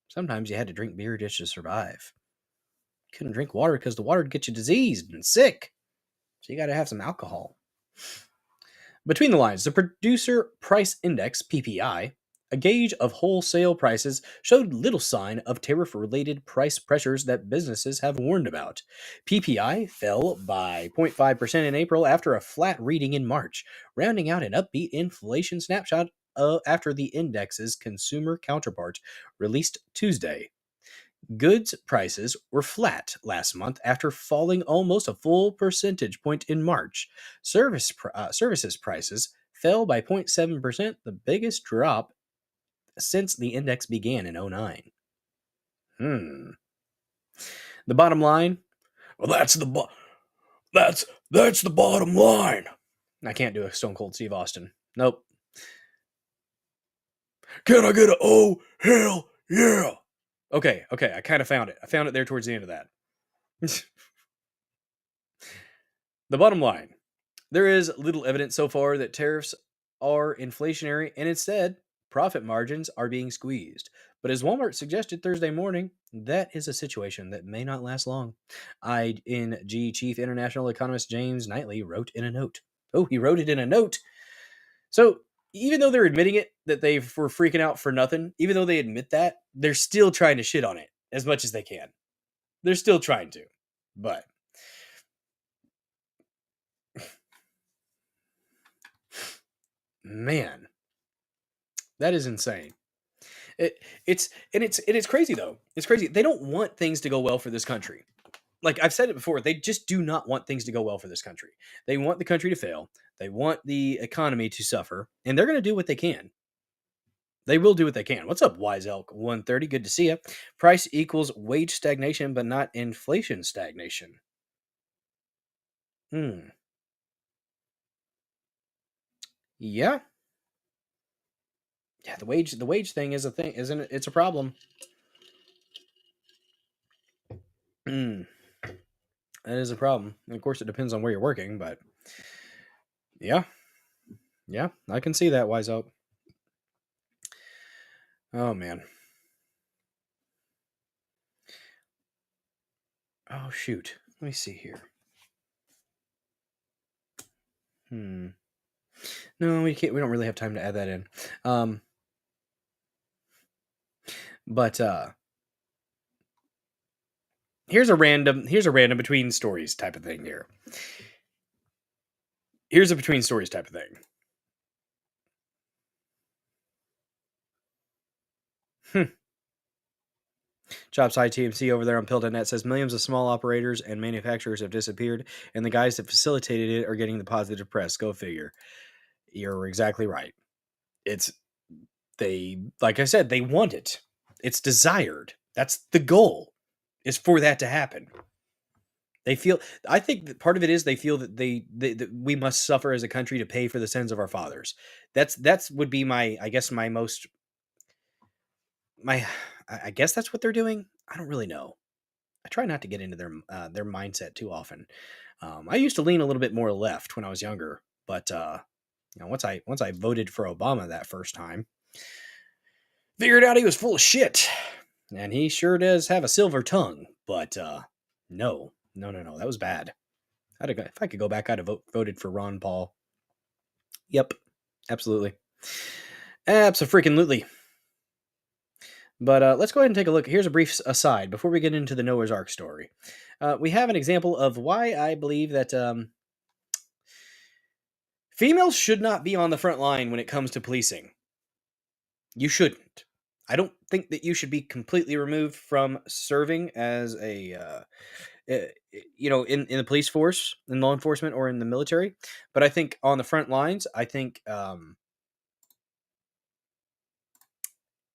sometimes you had to drink beer just to survive. You couldn't drink water because the water would get you diseased and sick. So you got to have some alcohol. Between the lines, the Producer Price Index, PPI, a gauge of wholesale prices, showed little sign of tariff-related price pressures that businesses have warned about. PPI fell by 0.5% in April after a flat reading in March, rounding out an upbeat inflation snapshot after the index's consumer counterpart released Tuesday. Goods prices were flat last month after falling almost a full percentage point in March. Services prices fell by 0.7%, the biggest drop since the index began in 2009. The bottom line? Well, that's the bottom line. I can't do a Stone Cold Steve Austin. Nope. Can I get a oh hell yeah? Okay, I kind of found it. I found it there towards the end of that. The bottom line. There is little evidence so far that tariffs are inflationary, and instead, profit margins are being squeezed. But as Walmart suggested Thursday morning, that is a situation that may not last long. ING Chief International Economist James Knightley wrote in a note. Oh, he wrote it in a note. So even though they're admitting it, that they were freaking out for nothing, even though they admit that, they're still trying to shit on it as much as they can. They're still trying to. But man, that is insane. It's crazy though. It's crazy. They don't want things to go well for this country. Like I've said it before, they just do not want things to go well for this country. They want the country to fail. They want the economy to suffer, and they're going to do what they can. They will do what they can. What's up, Wise Elk 130? Good to see you. Price equals wage stagnation, but not inflation stagnation. Yeah. Yeah, the wage thing is a thing, isn't it? It's a problem. That is a problem. And of course, it depends on where you're working, but yeah, I can see that, Wise Oak. Oh man. Oh shoot. Let me see here. No, we can't. We don't really have time to add that in. But here's a random between stories type of thing here. Here's a between stories type of thing. Chopside TMC over there on Pill.net says millions of small operators and manufacturers have disappeared, and the guys that facilitated it are getting the positive press. Go figure. You're exactly right. Like I said, they want it. It's desired. That's the goal, is for that to happen. They feel, I think that part of it is they feel that that we must suffer as a country to pay for the sins of our fathers. That's would be my, I guess, I guess that's what they're doing. I don't really know. I try not to get into their mindset too often. I used to lean a little bit more left when I was younger, but once I voted for Obama that first time, figured out he was full of shit, and he sure does have a silver tongue. But no, that was bad. If I could go back, I'd have voted for Ron Paul. Yep, absolutely, abso-freaking-lutely. But let's go ahead and take a look. Here's a brief aside before we get into the Noah's Ark story. We have an example of why I believe that females should not be on the front line when it comes to policing. You shouldn't. I don't think that you should be completely removed from serving as a, in the police force, in law enforcement, or in the military. But I think on the front lines, I think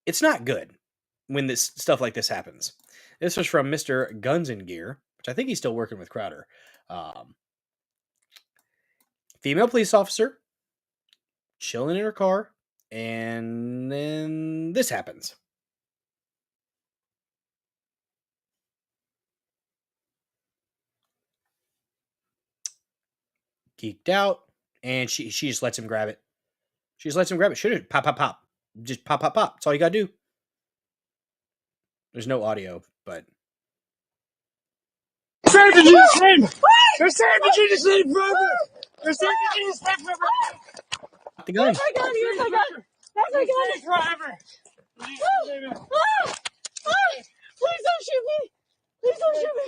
it's not good when this stuff like this happens. This was from Mr. Guns and Gear, which I think he's still working with Crowder. Female police officer chilling in her car, and then this happens. Geeked out, and she just lets him grab it. She just lets him grab it. Should have pop, pop, pop. Just pop, pop, pop. That's all you gotta do. There's no audio, but Save the Jesus name! They're saving the Jesus name forever! They're saving the Jesus name forever! The gun. Yes, I got it! Yes, I got it! Yes, I got it! Forever! Please don't shoot me! Please don't shoot me!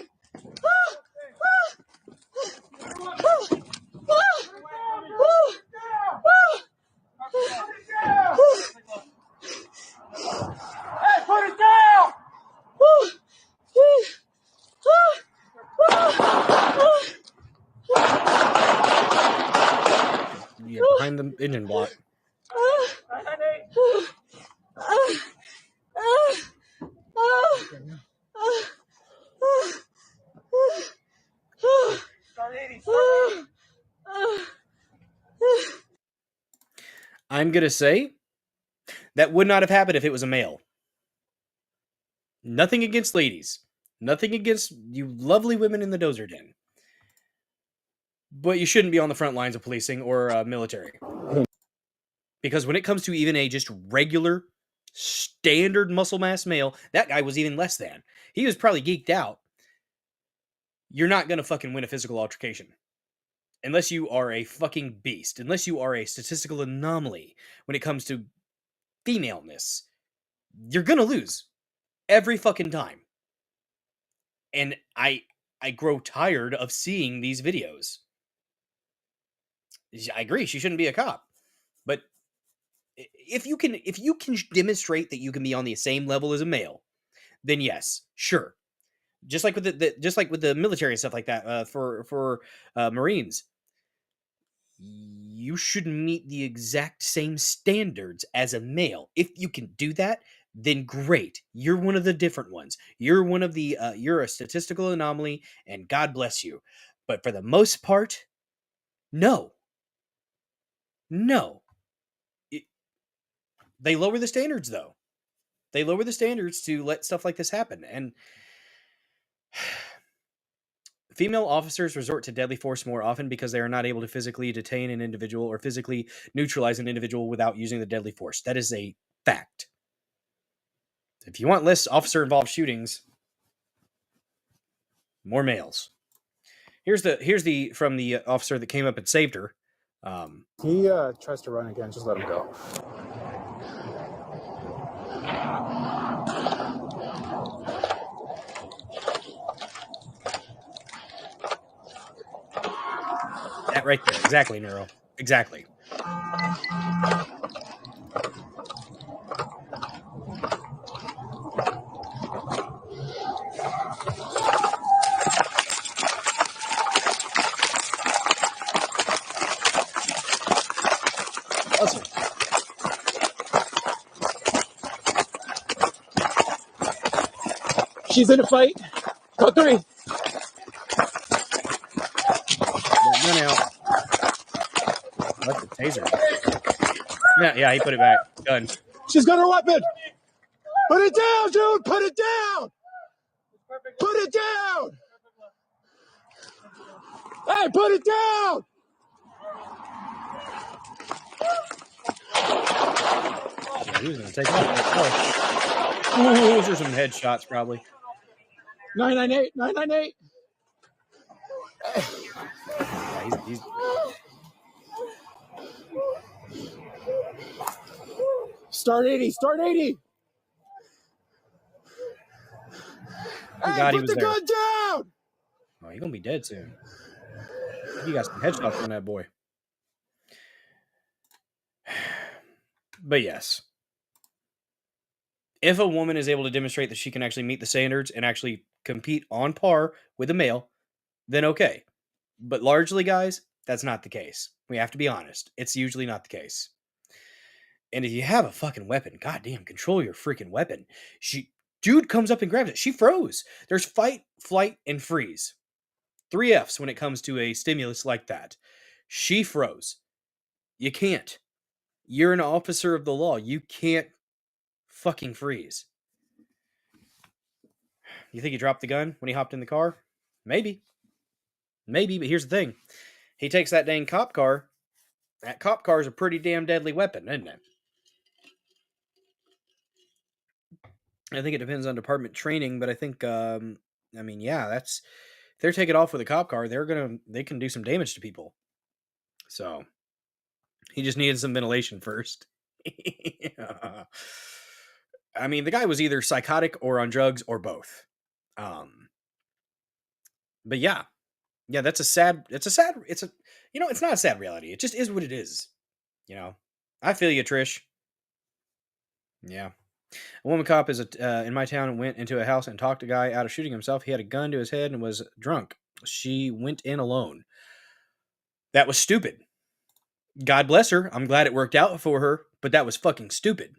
Hey, put it down! Yeah, behind the engine block. I'm gonna say that would not have happened if it was a male. Nothing against ladies. Nothing against you lovely women in the Dozer Den. But you shouldn't be on the front lines of policing or military. Because when it comes to even a just regular, standard muscle mass male, that guy was even less than. He was probably geeked out. You're not going to fucking win a physical altercation. Unless you are a fucking beast. Unless you are a statistical anomaly when it comes to femaleness. You're going to lose. Every fucking time. And I grow tired of seeing these videos. I agree, she shouldn't be a cop. But if you can demonstrate that you can be on the same level as a male, then yes, sure. Just like with the military and stuff like that, for Marines, you should meet the exact same standards as a male. If you can do that, then great. You're one of the different ones. You're one of the you're a statistical anomaly, and God bless you. But for the most part, no. They lower the standards, though. They lower the standards to let stuff like this happen. And female officers resort to deadly force more often because they are not able to physically detain an individual or physically neutralize an individual without using the deadly force. That is a fact. If you want less officer-involved shootings, more males. Here's the from the officer that came up and saved her. He tries to run again. Just let him go. That right there. Exactly, Neuro. Exactly. She's in a fight. Go 3. That gun out. That's a taser. Yeah, he put it back. Gun. She's got her weapon. Put it down, dude. Put it down. Put it down. Hey, put it down. Yeah, he was going to take off. Oh, those are some headshots, probably. 998. 998. Yeah, he's Start 80. Start 80. Thank Hey, God he put was the there. gun down. Oh, he's going to be dead soon. He got some headshots on that boy. But yes. If a woman is able to demonstrate that she can actually meet the standards and actually compete on par with a male, then okay. But largely, guys, that's not the case. We have to be honest. It's usually not the case. And if you have a fucking weapon, goddamn, control your freaking weapon. Dude comes up and grabs it. She froze. There's fight, flight, and freeze. 3 Fs when it comes to a stimulus like that. She froze. You can't. You're an officer of the law. You can't fucking freeze. You think he dropped the gun when he hopped in the car? Maybe. Maybe, but here's the thing. He takes that dang cop car. That cop car is a pretty damn deadly weapon, isn't it? I think it depends on department training, but I think, yeah, that's, if they're taking off with a cop car, they can do some damage to people. So, he just needed some ventilation first. Yeah. I mean, the guy was either psychotic or on drugs or both. But yeah, it's not a sad reality. It just is what it is. I feel you, Trish. Yeah. A woman cop is in my town and went into a house and talked a guy out of shooting himself. He had a gun to his head and was drunk. She went in alone. That was stupid. God bless her. I'm glad it worked out for her, but that was fucking stupid.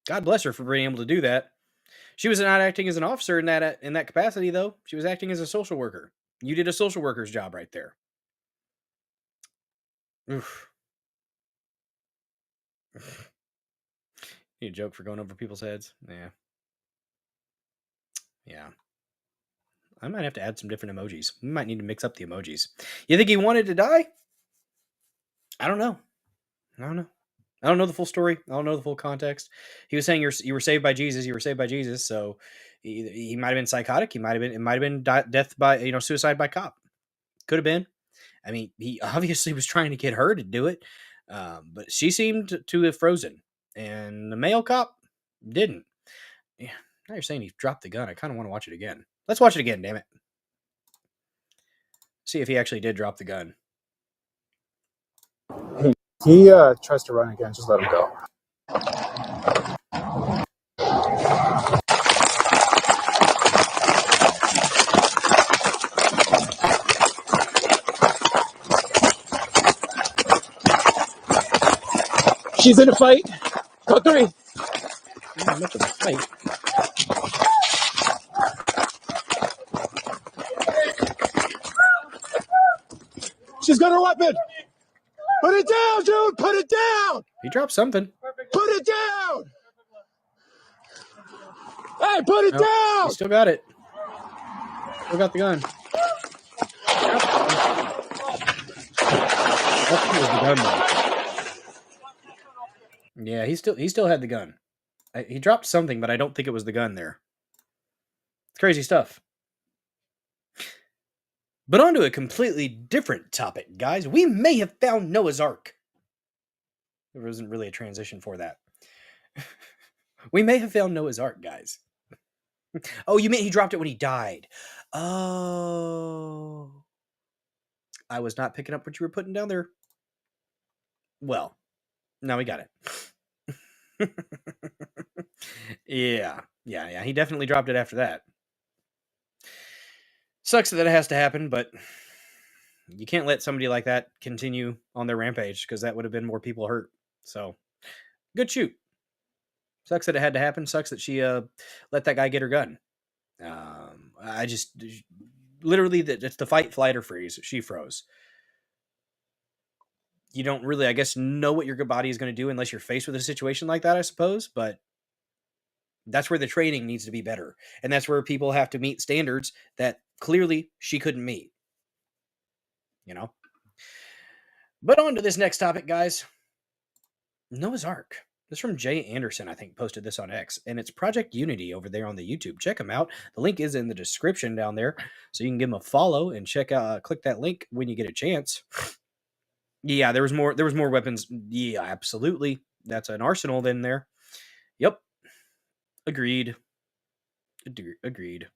God bless her for being able to do that. She was not acting as an officer in that capacity, though. She was acting as a social worker. You did a social worker's job right there. Oof. Need a joke for going over people's heads? Yeah. I might have to add some different emojis. We might need to mix up the emojis. You think he wanted to die? I don't know. I don't know the full story. I don't know the full context. He was saying you were saved by Jesus. You were saved by Jesus. So he might have been psychotic. It might have been death by suicide by cop. Could have been. I mean, he obviously was trying to get her to do it, but she seemed to have frozen, and the male cop didn't. Yeah, now you're saying he dropped the gun. I kind of want to watch it again. Let's watch it again. Damn it. See if he actually did drop the gun. He tries to run again. Just let him go. She's in a fight. Go 3. Not much of a fight. She's got her weapon. Put it down, dude. Put it down. He dropped something. Put it down. Hey, put it down. He still got it. Still got the gun. That was the gun, though. Yeah, he still had the gun. He dropped something, but I don't think it was the gun there. It's crazy stuff. But on to a completely different topic, guys. We may have found Noah's Ark. There wasn't really a transition for that. We may have found Noah's Ark, guys. Oh, you mean he dropped it when he died? Oh. I was not picking up what you were putting down there. Well, now we got it. Yeah. He definitely dropped it after that. Sucks that it has to happen, but you can't let somebody like that continue on their rampage because that would have been more people hurt. So, good shoot. Sucks that it had to happen. Sucks that she let that guy get her gun. I just literally it's the fight, flight, or freeze. She froze. You don't really, I guess, know what your body is going to do unless you're faced with a situation like that, I suppose. But that's where the training needs to be better. And that's where people have to meet standards that clearly she couldn't meet. You know? But on to this next topic, guys. Noah's Ark. This is from Jay Anderson, I think, posted this on X. And it's Project Unity over there on the YouTube. Check them out. The link is in the description down there. So you can give them a follow and check out, click that link when you get a chance. Yeah, there was more weapons. Yeah, absolutely. That's an arsenal then there. Yep. Agreed. Agreed.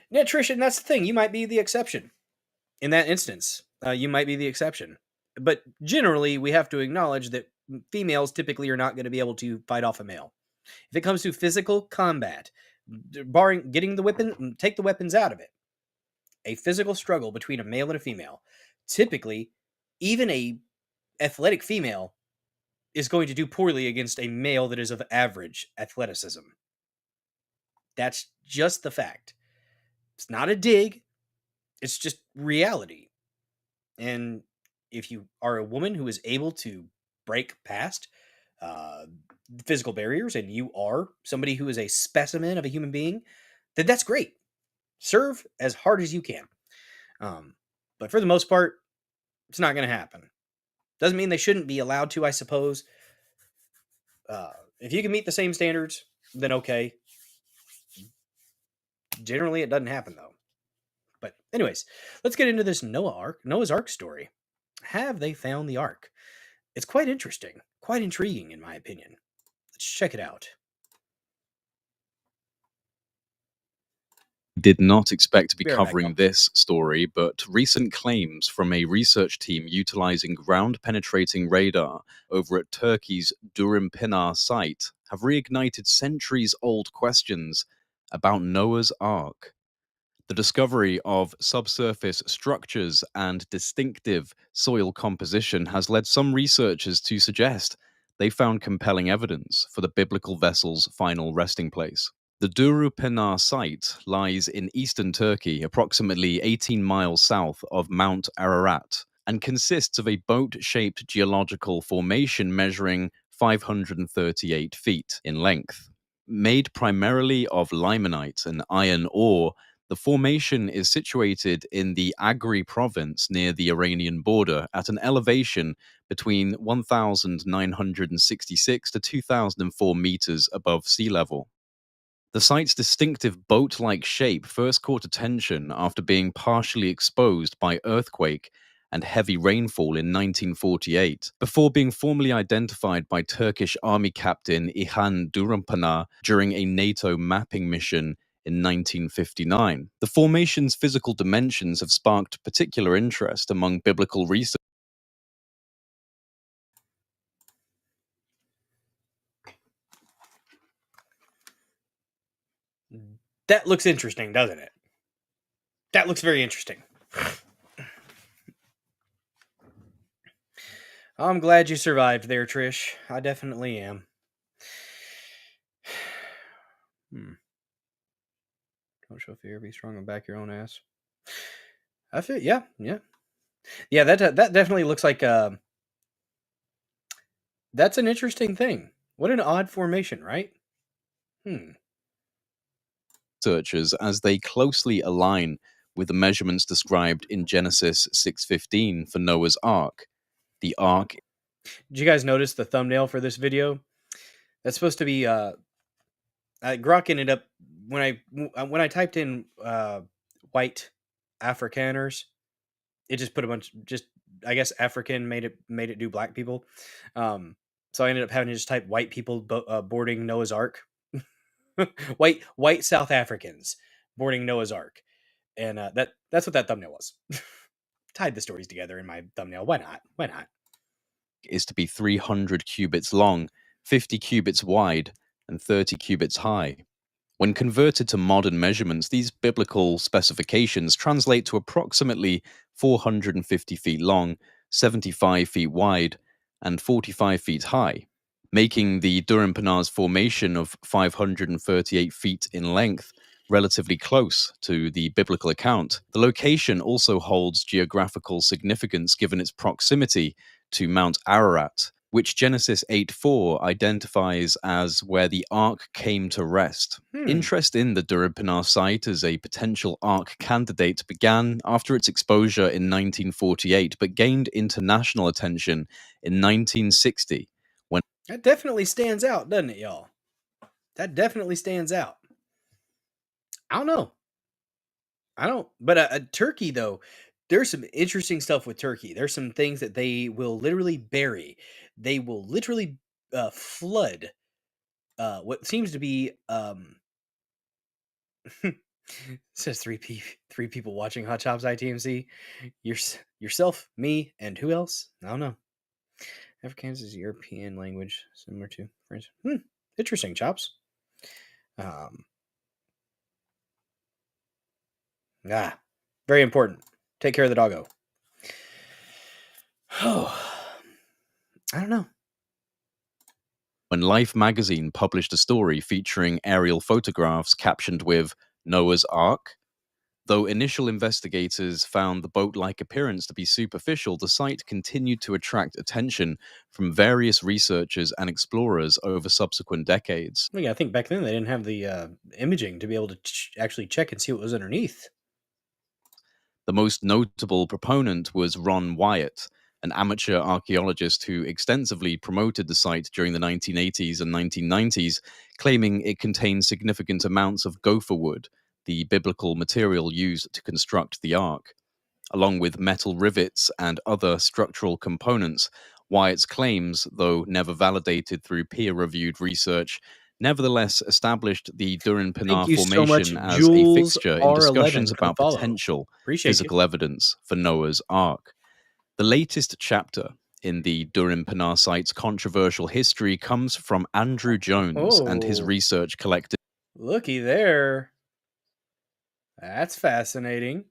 Yeah, Trish, and that's the thing. You might be the exception. In that instance, you might be the exception. But generally, we have to acknowledge that females typically are not going to be able to fight off a male. If it comes to physical combat, barring getting the weapon, take the weapons out of it. A physical struggle between a male and a female, typically, even a athletic female is going to do poorly against a male that is of average athleticism. That's just the fact. It's not a dig. It's just reality. And if you are a woman who is able to break past physical barriers and you are somebody who is a specimen of a human being, then that's great. Serve as hard as you can. But for the most part, it's not going to happen. Doesn't mean they shouldn't be allowed to, I suppose. If you can meet the same standards, then okay. Generally, it doesn't happen, though. But anyways, let's get into this Noah's Ark story. Have they found the Ark? It's quite interesting, quite intriguing, in my opinion. Let's check it out. Did not expect to be covering this story, but recent claims from a research team utilizing ground-penetrating radar over at Turkey's Durum site have reignited centuries-old questions about Noah's Ark. The discovery of subsurface structures and distinctive soil composition has led some researchers to suggest they found compelling evidence for the biblical vessel's final resting place. The Durum site lies in eastern Turkey, approximately 18 miles south of Mount Ararat, and consists of a boat-shaped geological formation measuring 538 feet in length. Made primarily of limonite and iron ore, the formation is situated in the Agri province near the Iranian border at an elevation between 1,966 to 2,004 meters above sea level. The site's distinctive boat-like shape first caught attention after being partially exposed by earthquake and heavy rainfall in 1948, before being formally identified by Turkish Army Captain İlhan Durumpınar during a NATO mapping mission in 1959. The formation's physical dimensions have sparked particular interest among biblical researchers. That looks interesting, doesn't it? That looks very interesting. I'm glad you survived there, Trish. I definitely am. Don't show fear, be strong and back your own ass. I feel, yeah. That definitely looks like that's an interesting thing. What an odd formation, right? Researchers as they closely align with the measurements described in Genesis 6:15 for Noah's Ark. The Ark. Did you guys notice the thumbnail for this video? That's supposed to be Grok ended up when I typed in white Afrikaners, it just put a bunch, just I guess African made it do black people. So I ended up having to just type white people boarding Noah's Ark. white South Africans boarding Noah's Ark, and that's what that thumbnail was. Tied the stories together in my thumbnail. Why not? Is to be 300 cubits long, 50 cubits wide, and 30 cubits high. When converted to modern measurements, these biblical specifications translate to approximately 450 feet long, 75 feet wide, and 45 feet high, making the Durim Penar's formation of 538 feet in length relatively close to the biblical account. The location also holds geographical significance given its proximity to Mount Ararat, which Genesis 8:4 identifies as where the ark came to rest. Interest in the Durim Penar site as a potential ark candidate began after its exposure in 1948, but gained international attention in 1960 when That definitely stands out, doesn't it, y'all? That definitely stands out. I don't know. But Turkey, though, there's some interesting stuff with Turkey. There's some things that they will literally bury. They will literally flood what seems to be says three people watching Hot Chops ITMC. Yourself, me, and who else? I don't know. Afrikaans is a European language similar to French. Interesting, Chops. Very important. Take care of the doggo. Oh, I don't know. When Life magazine published a story featuring aerial photographs captioned with Noah's Ark. Though initial investigators found the boat-like appearance to be superficial, the site continued to attract attention from various researchers and explorers over subsequent decades. Well, yeah, I think back then they didn't have the imaging to be able to actually check and see what was underneath. The most notable proponent was Ron Wyatt, an amateur archaeologist who extensively promoted the site during the 1980s and 1990s, claiming it contained significant amounts of gopher wood, the biblical material used to construct the ark. Along with metal rivets and other structural components, Wyatt's claims, though never validated through peer-reviewed research, nevertheless established the Durim Penar formation as a fixture in discussions about potential physical evidence for Noah's Ark. The latest chapter in the Durim Penar site's controversial history comes from Andrew Jones and his research collective. Looky there. That's fascinating.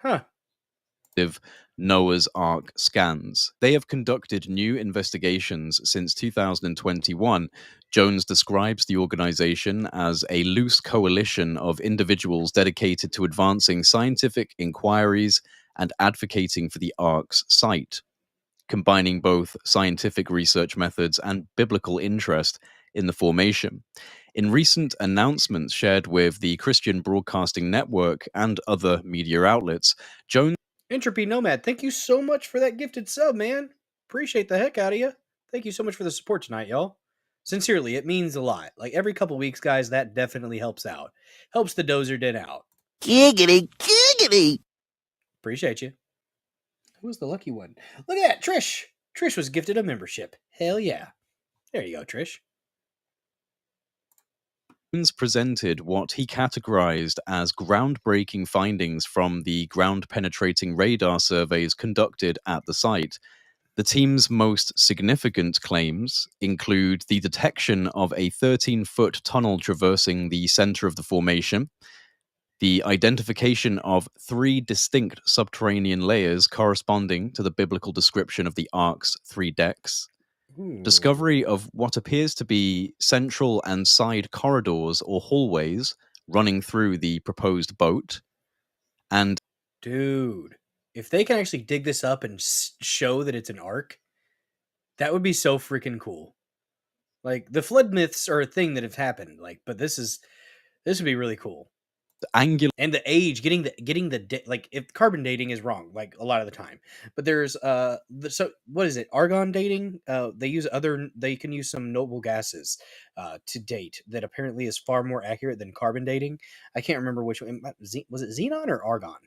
Huh. Noah's Ark scans. They have conducted new investigations since 2021. Jones describes the organization as a loose coalition of individuals dedicated to advancing scientific inquiries and advocating for the Ark's site, combining both scientific research methods and biblical interest in the formation. In recent announcements shared with the Christian Broadcasting Network and other media outlets, Jones... Entropy Nomad, thank you so much for that gifted sub, man. Appreciate the heck out of you. Thank you so much for the support tonight, y'all. Sincerely, it means a lot. Like every couple weeks, guys, that definitely helps out. Helps the Dozer Den out. Giggity, giggity. Appreciate you. Who was the lucky one? Look at that, Trish. Trish was gifted a membership. Hell yeah. There you go, Trish. Presented what he categorized as groundbreaking findings from the ground-penetrating radar surveys conducted at the site. The team's most significant claims include the detection of a 13-foot tunnel traversing the center of the formation, the identification of 3 distinct subterranean layers corresponding to the biblical description of the Ark's 3 decks, discovery of what appears to be central and side corridors or hallways running through the proposed boat, and... Dude, if they can actually dig this up and show that it's an ark, that would be so freaking cool. Like, the flood myths are a thing that have happened, like, but this would be really cool. Angular and the age, getting the like, if carbon dating is wrong, like a lot of the time, but there's so what is it, argon dating? They can use some noble gases to date that apparently is far more accurate than carbon dating. I can't remember which one. Was it xenon or argon?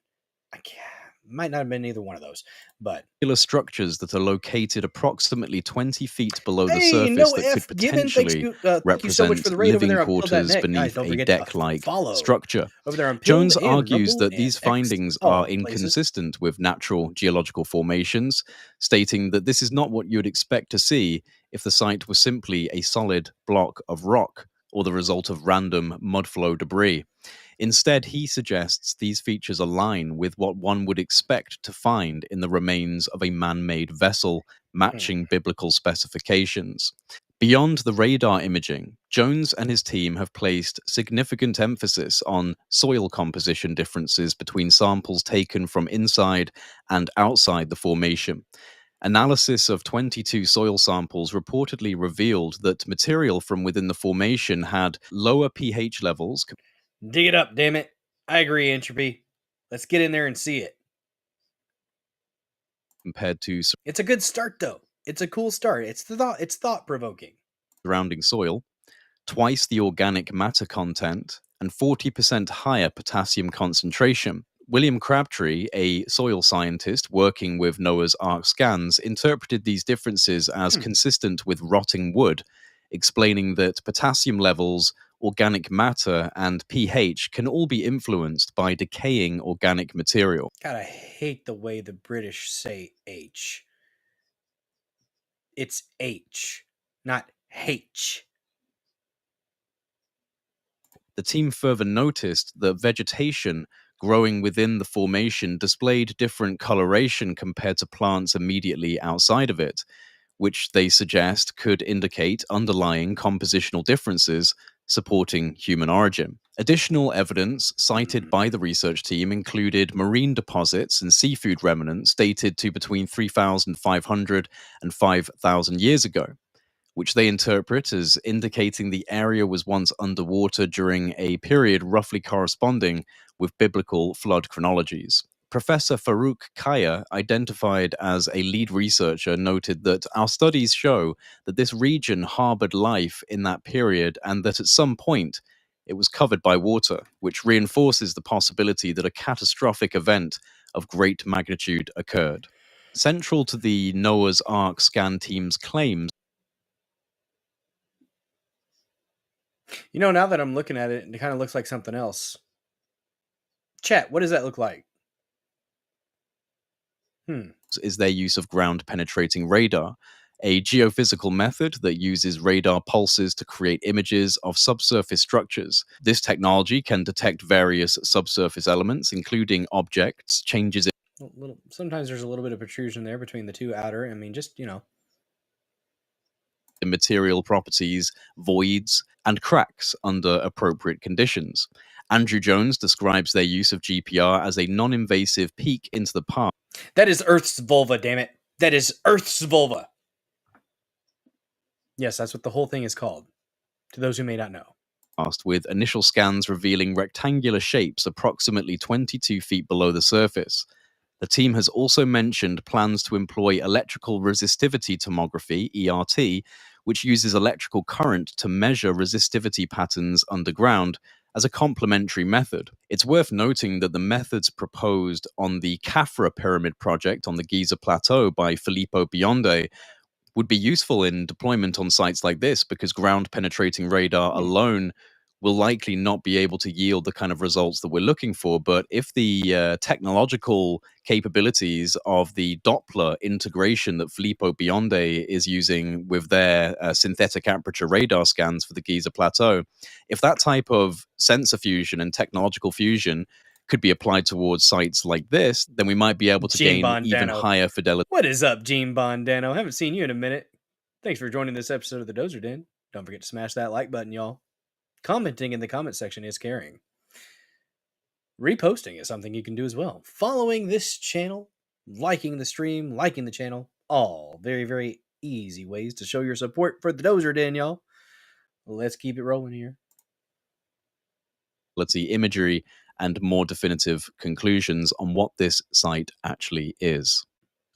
Might not have been either one of those, but structures that are located approximately 20 feet below the surface that could potentially represent living quarters beneath a deck-like structure. Jones argues that these findings are inconsistent with natural geological formations, stating that this is not what you would expect to see if the site was simply a solid block of rock or the result of random mudflow debris. Instead, he suggests these features align with what one would expect to find in the remains of a man-made vessel, matching biblical specifications. Beyond the radar imaging, Jones and his team have placed significant emphasis on soil composition differences between samples taken from inside and outside the formation. Analysis of 22 soil samples reportedly revealed that material from within the formation had lower pH levels. Dig it up, damn it. I agree, Entropy. Let's get in there and see it. Compared to it's a good start, though. It's a cool start. It's thought-provoking. Surrounding soil, twice the organic matter content, and 40% higher potassium concentration. William Crabtree, a soil scientist working with Noah's Ark scans, interpreted these differences as consistent with rotting wood, explaining that potassium levels, organic matter, and pH can all be influenced by decaying organic material. God, I hate the way the British say H. It's H, not H. The team further noticed that vegetation growing within the formation displayed different coloration compared to plants immediately outside of it, which they suggest could indicate underlying compositional differences supporting human origin. Additional evidence cited by the research team included marine deposits and seafood remnants dated to between 3,500 and 5,000 years ago, which they interpret as indicating the area was once underwater during a period roughly corresponding with biblical flood chronologies. Professor Farouk Kaya, identified as a lead researcher, noted that our studies show that this region harbored life in that period and that at some point it was covered by water, which reinforces the possibility that a catastrophic event of great magnitude occurred. Central to the Noah's Ark scan team's claims. You know, now that I'm looking at it, it kind of looks like something else. Chat, what does that look like? Is their use of ground-penetrating radar, a geophysical method that uses radar pulses to create images of subsurface structures. This technology can detect various subsurface elements, including objects, changes in Sometimes there's a little bit of protrusion there between the two outer. I mean, just, you know. Material properties, voids, and cracks under appropriate conditions. Andrew Jones describes their use of GPR as a non-invasive peek into the past. That is Earth's vulva, damn it. That is Earth's vulva. Yes, that's what the whole thing is called, to those who may not know. With initial scans revealing rectangular shapes approximately 22 feet below the surface. The team has also mentioned plans to employ electrical resistivity tomography, ERT, which uses electrical current to measure resistivity patterns underground as a complementary method. It's worth noting that the methods proposed on the Khafra Pyramid project on the Giza Plateau by Filippo Bionde would be useful in deployment on sites like this because ground-penetrating radar alone will likely not be able to yield the kind of results that we're looking for. But if the technological capabilities of the Doppler integration that Filippo Bionde is using with their synthetic aperture radar scans for the Giza Plateau, if that type of sensor fusion and technological fusion could be applied towards sites like this, then we might be able to gain even higher fidelity. What is up, Gene Bondano? Haven't seen you in a minute. Thanks for joining this episode of the Dozer Den. Don't forget to smash that like button, y'all. Commenting in the comment section is caring. Reposting is something you can do as well. Following this channel, liking the stream, liking the channel, all very, very easy ways to show your support for the Dozer Den, y'all. Let's keep it rolling here. Let's see imagery and more definitive conclusions on what this site actually is.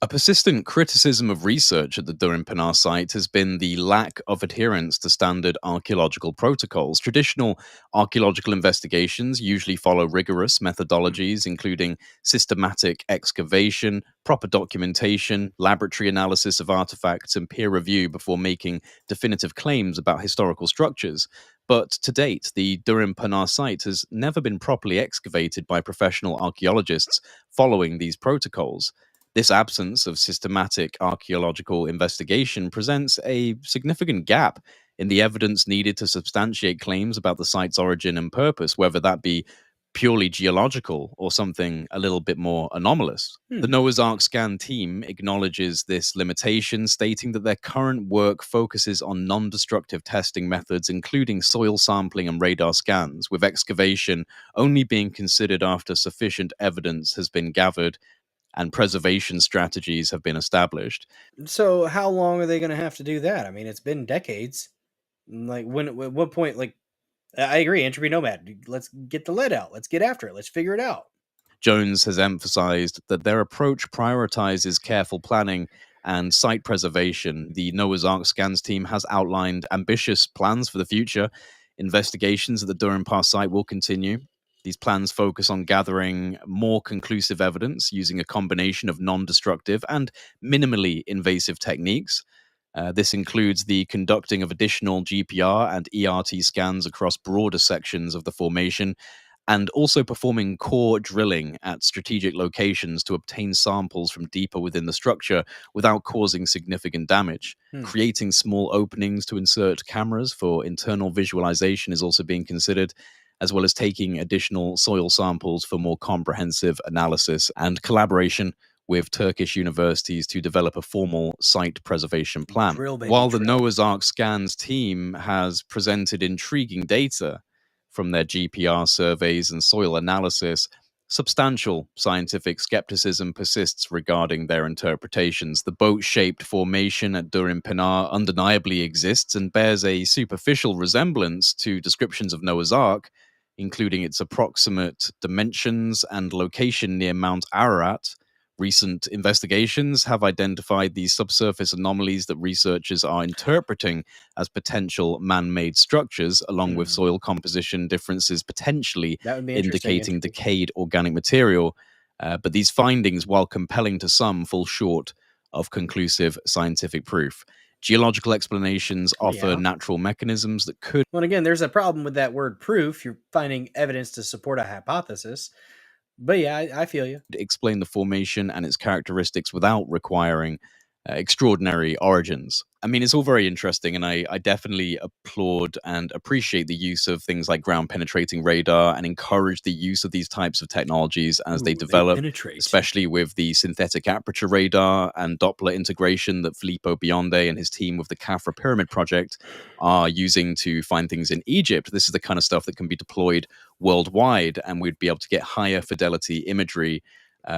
A persistent criticism of research at the Durim site has been the lack of adherence to standard archaeological protocols. Traditional archaeological investigations usually follow rigorous methodologies, including systematic excavation, proper documentation, laboratory analysis of artifacts, and peer review before making definitive claims about historical structures. But to date, the Durim site has never been properly excavated by professional archaeologists following these protocols. This absence of systematic archaeological investigation presents a significant gap in the evidence needed to substantiate claims about the site's origin and purpose, whether that be purely geological or something a little bit more anomalous. The Noah's Ark scan team acknowledges this limitation, stating that their current work focuses on non-destructive testing methods, including soil sampling and radar scans, with excavation only being considered after sufficient evidence has been gathered and preservation strategies have been established. So how long are they going to have to do that? I mean, it's been decades. Like at what point, like, I agree, Entropy Nomad, let's get the lead out. Let's get after it. Let's figure it out. Jones has emphasized that their approach prioritizes careful planning and site preservation. The Noah's Ark scans team has outlined ambitious plans for the future. Investigations at the Durham Pass site will continue. These plans focus on gathering more conclusive evidence using a combination of non-destructive and minimally invasive techniques. This includes the conducting of additional GPR and ERT scans across broader sections of the formation, and also performing core drilling at strategic locations to obtain samples from deeper within the structure without causing significant damage. Creating small openings to insert cameras for internal visualization is also being considered, as well as taking additional soil samples for more comprehensive analysis and collaboration with Turkish universities to develop a formal site preservation plan. While the Noah's Ark scans team has presented intriguing data from their GPR surveys and soil analysis, substantial scientific skepticism persists regarding their interpretations. The boat-shaped formation at Durim Pinar undeniably exists and bears a superficial resemblance to descriptions of Noah's Ark, including its approximate dimensions and location near Mount Ararat. Recent investigations have identified these subsurface anomalies that researchers are interpreting as potential man-made structures, along with soil composition differences potentially indicating decayed organic material. But these findings, while compelling to some, fall short of conclusive scientific proof. Geological explanations offer natural mechanisms that could... Well, again, there's a problem with that word proof. You're finding evidence to support a hypothesis. But yeah, I feel you. Explain the formation and its characteristics without requiring extraordinary origins. I mean, it's all very interesting, and I definitely applaud and appreciate the use of things like ground-penetrating radar and encourage the use of these types of technologies as they develop, especially with the synthetic aperture radar and Doppler integration that Filippo Bionde and his team with the Khafra Pyramid Project are using to find things in Egypt. This is the kind of stuff that can be deployed worldwide, and we'd be able to get higher fidelity imagery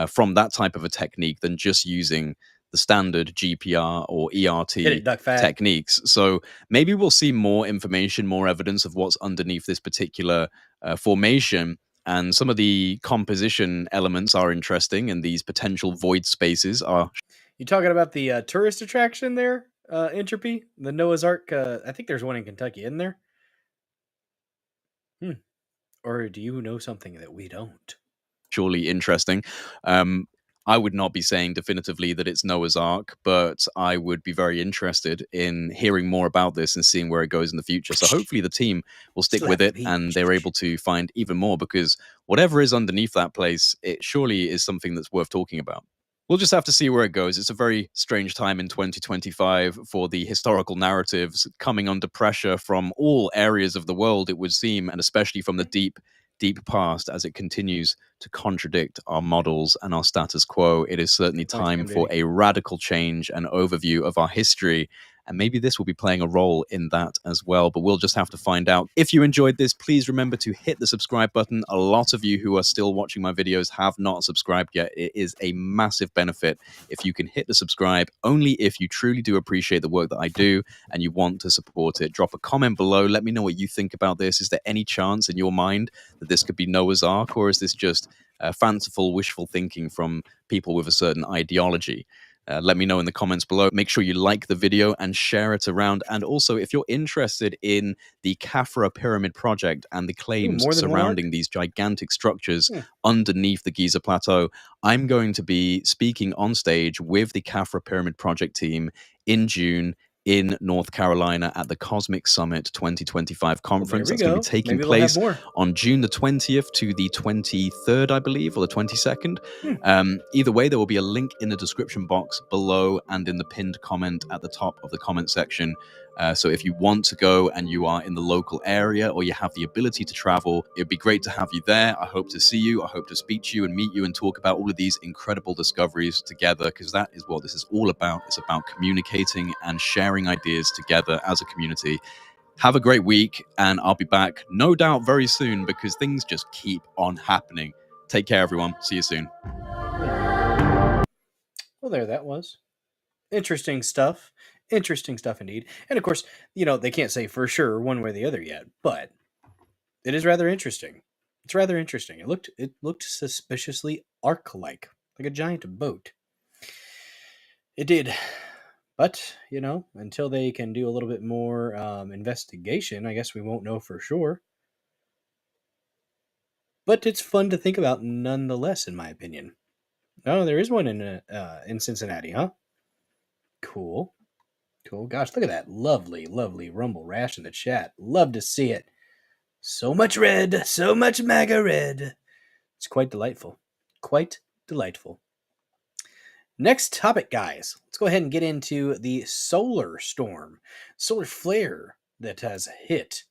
from that type of a technique than just using the standard GPR or ERT techniques. So maybe we'll see more information, more evidence of what's underneath this particular formation. And some of the composition elements are interesting, and these potential void spaces are... You talking about the tourist attraction there, Entropy? The Noah's Ark? I think there's one in Kentucky, isn't there? Or do you know something that we don't? Surely interesting. I would not be saying definitively that it's Noah's Ark, but I would be very interested in hearing more about this and seeing where it goes in the future. So hopefully the team will stick with it and they're able to find even more, because whatever is underneath that place, it surely is something that's worth talking about. We'll just have to see where it goes. It's a very strange time in 2025 for the historical narratives coming under pressure from all areas of the world, it would seem, and especially from the deep past, as it continues to contradict our models and our status quo. It is certainly time for a radical change and overview of our history. And maybe this will be playing a role in that as well, but we'll just have to find out. If you enjoyed this, please remember to hit the subscribe button. A lot of you who are still watching my videos have not subscribed yet. It is a massive benefit if you can hit the subscribe, only if you truly do appreciate the work that I do and you want to support it. Drop a comment below. Let me know what you think about this. Is there any chance in your mind that this could be Noah's Ark, or is this just fanciful, wishful thinking from people with a certain ideology? Let me know in the comments below. Make sure you like the video and share it around. And also, if you're interested in the Khafra Pyramid Project and the claims surrounding these gigantic structures underneath the Giza Plateau, I'm going to be speaking on stage with the Khafra Pyramid Project team in June in North Carolina at the Cosmic Summit 2025 conference. That's going to be taking place on June the 20th to the 23rd, I believe, or the 22nd. Either way, there will be a link in the description box below and in the pinned comment at the top of the comment section So if you want to go and you are in the local area or you have the ability to travel, it'd be great to have you there. I hope to see you. I hope to speak to you and meet you and talk about all of these incredible discoveries together, because that is what this is all about. It's about communicating and sharing ideas together as a community. Have a great week, and I'll be back, no doubt, very soon, because things just keep on happening. Take care, everyone. See you soon. Well, there that was. Interesting stuff. Interesting stuff indeed. And of course, they can't say for sure one way or the other yet, but it is rather interesting. It's rather interesting. It looked suspiciously ark-like a giant boat. It did. But, until they can do a little bit more investigation, I guess we won't know for sure. But it's fun to think about nonetheless, in my opinion. Oh, there is one in Cincinnati, huh? Cool. Cool. Gosh, look at that lovely, lovely Rumble Rash in the chat. Love to see it. So much red, so much MAGA red. It's quite delightful. Quite delightful. Next topic, guys. Let's go ahead and get into the solar storm, solar flare that has hit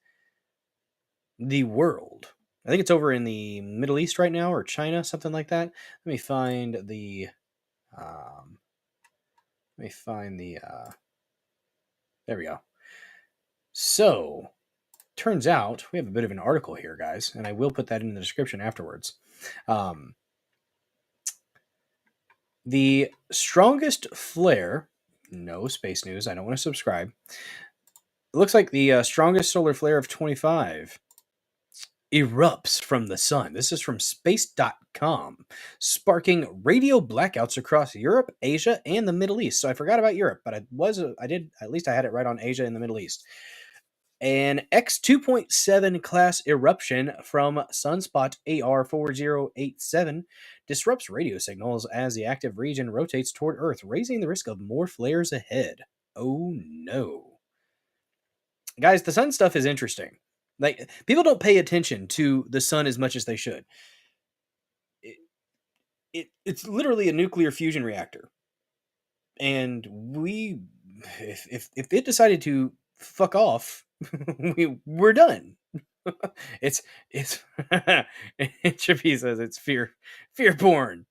the world. I think it's over in the Middle East right now, or China, something like that. Let me find the... there we go. So, turns out, we have a bit of an article here, guys, and I will put that in the description afterwards. The strongest flare... No, space news, I don't want to subscribe. It looks like the strongest solar flare of 25 erupts from the sun. This is from space.com, sparking radio blackouts across Europe, Asia, and the Middle East. So I forgot about Europe, but at least I had it right on Asia and the Middle East. An X2.7 class eruption from sunspot AR4087 disrupts radio signals as the active region rotates toward Earth, raising the risk of more flares ahead. Oh no. Guys, the sun stuff is interesting. People don't pay attention to the sun as much as they should. It's literally a nuclear fusion reactor. And if it decided to fuck off, we're done. It's Trippy says it's fear porn.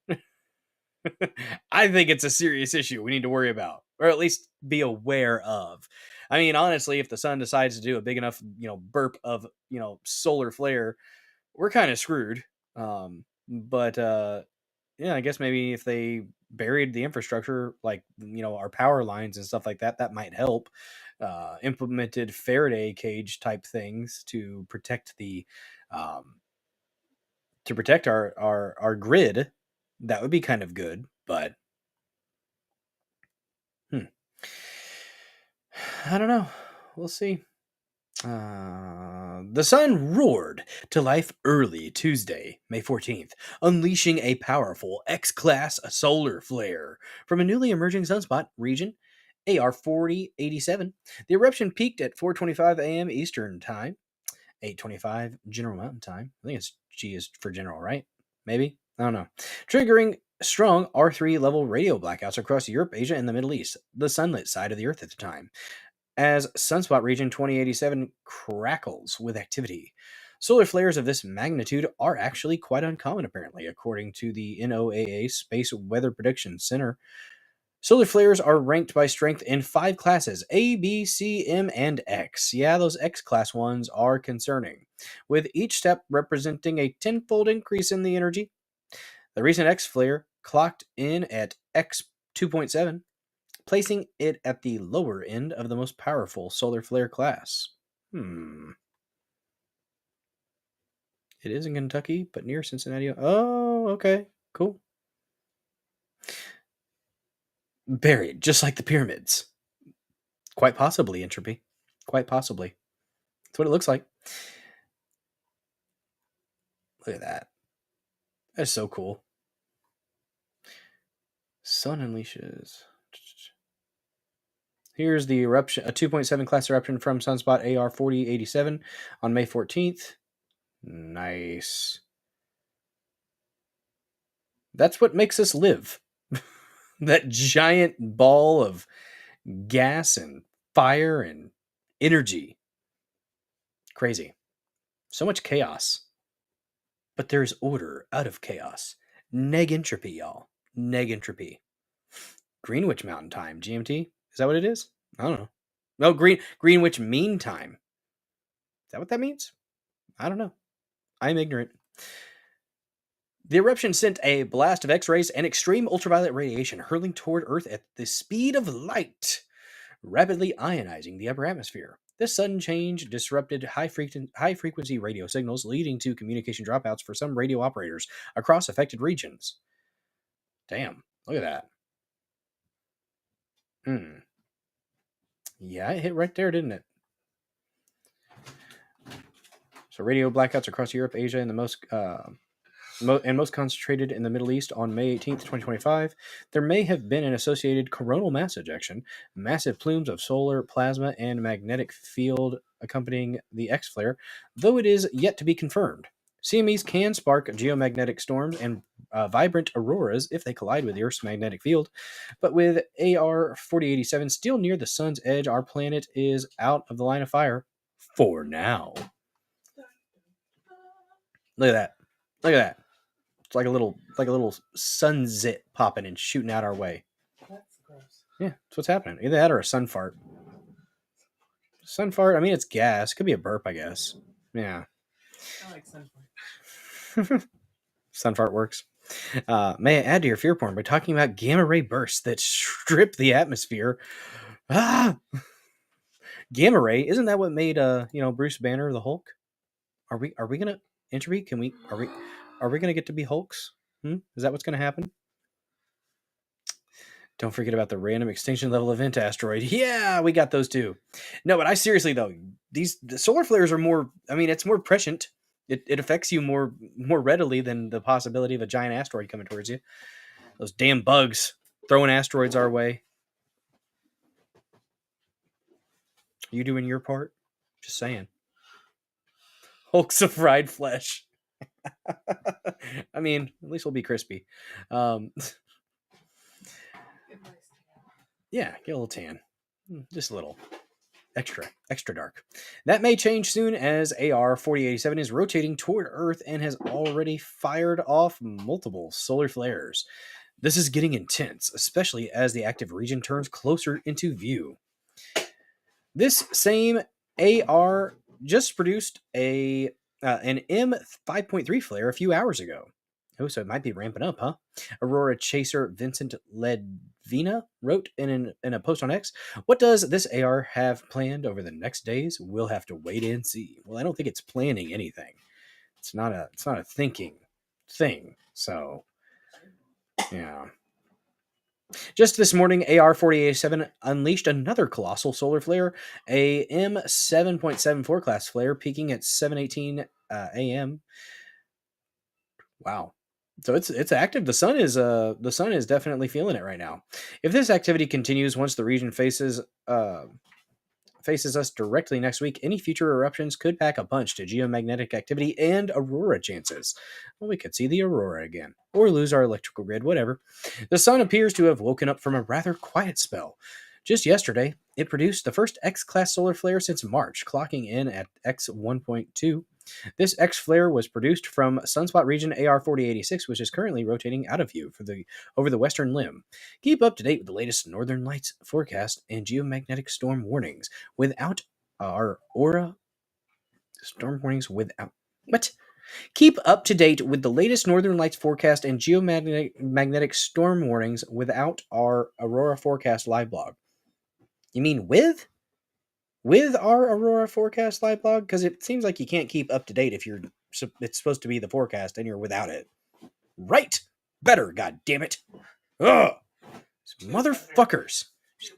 I think it's a serious issue we need to worry about, or at least be aware of. I mean, honestly, if the sun decides to do a big enough, burp of, solar flare, we're kind of screwed. But I guess maybe if they buried the infrastructure, like, our power lines and stuff like that, that might help. Implemented Faraday cage type things to protect our grid. That would be kind of good, but I don't know. We'll see. The sun roared to life early Tuesday, May 14th, unleashing a powerful X-class solar flare from a newly emerging sunspot region, AR4087. The eruption peaked at 4:25 a.m. Eastern Time, 8:25 General Mountain Time. I think it's G is for general, right? Maybe? I don't know. Triggering strong R3 level radio blackouts across Europe, Asia, and the Middle East, the sunlit side of the Earth at the time, as sunspot region 2087 crackles with activity. Solar flares of this magnitude are actually quite uncommon, apparently, according to the NOAA Space Weather Prediction Center. Solar flares are ranked by strength in 5 classes: A, B, C, M, and X. Yeah, those X-class ones are concerning, with each step representing a 10-fold increase in the energy. The recent X flare clocked in at X 2.7, placing it at the lower end of the most powerful solar flare class. It is in Kentucky, but near Cincinnati. Oh, okay. Cool. Buried, just like the pyramids. Quite possibly, Entropy. Quite possibly. That's what it looks like. Look at that. That's so cool. Sun unleashes. Here's the eruption, a 2.7 class eruption from sunspot AR4087 on May 14th. Nice. That's what makes us live. That giant ball of gas and fire and energy. Crazy. So much chaos. But there's order out of chaos. Neg entropy, y'all. Neg entropy. Greenwich Mountain Time, GMT? Is that what it is? I don't know. No, Greenwich Mean Time. Is that what that means? I don't know. I'm ignorant. The eruption sent a blast of X-rays and extreme ultraviolet radiation hurling toward Earth at the speed of light, rapidly ionizing the upper atmosphere. This sudden change disrupted high-frequency radio signals, leading to communication dropouts for some radio operators across affected regions. Damn, look at that. Yeah, it hit right there, didn't it? So radio blackouts across Europe, Asia, and most concentrated in the Middle East on May 18th, 2025. There may have been an associated coronal mass ejection, massive plumes of solar plasma and magnetic field accompanying the X flare, though it is yet to be confirmed. CMEs can spark geomagnetic storms and vibrant auroras if they collide with the Earth's magnetic field, but with AR 4087 still near the sun's edge, our planet is out of the line of fire for now. Look at that. Look at that. It's like a little sun zit popping and shooting out our way. That's gross. Yeah, that's what's happening. Either that or a sun fart. Sun fart, I mean, it's gas. Could be a burp, I guess. Yeah. I like sun fart. Sun fart works. May I add to your fear porn by talking about gamma ray bursts that strip the atmosphere? Ah! Gamma ray, isn't that what made Bruce Banner the Hulk? Are we gonna entropy? Are we gonna get to be Hulks? Is that what's gonna happen? Don't forget about the random extinction level event asteroid. Yeah, we got those too. No, but I seriously though, the solar flares are more. I mean, it's more prescient. It affects you more readily than the possibility of a giant asteroid coming towards you. Those damn bugs throwing asteroids our way. You doing your part? Just saying. Hulks of fried flesh. I mean, at least we'll be crispy. Yeah, get a little tan. Just a little. Extra dark. That may change soon as AR 4087 is rotating toward Earth and has already fired off multiple solar flares. This is getting intense, especially as the active region turns closer into view. This same AR just produced an M5.3 flare a few hours ago. Oh, so it might be ramping up, huh? Aurora chaser Vincent Ledvina wrote in a post on X, "What does this AR have planned over the next days? We'll have to wait and see." Well, I don't think it's planning anything. It's not a thinking thing. So, yeah. Just this morning, AR 4087 unleashed another colossal solar flare, a M7.74 class flare, peaking at 7:18 a.m. Wow. So it's active. The sun is definitely feeling it right now. If this activity continues once the region faces us directly next week, any future eruptions could pack a punch to geomagnetic activity and aurora chances. Well, we could see the aurora again, or lose our electrical grid, whatever. The sun appears to have woken up from a rather quiet spell. Just yesterday, it produced the first X-class solar flare since March, clocking in at X1.2. This X flare was produced from sunspot region AR 4086, which is currently rotating out of view over the western limb. Keep up to date with the latest northern lights forecast and geomagnetic storm warnings without our aura. Storm warnings without what? Keep up to date with the latest northern lights forecast and geomagnetic storm warnings without our aurora forecast live blog. You mean with our Aurora forecast live blog? Because it seems like you can't keep up to date if it's supposed to be the forecast and you're without it. Right. Better, god damn it. Ugh. These motherfuckers.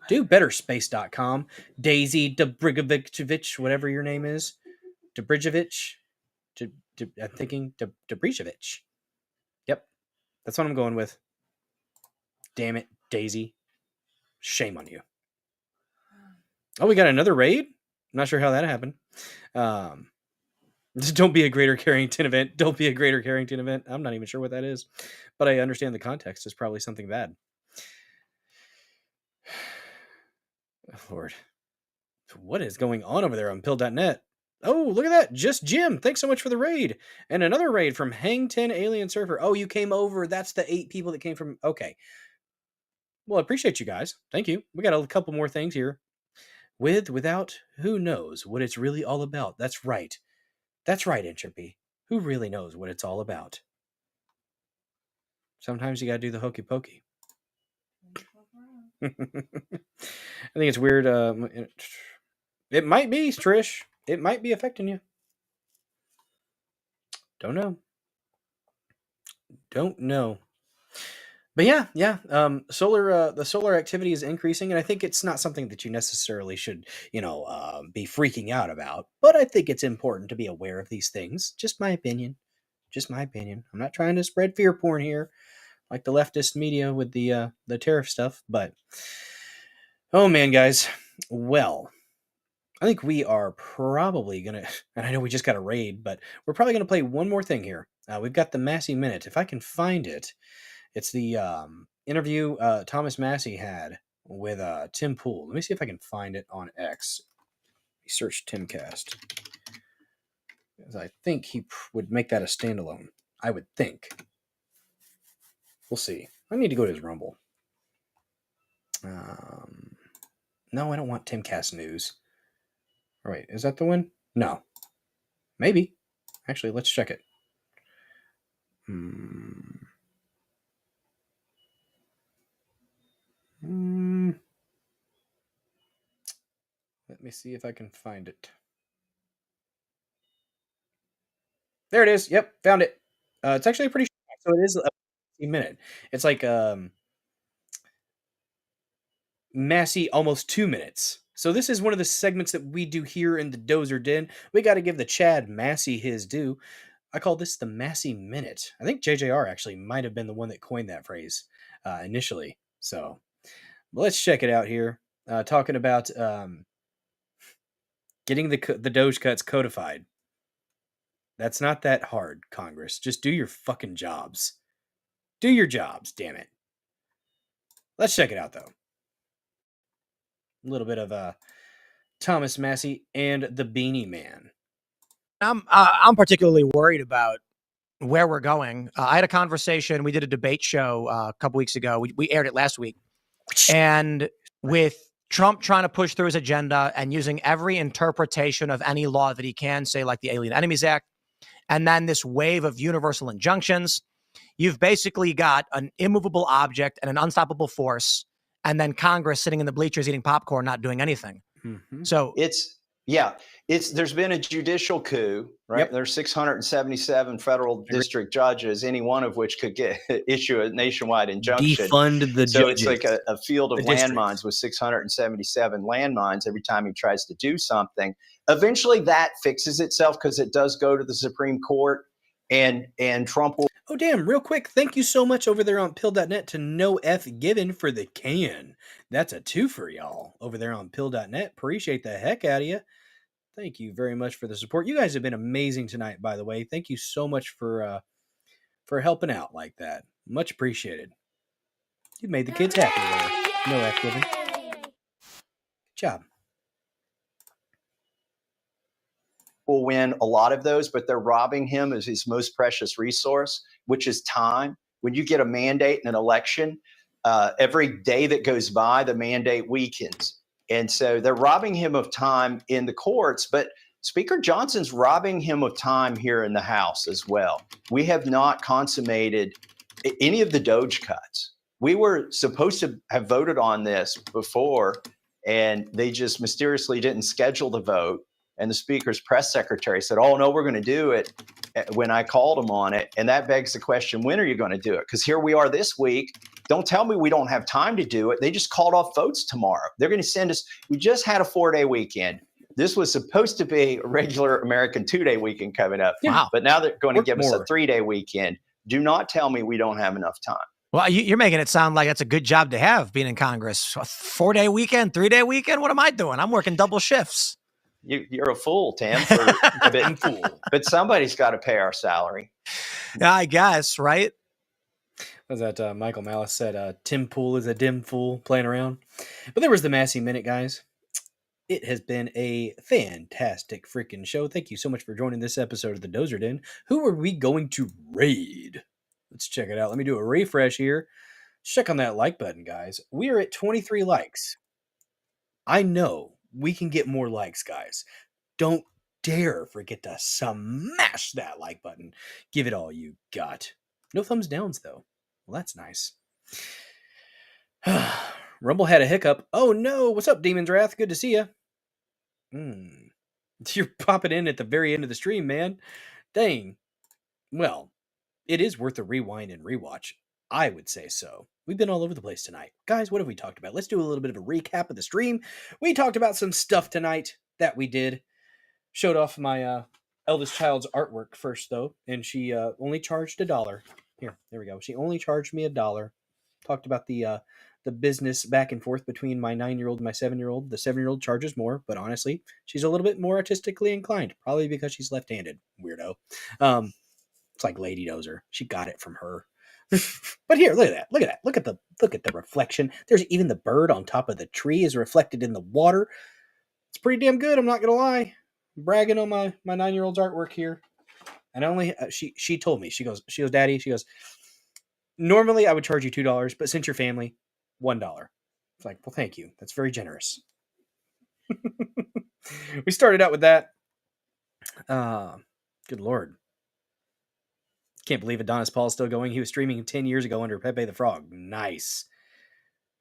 Do better, space.com. Daisy Dobrigovich, whatever your name is. Dobrigovich. I'm thinking Dobrigovich. Yep. That's what I'm going with. Damn it, Daisy. Shame on you. Oh, we got another raid? I'm not sure how that happened. Don't be a Greater Carrington event. Don't be a Greater Carrington event. I'm not even sure what that is. But I understand the context is probably something bad. Oh, Lord. What is going on over there on pill.net? Oh, look at that. Just Jim. Thanks so much for the raid. And another raid from Hang 10 Alien Surfer. Oh, you came over. That's the 8 people that came from. Okay. Well, I appreciate you guys. Thank you. We got a couple more things here. With, without, who knows what it's really all about? That's right. That's right, Entropy. Who really knows what it's all about? Sometimes you got to do the hokey pokey. I think it's weird. It might be, Trish. It might be affecting you. Don't know. Don't know. But yeah. The solar activity is increasing, and I think it's not something that you necessarily should, be freaking out about. But I think it's important to be aware of these things. Just my opinion. I'm not trying to spread fear porn here, like the leftist media with the tariff stuff. But oh man, guys. Well, I think we are probably gonna, and I know we just got a raid, but we're probably gonna play one more thing here. We've got the Massey Minute. If I can find it. It's the interview Thomas Massey had with Tim Pool. Let me see if I can find it on X. Search Timcast. Because I think he would make that a standalone. I would think. We'll see. I need to go to his Rumble. No, I don't want Timcast news. All right, is that the one? No. Maybe. Actually, let's check it. Let me see if I can find it. There it is. Yep, found it. It's actually pretty short, so it is a minute. It's like Massey almost 2 minutes. So this is one of the segments that we do here in the Dozer Den. We got to give the Chad Massey his due. I call this the Massey Minute. I think JJR actually might have been the one that coined that phrase initially. So let's check it out here. Talking about getting the Doge cuts codified. That's not that hard, Congress. Just do your fucking jobs. Do your jobs, damn it. Let's check it out, though. A little bit of Thomas Massey and the Beanie Man. I'm particularly worried about where we're going. I had a conversation. We did a debate show a couple weeks ago. We aired it last week. And with Trump trying to push through his agenda and using every interpretation of any law that he can, say like the Alien Enemies Act, and then this wave of universal injunctions, you've basically got an immovable object and an unstoppable force, and then Congress sitting in the bleachers eating popcorn, not doing anything. Mm-hmm. So there's been a judicial coup, right? Yep. There's 677 federal district judges, any one of which could issue a nationwide injunction. Defund the so judges. it's like a field of The districts. landmines with 677 landmines every time he tries to do something. Eventually that fixes itself because it does go to the Supreme Court and Trump will. Oh, damn, real quick. Thank you so much over there on pill.net to No F Given for the can. That's a two for y'all over there on pill.net. Appreciate the heck out of you. Thank you very much for the support. You guys have been amazing tonight, by the way. Thank you so much for helping out like that. Much appreciated. You made the kids happy there. No F Given. Good job. Will win a lot of those, but they're robbing him of his most precious resource, which is time. When you get a mandate in an election, every day that goes by, the mandate weakens. And so they're robbing him of time in the courts, but Speaker Johnson's robbing him of time here in the House as well. We have not consummated any of the Doge cuts. We were supposed to have voted on this before, and they just mysteriously didn't schedule the vote. And the Speaker's press secretary said, oh, no, we're going to do it when I called him on it. And that begs the question, when are you going to do it? Because here we are this week. Don't tell me we don't have time to do it. They just called off votes tomorrow. They're going to send us. We just had a 4-day weekend. This was supposed to be a regular American 2-day weekend coming up. Wow. But now they're going to give us more. a 3-day weekend. Do not tell me we don't have enough time. Well, you're making it sound like that's a good job to have being in Congress. A 4-day weekend, 3-day weekend. What am I doing? I'm working double shifts. You're a fool, Tim. But somebody's got to pay our salary. Yeah, I guess, right? Was that Michael Malice said Tim Pool is a dim fool playing around? But there was the Massey Minute, guys. It has been a fantastic freaking show. Thank you so much for joining this episode of the Dozer Den. Who are we going to raid? Let's check it out. Let me do a refresh here. Check on that like button, guys. We are at 23 likes. I know we can get more likes, guys. Don't dare forget to smash that like button. Give it all you got. No thumbs downs, though. Well, that's nice. Rumble had a hiccup. Oh no, what's up, Demon's Wrath? Good to see you. You're popping in at the very end of the stream, man. Dang. Well, it is worth a rewind and rewatch. I would say so. We've been all over the place tonight. Guys, what have we talked about? Let's do a little bit of a recap of the stream. We talked about some stuff tonight that we did. Showed off my eldest child's artwork first, though, and she only charged $1. Here, there we go. She only charged me $1. Talked about the business back and forth between my 9-year-old and my 7-year-old. The 7-year-old charges more, but honestly, she's a little bit more artistically inclined, probably because she's left-handed. Weirdo. It's like Lady Dozer. She got it from her. But here, look at that. Look at that. Look at the reflection. There's even the bird on top of the tree is reflected in the water. It's pretty damn good. I'm not gonna lie. I'm bragging on my 9-year-old's artwork here. And only she told me, she goes, Daddy, she goes, normally I would charge you $2, but since you're family, $1. It's like, well, thank you. That's very generous. We started out with that. Good Lord. Can't believe Adonis Paul's still going. He was streaming 10 years ago under Pepe the Frog. Nice.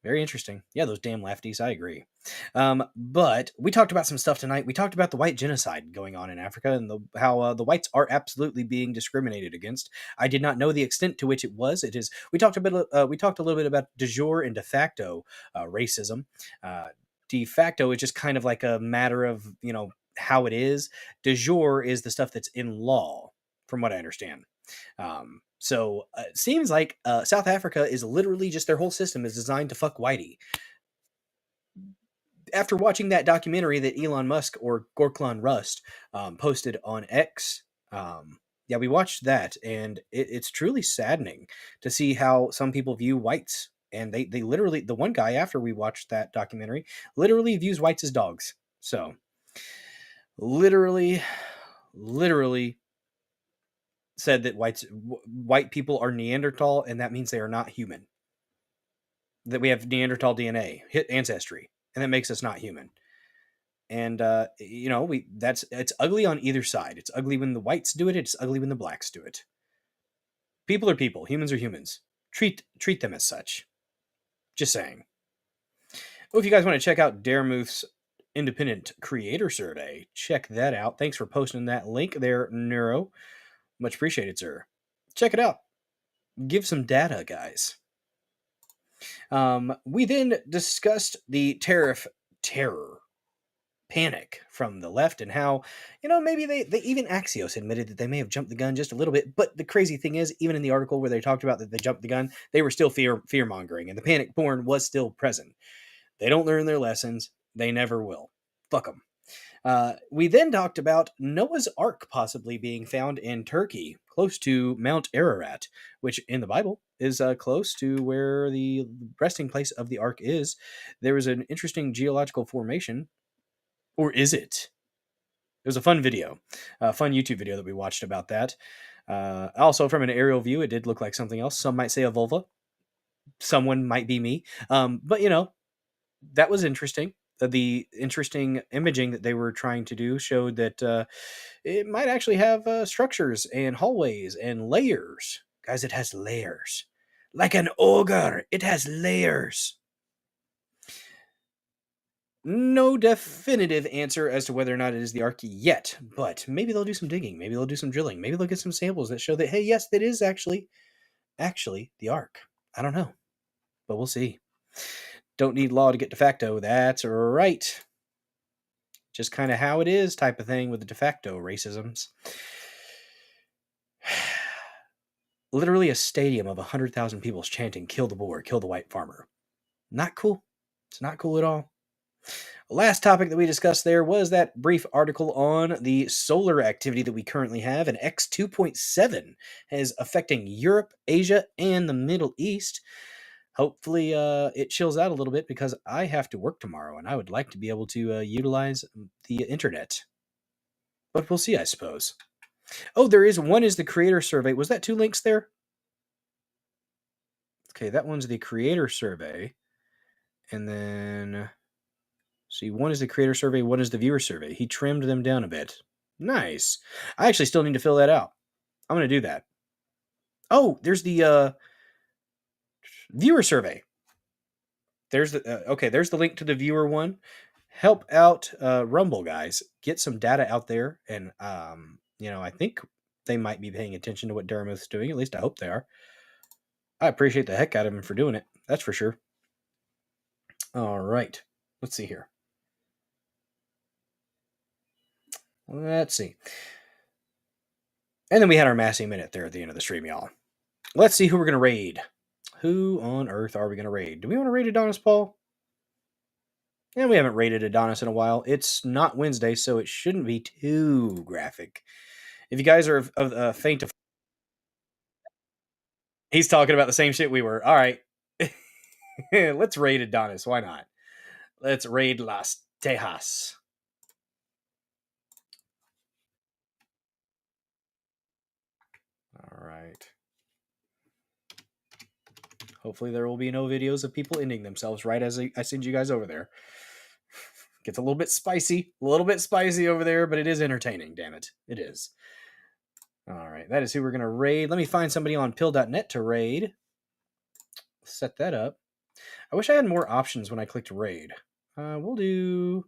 Very interesting. Yeah, those damn lefties. I agree. But we talked about some stuff tonight. We talked about the white genocide going on in Africa and how the whites are absolutely being discriminated against. I did not know the extent to which it was. It is. We talked a little bit about de jure and de facto racism. De facto is just kind of like a matter of how it is. De jure is the stuff that's in law, from what I understand. So it seems like South Africa is literally just their whole system is designed to fuck whitey. After watching that documentary that Elon Musk or Gorklan Rust posted on X, yeah, we watched that, and it's truly saddening to see how some people view whites. And they literally, the one guy after we watched that documentary, literally views whites as dogs. So literally said that white people are Neanderthal, and that means they are not human. That we have Neanderthal DNA, ancestry, and that makes us not human. And it's ugly on either side. It's ugly when the whites do it. It's ugly when the blacks do it. People are people. Humans are humans. Treat them as such. Just saying. Well, if you guys want to check out Daremuth's independent creator survey, check that out. Thanks for posting that link there, Neuro. Much appreciated, sir. Check it out. Give some data, guys. We then discussed the tariff terror, panic from the left, and how, maybe they even Axios admitted that they may have jumped the gun just a little bit. But the crazy thing is, even in the article where they talked about that they jumped the gun, they were still fear-mongering, and the panic porn was still present. They don't learn their lessons. They never will. Fuck them. We then talked about Noah's Ark possibly being found in Turkey, close to Mount Ararat, which in the Bible is close to where the resting place of the Ark is. There was an interesting geological formation, or is it? It was a fun video, a fun YouTube video that we watched about that. Also, from an aerial view, it did look like something else. Some might say a vulva. Someone might be me. But, that was interesting. The interesting imaging that they were trying to do showed that it might actually have structures and hallways and layers. Guys, it has layers. Like an ogre, it has layers. No definitive answer as to whether or not it is the Ark yet, but maybe they'll do some digging. Maybe they'll do some drilling. Maybe they'll get some samples that show that, hey, yes, that is actually the Ark. I don't know, but we'll see. Don't need law to get de facto. That's right. Just kind of how it is type of thing with the de facto racisms. Literally a stadium of 100,000 people chanting, kill the boer, kill the white farmer. Not cool. It's not cool at all. Last topic that we discussed there was that brief article on the solar activity that we currently have, and X 2.7 is affecting Europe, Asia, and the Middle East. hopefully it chills out a little bit because I have to work tomorrow and I would like to be able to utilize the internet. But we'll see, I suppose. Oh, there is one is the creator survey. Was that 2 links there? Okay, that one's the creator survey. And then, see, one is the creator survey, one is the viewer survey. He trimmed them down a bit. Nice. I actually still need to fill that out. I'm going to do that. Oh, there's the viewer survey. There's the okay, there's the link to the viewer one. Help out Rumble, guys. Get some data out there. And, I think they might be paying attention to what Dartmouth's doing. At least I hope they are. I appreciate the heck out of him for doing it. That's for sure. All right. Let's see here. Let's see. And then we had our Massey Minute there at the end of the stream, y'all. Let's see who we're going to raid. Who on earth are we going to raid? Do we want to raid Adonis, Paul? And we haven't raided Adonis in a while. It's not Wednesday, so it shouldn't be too graphic. If you guys are of faint of... He's talking about the same shit we were. All right. Let's raid Adonis. Why not? Let's raid Las Tejas. All right. Hopefully there will be no videos of people ending themselves right as I send you guys over there. Gets a little bit spicy over there, but it is entertaining, damn it. It is. All right, that is who we're going to raid. Let me find somebody on pill.net to raid. Set that up. I wish I had more options when I clicked raid. We'll do...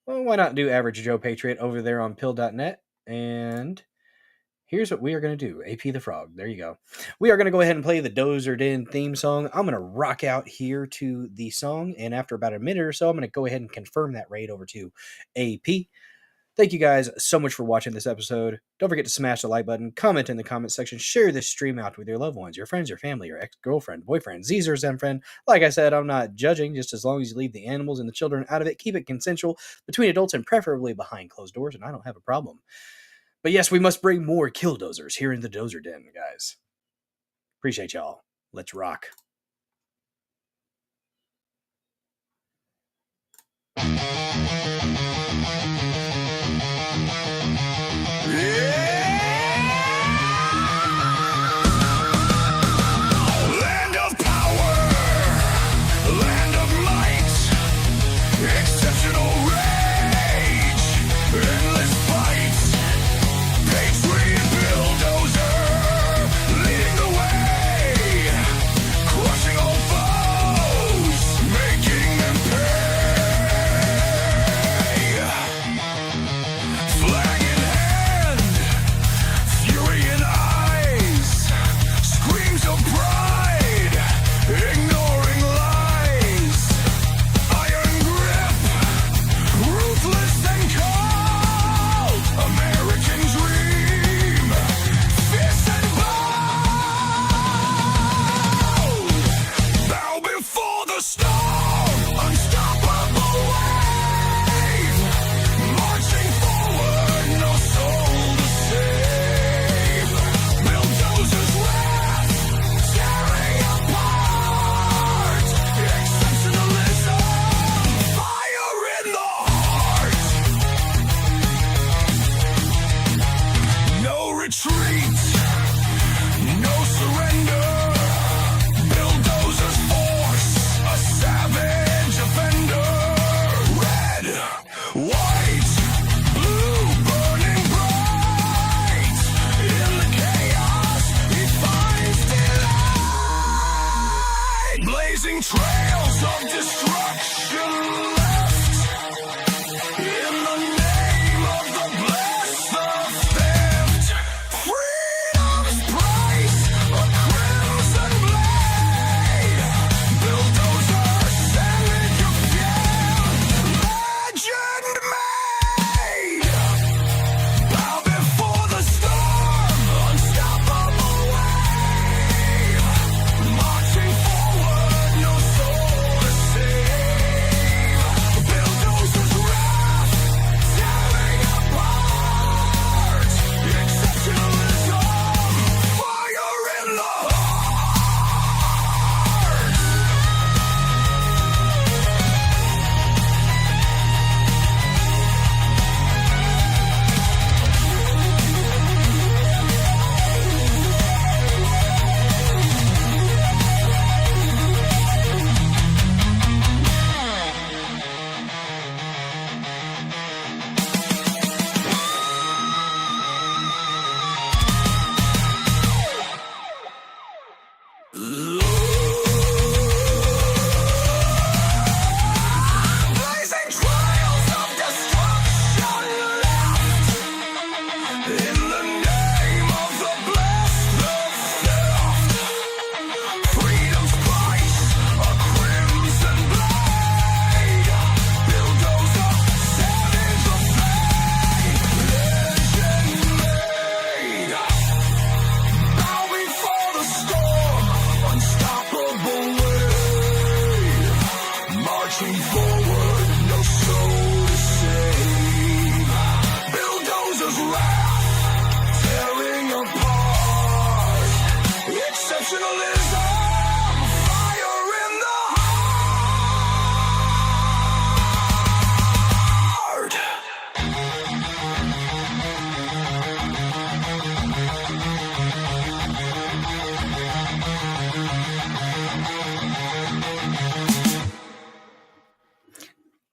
Well, why not do Average Joe Patriot over there on pill.net? And here's what we are going to do. AP the Frog. There you go. We are going to go ahead and play the Dozer Den theme song. I'm going to rock out here to the song. And after about a minute or so, I'm going to go ahead and confirm that raid over to AP. Thank you guys so much for watching this episode. Don't forget to smash the like button, comment in the comment section, share this stream out with your loved ones, your friends, your family, your ex-girlfriend, boyfriend, Caesar, Zen friend. Like I said, I'm not judging, just as long as you leave the animals and the children out of it. Keep it consensual between adults and preferably behind closed doors, and I don't have a problem. But yes, we must bring more killdozers here in the Dozer Den, guys. Appreciate y'all. Let's rock. Land of power, land of might, exceptional rage, endless fight, patriot bulldozer, leading the way, crushing all foes, making them pay. Flag in hand, fury in eyes, screams of pride, ignoring lies, iron grip,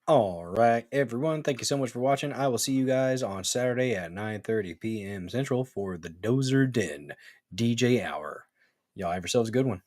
All right, everyone. Thank you so much for watching. I will see you guys on Saturday at 9:30 p.m. Central for the Dozer Den DJ Hour. Y'all have yourselves a good one.